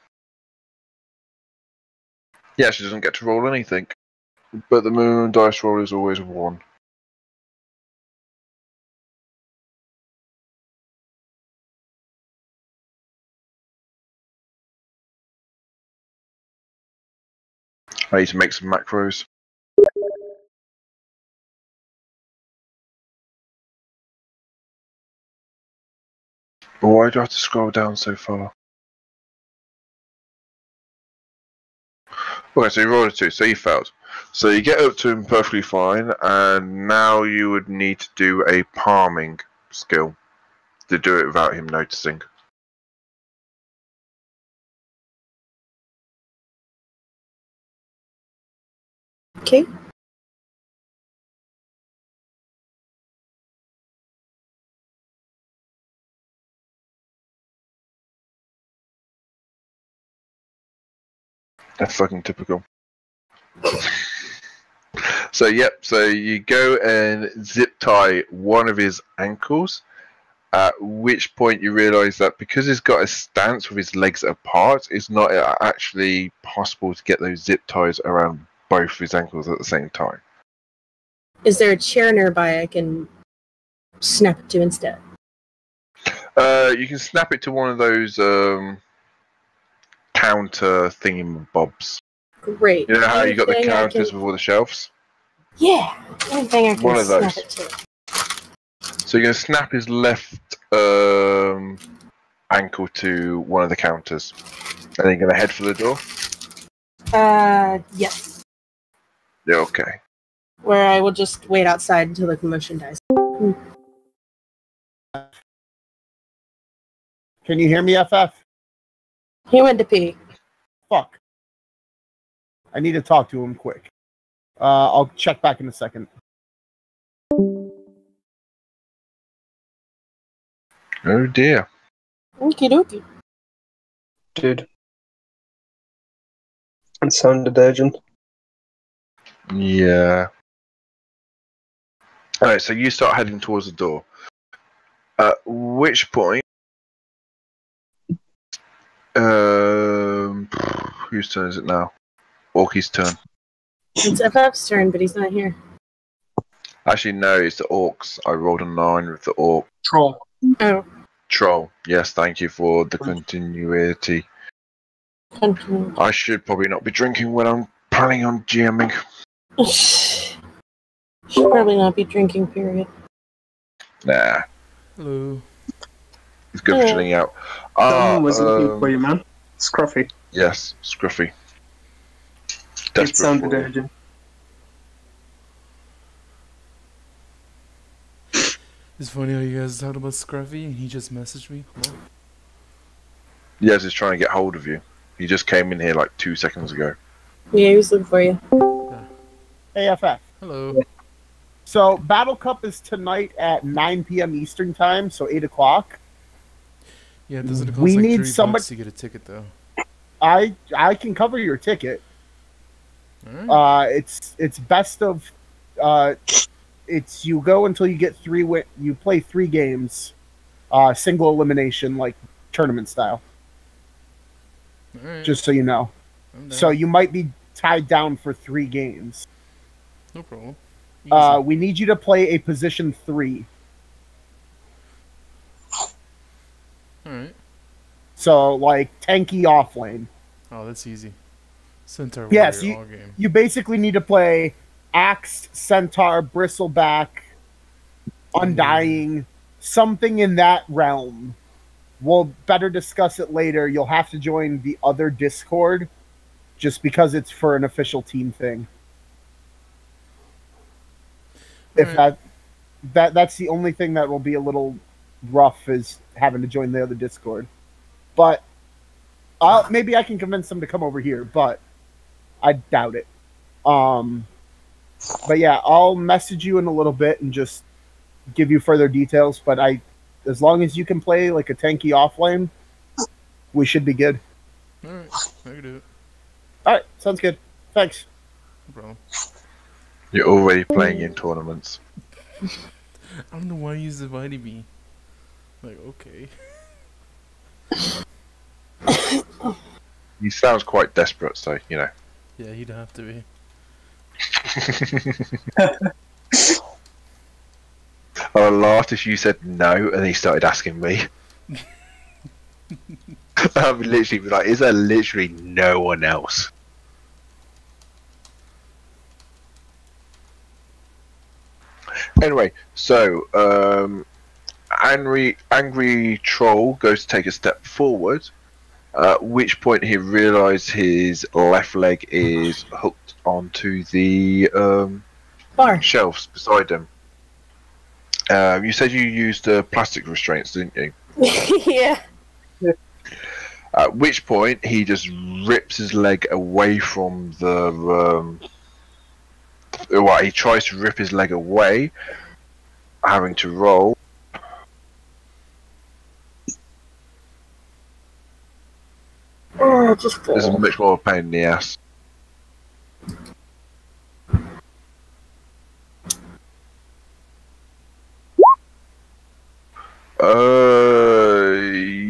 He actually doesn't get to roll anything. but the minimum dice roll is always 1. I need to make some macros. Why do I have to scroll down so far? Okay, so you rolled a 2, so you failed. So you get up to him perfectly fine, and now you would need to do a palming skill to do it without him noticing. Okay. That's fucking typical. So so you go and zip tie one of his ankles, at which point you realise that because he's got a stance with his legs apart, it's not actually possible to get those zip ties around both his ankles at the same time. Is there a chair nearby I can snap it to instead? You can snap it to one of those counter thingamabobs. Great. You know how you got the Anything I counters can- with all the shelves? Yeah. Anything I can One of snap those. it to. So you're going to snap his left ankle to one of the counters. And then you're going to head for the door? Yes. Yeah, okay. Where I will just wait outside until the commotion dies. Can you hear me, FF? He went to pee. Fuck. I need to talk to him quick. I'll check back in a second. Oh dear. Okie dokie. Dude. It sounded urgent. Yeah. Alright, so you start heading towards the door. At which point... whose turn is it now? Orky's turn. It's FF's turn, but he's not here. Actually, no, it's the orcs. I rolled a 9 with the orc. Troll. Oh. Troll. Yes, thank you for the continuity. Continue. I should probably not be drinking when I'm planning on GMing. Should probably not be drinking, period. Nah, Hello. it's good for chilling out. Someone was looking for you, man. Scruffy. Yes, Scruffy. It Desperate sounded for you. urgent. It's funny how you guys talked about Scruffy and he just messaged me. Hello. Yes, he's trying to get hold of you. He just came in here like 2 seconds ago. Yeah, he was looking for you. Hey, FF. Hello. So, Battle Cup is tonight at 9 p.m. Eastern Time, so 8 o'clock. Yeah, doesn't it cost We like need $30 somebody- to get a ticket though? I can cover your ticket. Alright. It's best of... it's you go until you get you play 3 games. Single elimination, like tournament style. Alright. Just so you know. I'm down. So you might be tied down for 3 games. No problem. Easy. We need you to play a position 3. Alright. So, like, tanky off lane. Oh, that's easy. Centaur Yes, warrior all game. You basically need to play Axe, Centaur, Bristleback, Undying, something in that realm. We'll better discuss it later. You'll have to join the other Discord just because it's for an official team thing. If that's the only thing that will be a little rough is having to join the other Discord. But maybe I can convince them to come over here, but I doubt it. But yeah, I'll message you in a little bit and just give you further details. But as long as you can play like a tanky offlane, we should be good. Alright, I can do it. All right, sounds good. Thanks. No problem. You're already playing in tournaments. I don't know why he's inviting me. Like, okay. He sounds quite desperate, so, you know. Yeah, he'd have to be. I laughed if you said no and he started asking me. I would literally be like, is there literally no one else? Anyway, so angry troll goes to take a step forward, at which point he realised his left leg is hooked onto the Bar. shelves beside him. You said you used plastic restraints, didn't you? Yeah. At which point he just rips his leg away from the. Well, he tries to rip his leg away, having to roll. Oh, just This is much more of a pain in the ass.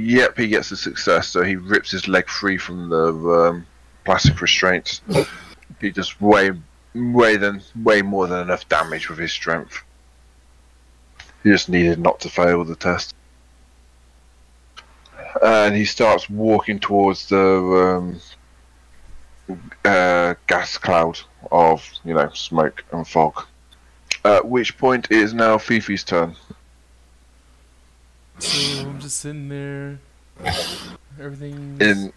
Yep, he gets a success. So he rips his leg free from the plastic restraints. He does way more than enough damage with his strength. He just needed not to fail the test. And he starts walking towards the gas cloud of, smoke and fog. At which point it is now Fifi's turn. So I'm just sitting there. Everything's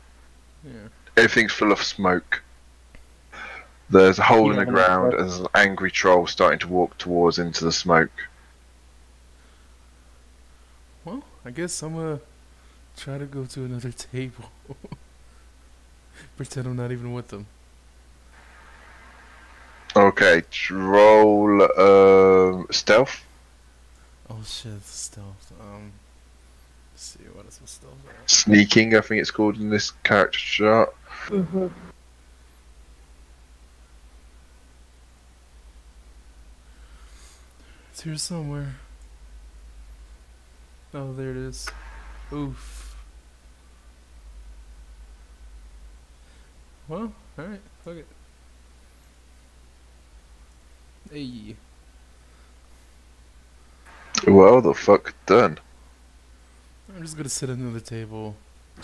Everything's full of smoke. There's a hole in the ground, and there's an angry troll starting to walk towards into the smoke. Well, I guess I'm gonna try to go to another table. Pretend I'm not even with them. Okay, roll stealth. Oh shit, stealth. Let's see, what is my stealth at? Sneaking, I think it's called in this character chart. Mm-hmm. It's here somewhere. Oh, there it is. Oof. Well, alright, fuck it. Hey. Well, the fuck done. I'm just gonna sit at another table,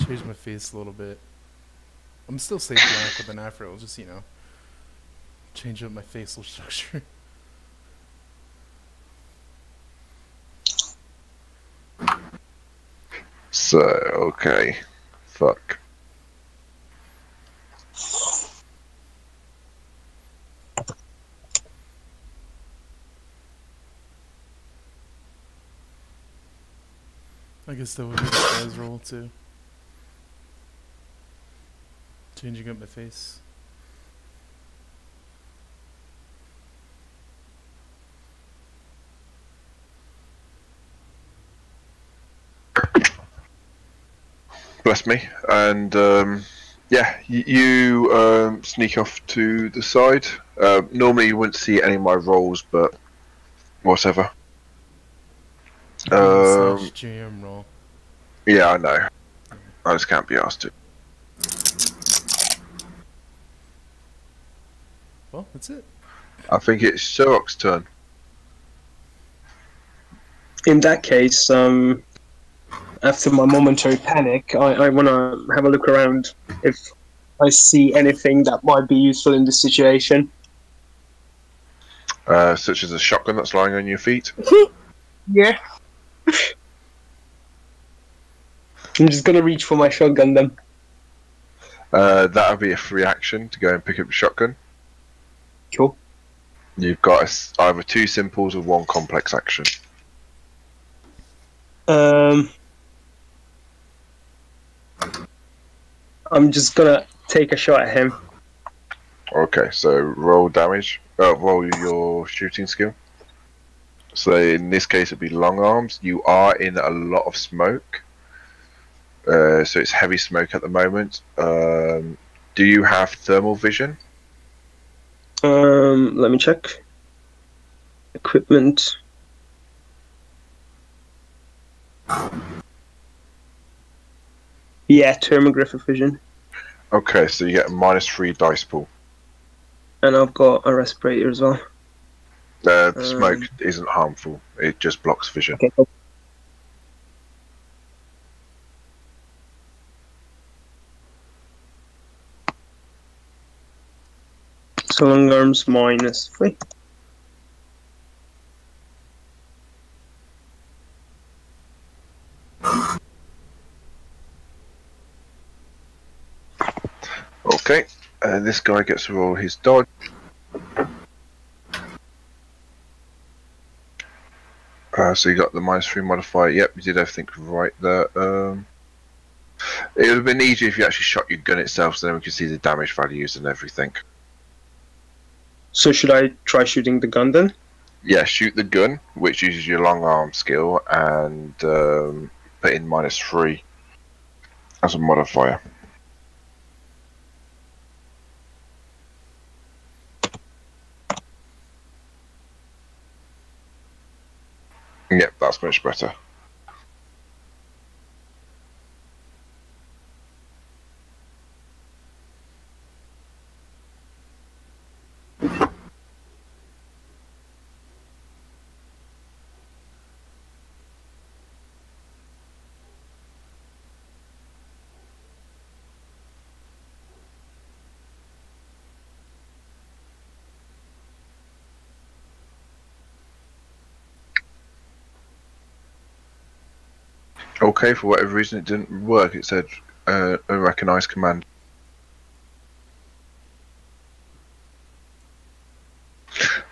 change my face a little bit. I'm still staying black with an afro, just, change up my facial structure. So, okay. Fuck. I guess that would be the guy's role too. Changing up my face. Bless me. And, yeah, you sneak off to the side. Normally you wouldn't see any of my rolls, but whatever. GM roll. Yeah, I know. I just can't be asked to. Well, that's it. I think it's Sherlock's turn. In that case, after my momentary panic, I want to have a look around if I see anything that might be useful in this situation. Such as a shotgun that's lying on your feet. Yeah. I'm just going to reach for my shotgun then. That would be a free action to go and pick up the shotgun. Cool. You've got either two simples or one complex action. I'm just gonna take a shot at him. Okay, so roll damage. Roll your shooting skill. So in this case, it'd be long arms. You are in a lot of smoke. So it's heavy smoke at the moment. Do you have thermal vision? Let me check. Equipment. Yeah, thermographic vision. Okay, so you get a -3 dice pool. and I've got a respirator as well. Smoke isn't harmful. It just blocks vision. Okay, cool. So long arms -3. Okay, this guy gets to roll his dodge. So you got the -3 modifier. Yep, you did everything right there. It would have been easier if you actually shot your gun itself, so then we could see the damage values and everything. So should I try shooting the gun then? Yeah, shoot the gun, which uses your long arm skill, and put in -3 as a modifier. Yep, that's much better. Okay, for whatever reason it didn't work. It said unrecognized command.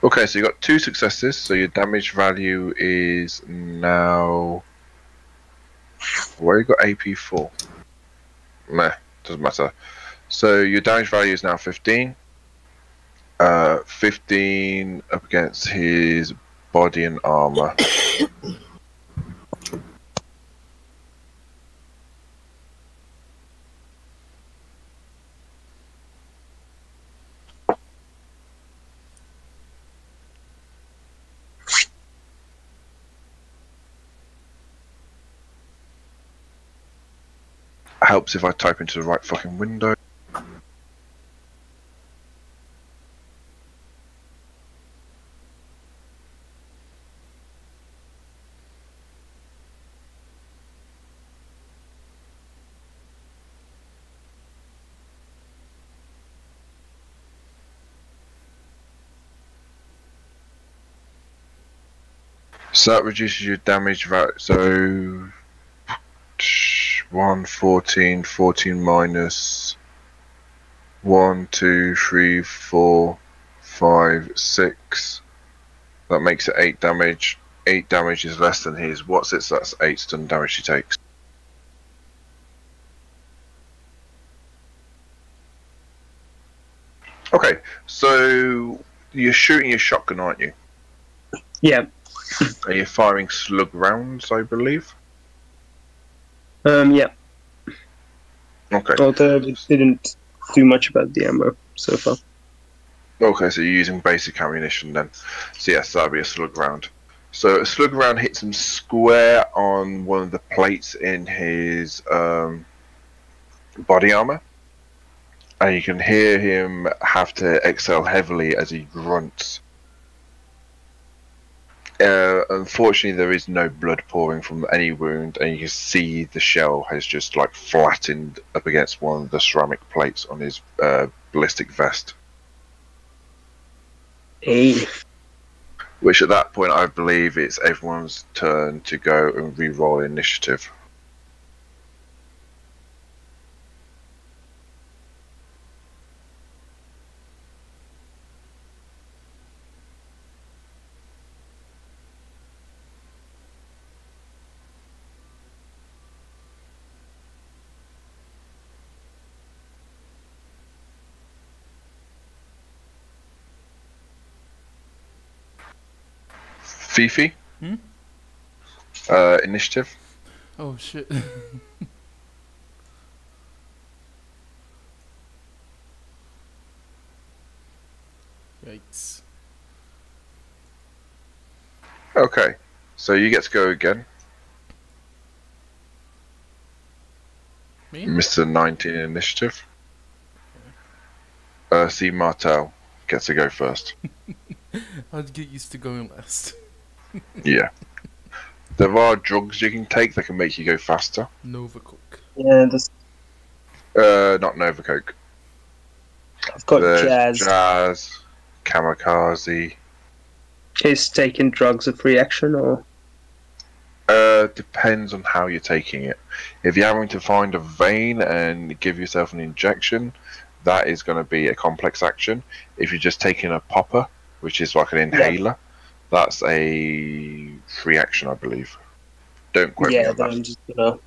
Okay, so you got 2 successes, so your damage value is now... Where you got AP for? Meh, doesn't matter. So your damage value is now 15. 15 up against his body and armor. Helps if I type into the right fucking window. So that reduces your damage value. So 1, 14, 14 minus 1, 2, 3, 4, 5, 6. That makes it 8 damage. 8 damage is less than his. What's it? So that's 8 stun damage he takes. Okay, so you're shooting your shotgun, aren't you? Yeah. Are you firing slug rounds, I believe? Yeah. Okay. Although we didn't do much about the ammo so far. Okay, so you're using basic ammunition then. So yes, that'll be a slug round. So a slug round hits him square on one of the plates in his body armor. And you can hear him have to exhale heavily as he grunts. Unfortunately, there is no blood pouring from any wound, and you can see the shell has just like flattened up against one of the ceramic plates on his ballistic vest. Hey. Which at that point, I believe it's everyone's turn to go and re-roll initiative. Fifi? Initiative? Oh shit. Yikes. Okay, so you get to go again. Me? Mr. 19 initiative. C. Martel. gets to go first. I'd get used to going last. Yeah. There are drugs you can take that can make you go faster. Nova Coke. Yeah, Not Nova Coke. I've got There's Jazz. Jazz, Kamikaze. Is taking drugs a free action or? Depends on how you're taking it. If you're having to find a vein and give yourself an injection, that is going to be a complex action. If you're just taking a popper, which is like an inhaler, that's a free action, I believe. Don't quote me on then that. I'm just gonna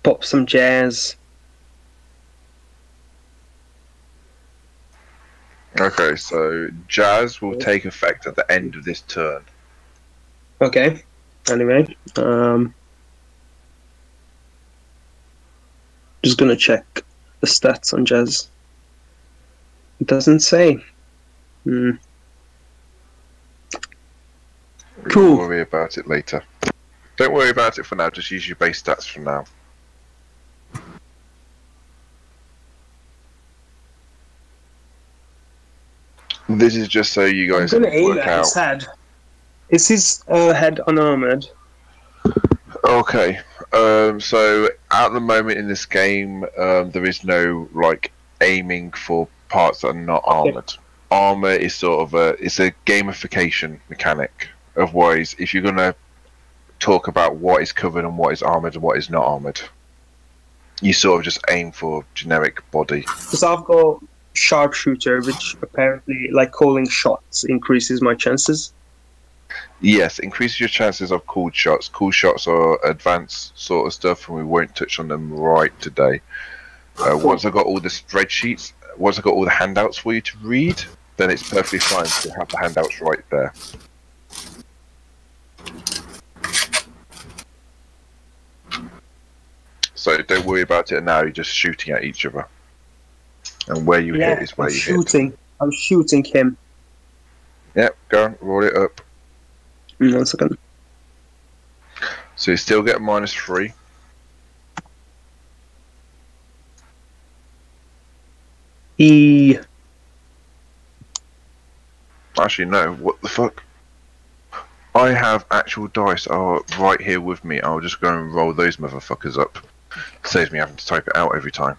pop some Jazz. Okay, so Jazz will take effect at the end of this turn. Okay. Anyway, just gonna check the stats on Jazz. It doesn't say. We'll Cool. worry about it later. Don't worry about it for now, just use your base stats for now. This is just so you I'm guys gonna can aim work at out. his head. Is his head unarmored? Okay, so at the moment in this game, there is no like aiming for parts that are not armored. Armor is sort of it's a gamification mechanic of ways. If you're gonna talk about what is covered and what is armored and what is not armored, you sort of just aim for generic body. Because I've got sharpshooter, which apparently, like calling shots, increases my chances. Yes, increases your chances of cooled shots. Cool shots are advanced sort of stuff, and we won't touch on them right today. Once I've got all the spreadsheets, once I've got all the handouts for you to read, then it's perfectly fine to have the handouts right there. So don't worry about it now, you're just shooting at each other. And where you hit is where I'm you shooting. I'm shooting him. hit. Yep, go on, roll it up. 1 second. So you still get -3. Actually, no, what the fuck? I have actual dice right here with me. I'll just go and roll those motherfuckers up. Saves me having to type it out every time.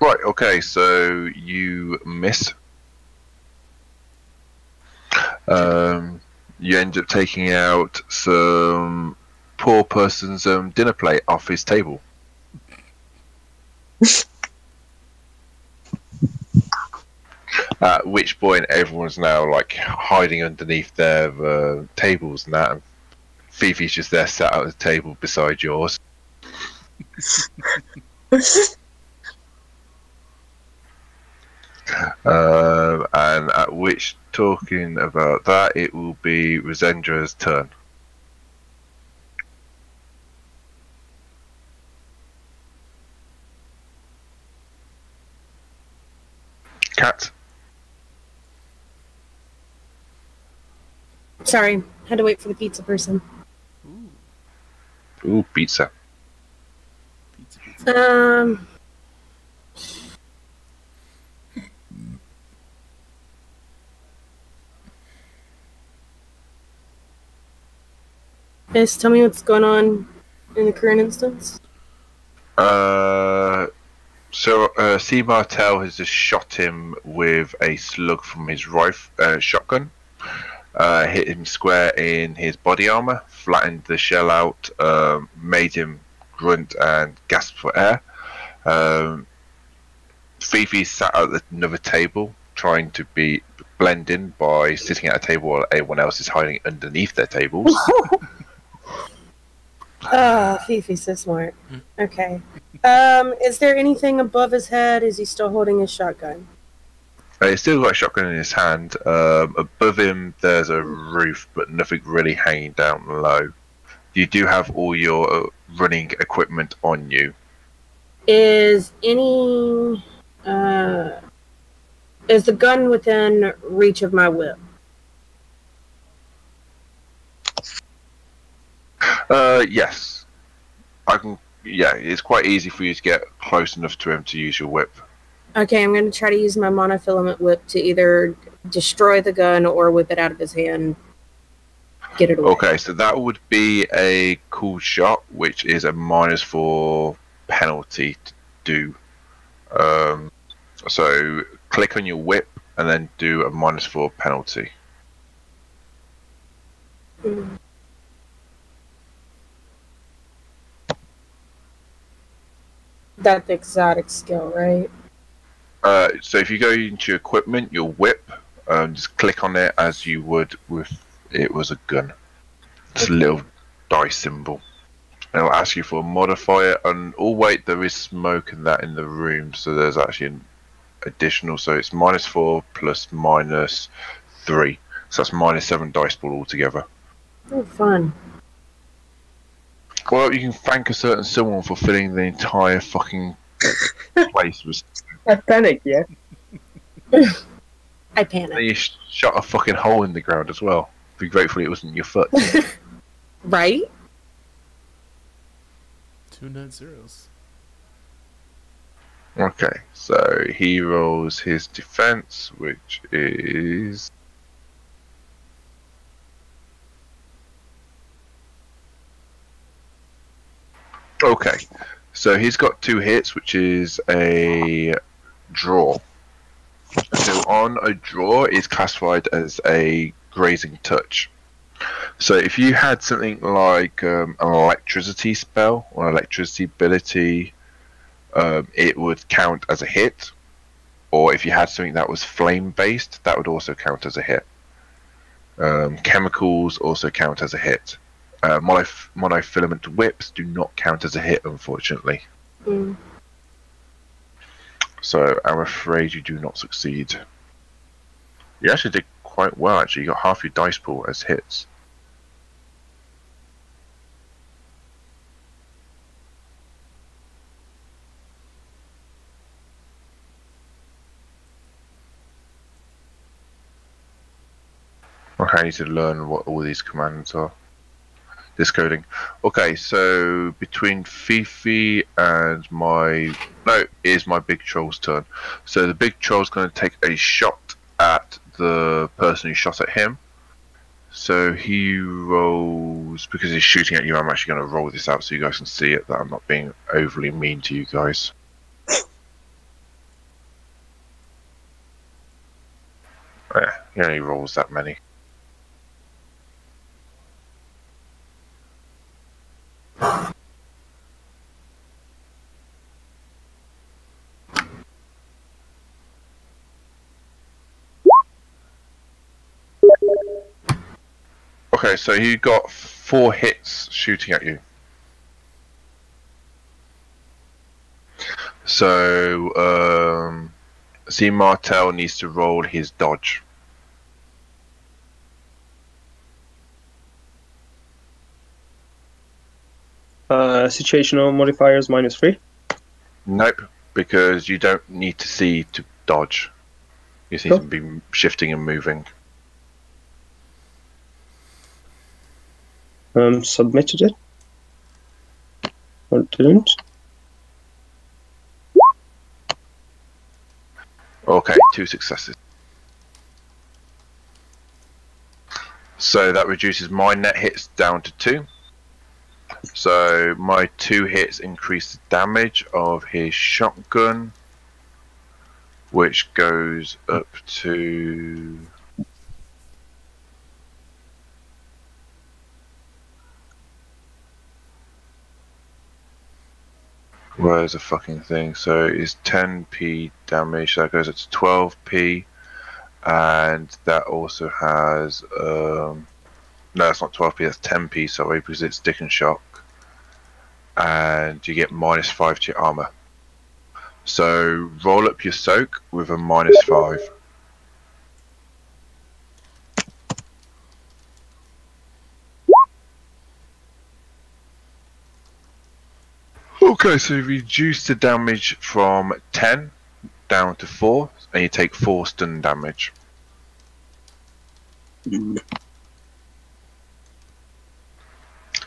Right, okay, so you miss. You end up taking out some poor person's dinner plate off his table. At which point everyone's now like hiding underneath their tables and that. And Fifi's just there sat at the table beside yours. And at which, talking about that, it will be Rezendra's turn. Cat. Sorry, had to wait for the pizza person. Ooh, pizza. Guys, tell me what's going on in the current instance. C. Martel has just shot him with a slug from his shotgun. Hit him square in his body armor, flattened the shell out, made him grunt and gasp for air. Fifi sat at another table, trying to blend in by sitting at a table while everyone else is hiding underneath their tables. Fifi's so smart. Okay. Is there anything above his head? Is he still holding his shotgun? He's still got a shotgun in his hand. Above him, there's a roof, but nothing really hanging down low. You do have all your running equipment on you. Is the gun within reach of my whip? Yes. I can yeah, it's quite easy for you to get close enough to him to use your whip. Okay, I'm going to try to use my monofilament whip to either destroy the gun or whip it out of his hand. Get it away. Okay, so that would be a cool shot, which is a -4 penalty to do. So click on your whip and then do a -4 penalty. Mm. That's the exotic skill, right? So if you go into equipment, your whip, just click on it as you would with it was a gun. It's a little dice symbol. And it'll ask you for a modifier, and oh wait, there is smoke and that in the room, so there's actually an additional. So it's -4 plus -3, so that's -7 dice pool altogether. Oh, fun. Well, you can thank a certain someone for filling the entire fucking place with. I panic, yeah. I panicked. And you shot a fucking hole in the ground as well. Be grateful it wasn't your foot. Right? 2 net zeros. Okay, so he rolls his defense, which is. Okay, so he's got 2 hits, which is a draw. So on a draw is classified as a grazing touch. So if you had something like an electricity spell or electricity ability, it would count as a hit. Or if you had something that was flame based, that would also count as a hit. Chemicals also count as a hit. Monofilament whips do not count as a hit, unfortunately. Mm. So I'm afraid you do not succeed. You actually did quite well, actually. You got half your dice pool as hits. Okay, I need to learn what all these commands are. This coding. Okay, so between Fifi and my... No, it is my big troll's turn. So the big troll's going to take a shot at the person who shot at him. So he rolls... Because he's shooting at you, I'm actually going to roll this out so you guys can see it, that I'm not being overly mean to you guys. Yeah, he only rolls that many. Okay, so you got 4 hits shooting at you. So, see, Martel needs to roll his dodge. Situational modifiers -3. Nope, because you don't need to see to dodge. You just need to be shifting and moving. Submitted it. Or didn't. Okay, 2 successes. So that reduces my net hits down to 2. So my 2 hits increase the damage of his shotgun, which goes up to... Where's the fucking thing? So it's 10p damage, so that goes up to 12p, and that also has no, it's not 12p, that's 10p, sorry, because it's stick and shock, and you get -5 to your armor. So roll up your soak with a -5. Okay, so you reduce the damage from 10 down to 4, and you take 4 stun damage.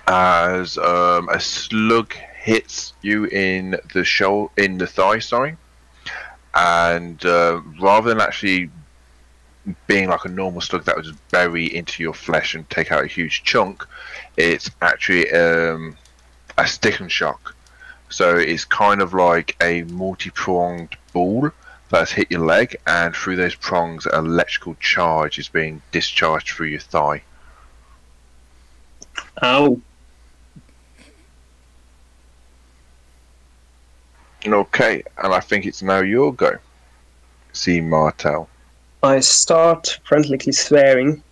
As a slug hits you in the thigh, sorry, and rather than actually being like a normal slug that would just bury into your flesh and take out a huge chunk, it's actually a stick and shock. So it's kind of like a multi-pronged ball that's hit your leg, and through those prongs, an electrical charge is being discharged through your thigh. Ow. Okay, and I think it's now your go. See Martel. I start frantically swearing.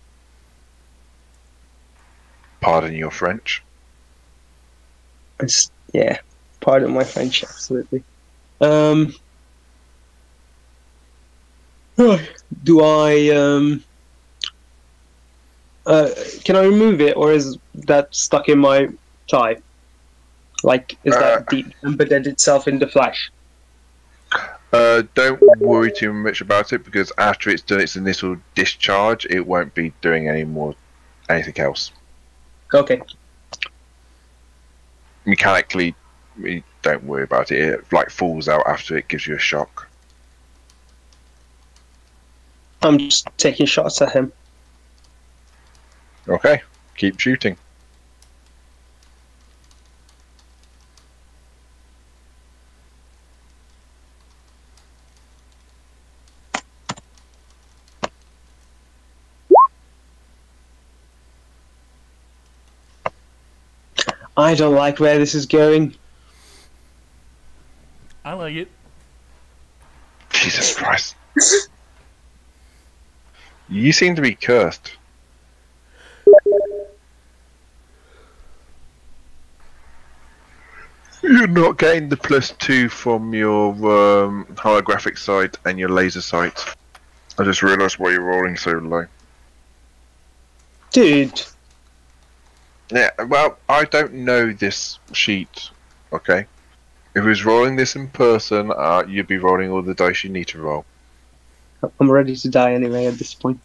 Pardon your French. Yeah, pardon my French, absolutely. Do I can I remove it, or is that stuck in my thigh? Like, is that deep embedded itself in the flesh? Don't worry too much about it, because after it's done its initial discharge, it won't be doing anything else. Okay. Mechanically, don't worry about it. It like falls out after it gives you a shock. I'm just taking shots at him. Okay, keep shooting. I don't like where this is going. I like it. Jesus Christ. You seem to be cursed. You're not getting the +2 from your holographic sight and your laser sight. I just realised why you're rolling so low. Dude. Yeah, well, I don't know this sheet, okay? If it was rolling this in person, you'd be rolling all the dice you need to roll. I'm ready to die anyway at this point.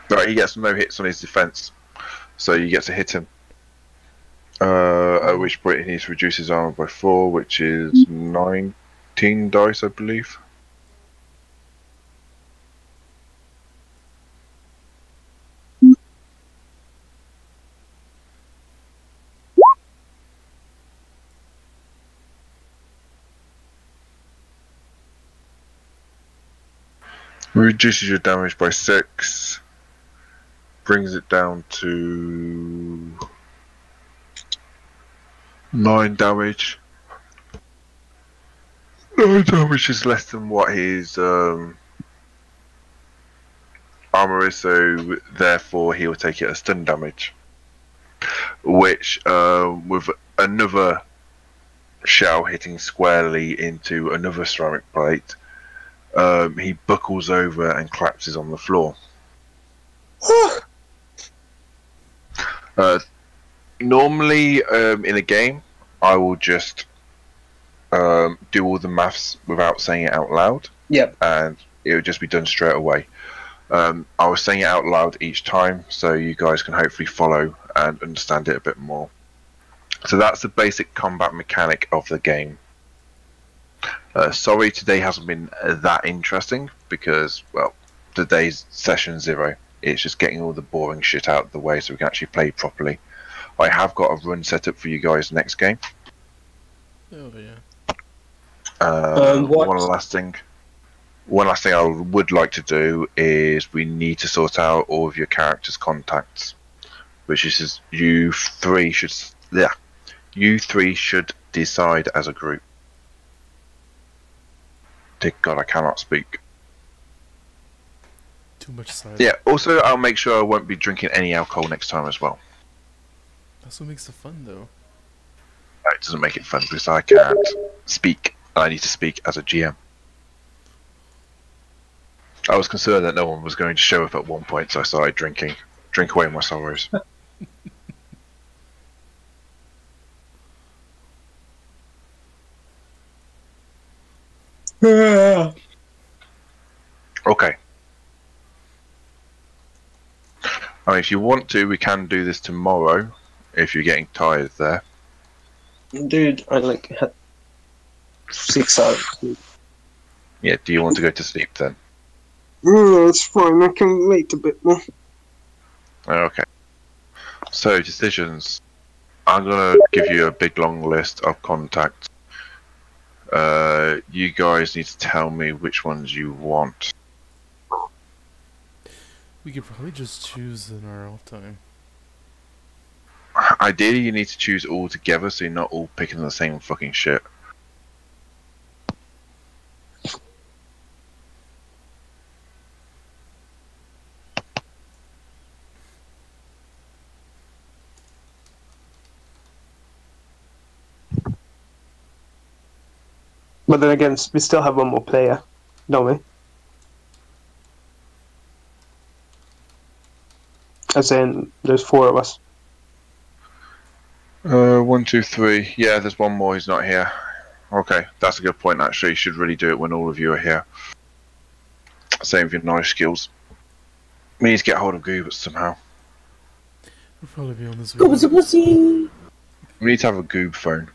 Right, he gets no hits on his defense, so you get to hit him. At which point he needs to reduce his armor by 4, which is 19 dice, I believe. Reduces your damage by 6. Brings it down to 9 damage. 9 damage is less than what his armor is, so therefore he will take it as stun damage. Which, with another shell hitting squarely into another ceramic plate, he buckles over and collapses on the floor. Normally, in a game, I will just do all the maths without saying it out loud. Yep. And it would just be done straight away. I was saying it out loud each time, so you guys can hopefully follow and understand it a bit more. So that's the basic combat mechanic of the game. Sorry, today hasn't been that interesting because, well, today's session 0. It's just getting all the boring shit out of the way so we can actually play properly. I have got a run set up for you guys next game. Oh yeah. One last thing I would like to do is we need to sort out all of your characters' contacts, which is you three should decide as a group. Dear God, I cannot speak. Too much silence. Yeah. Also, I'll make sure I won't be drinking any alcohol next time as well. That's what makes it fun, though. No, it doesn't make it fun because I can't speak. I need to speak as a GM. I was concerned that no one was going to show up at one point, so I started drinking. Drink away my sorrows. I mean, if you want to, we can do this tomorrow. If you're getting tired there. Dude, I like had 6 hours. Yeah. Do you want to go to sleep then? No, it's fine. I can wait a bit more. Okay. So decisions. I'm gonna give you a big long list of contacts. You guys need to tell me which ones you want. We could probably just choose in our off time. Ideally, you need to choose all together, so you're not all picking the same fucking shit. But then again, we still have one more player, don't we? As in, there's 4 of us. 1, 2, 3. Yeah, there's one more who's not here. Okay, that's a good point, actually. You should really do it when all of you are here. Same with your knowledge skills. We need to get hold of Goobers somehow. We'll probably be on this Go weekend. pussy. We need to have a Goob phone.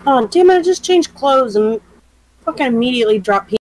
Oh, damn it, I just changed clothes and fucking immediately dropped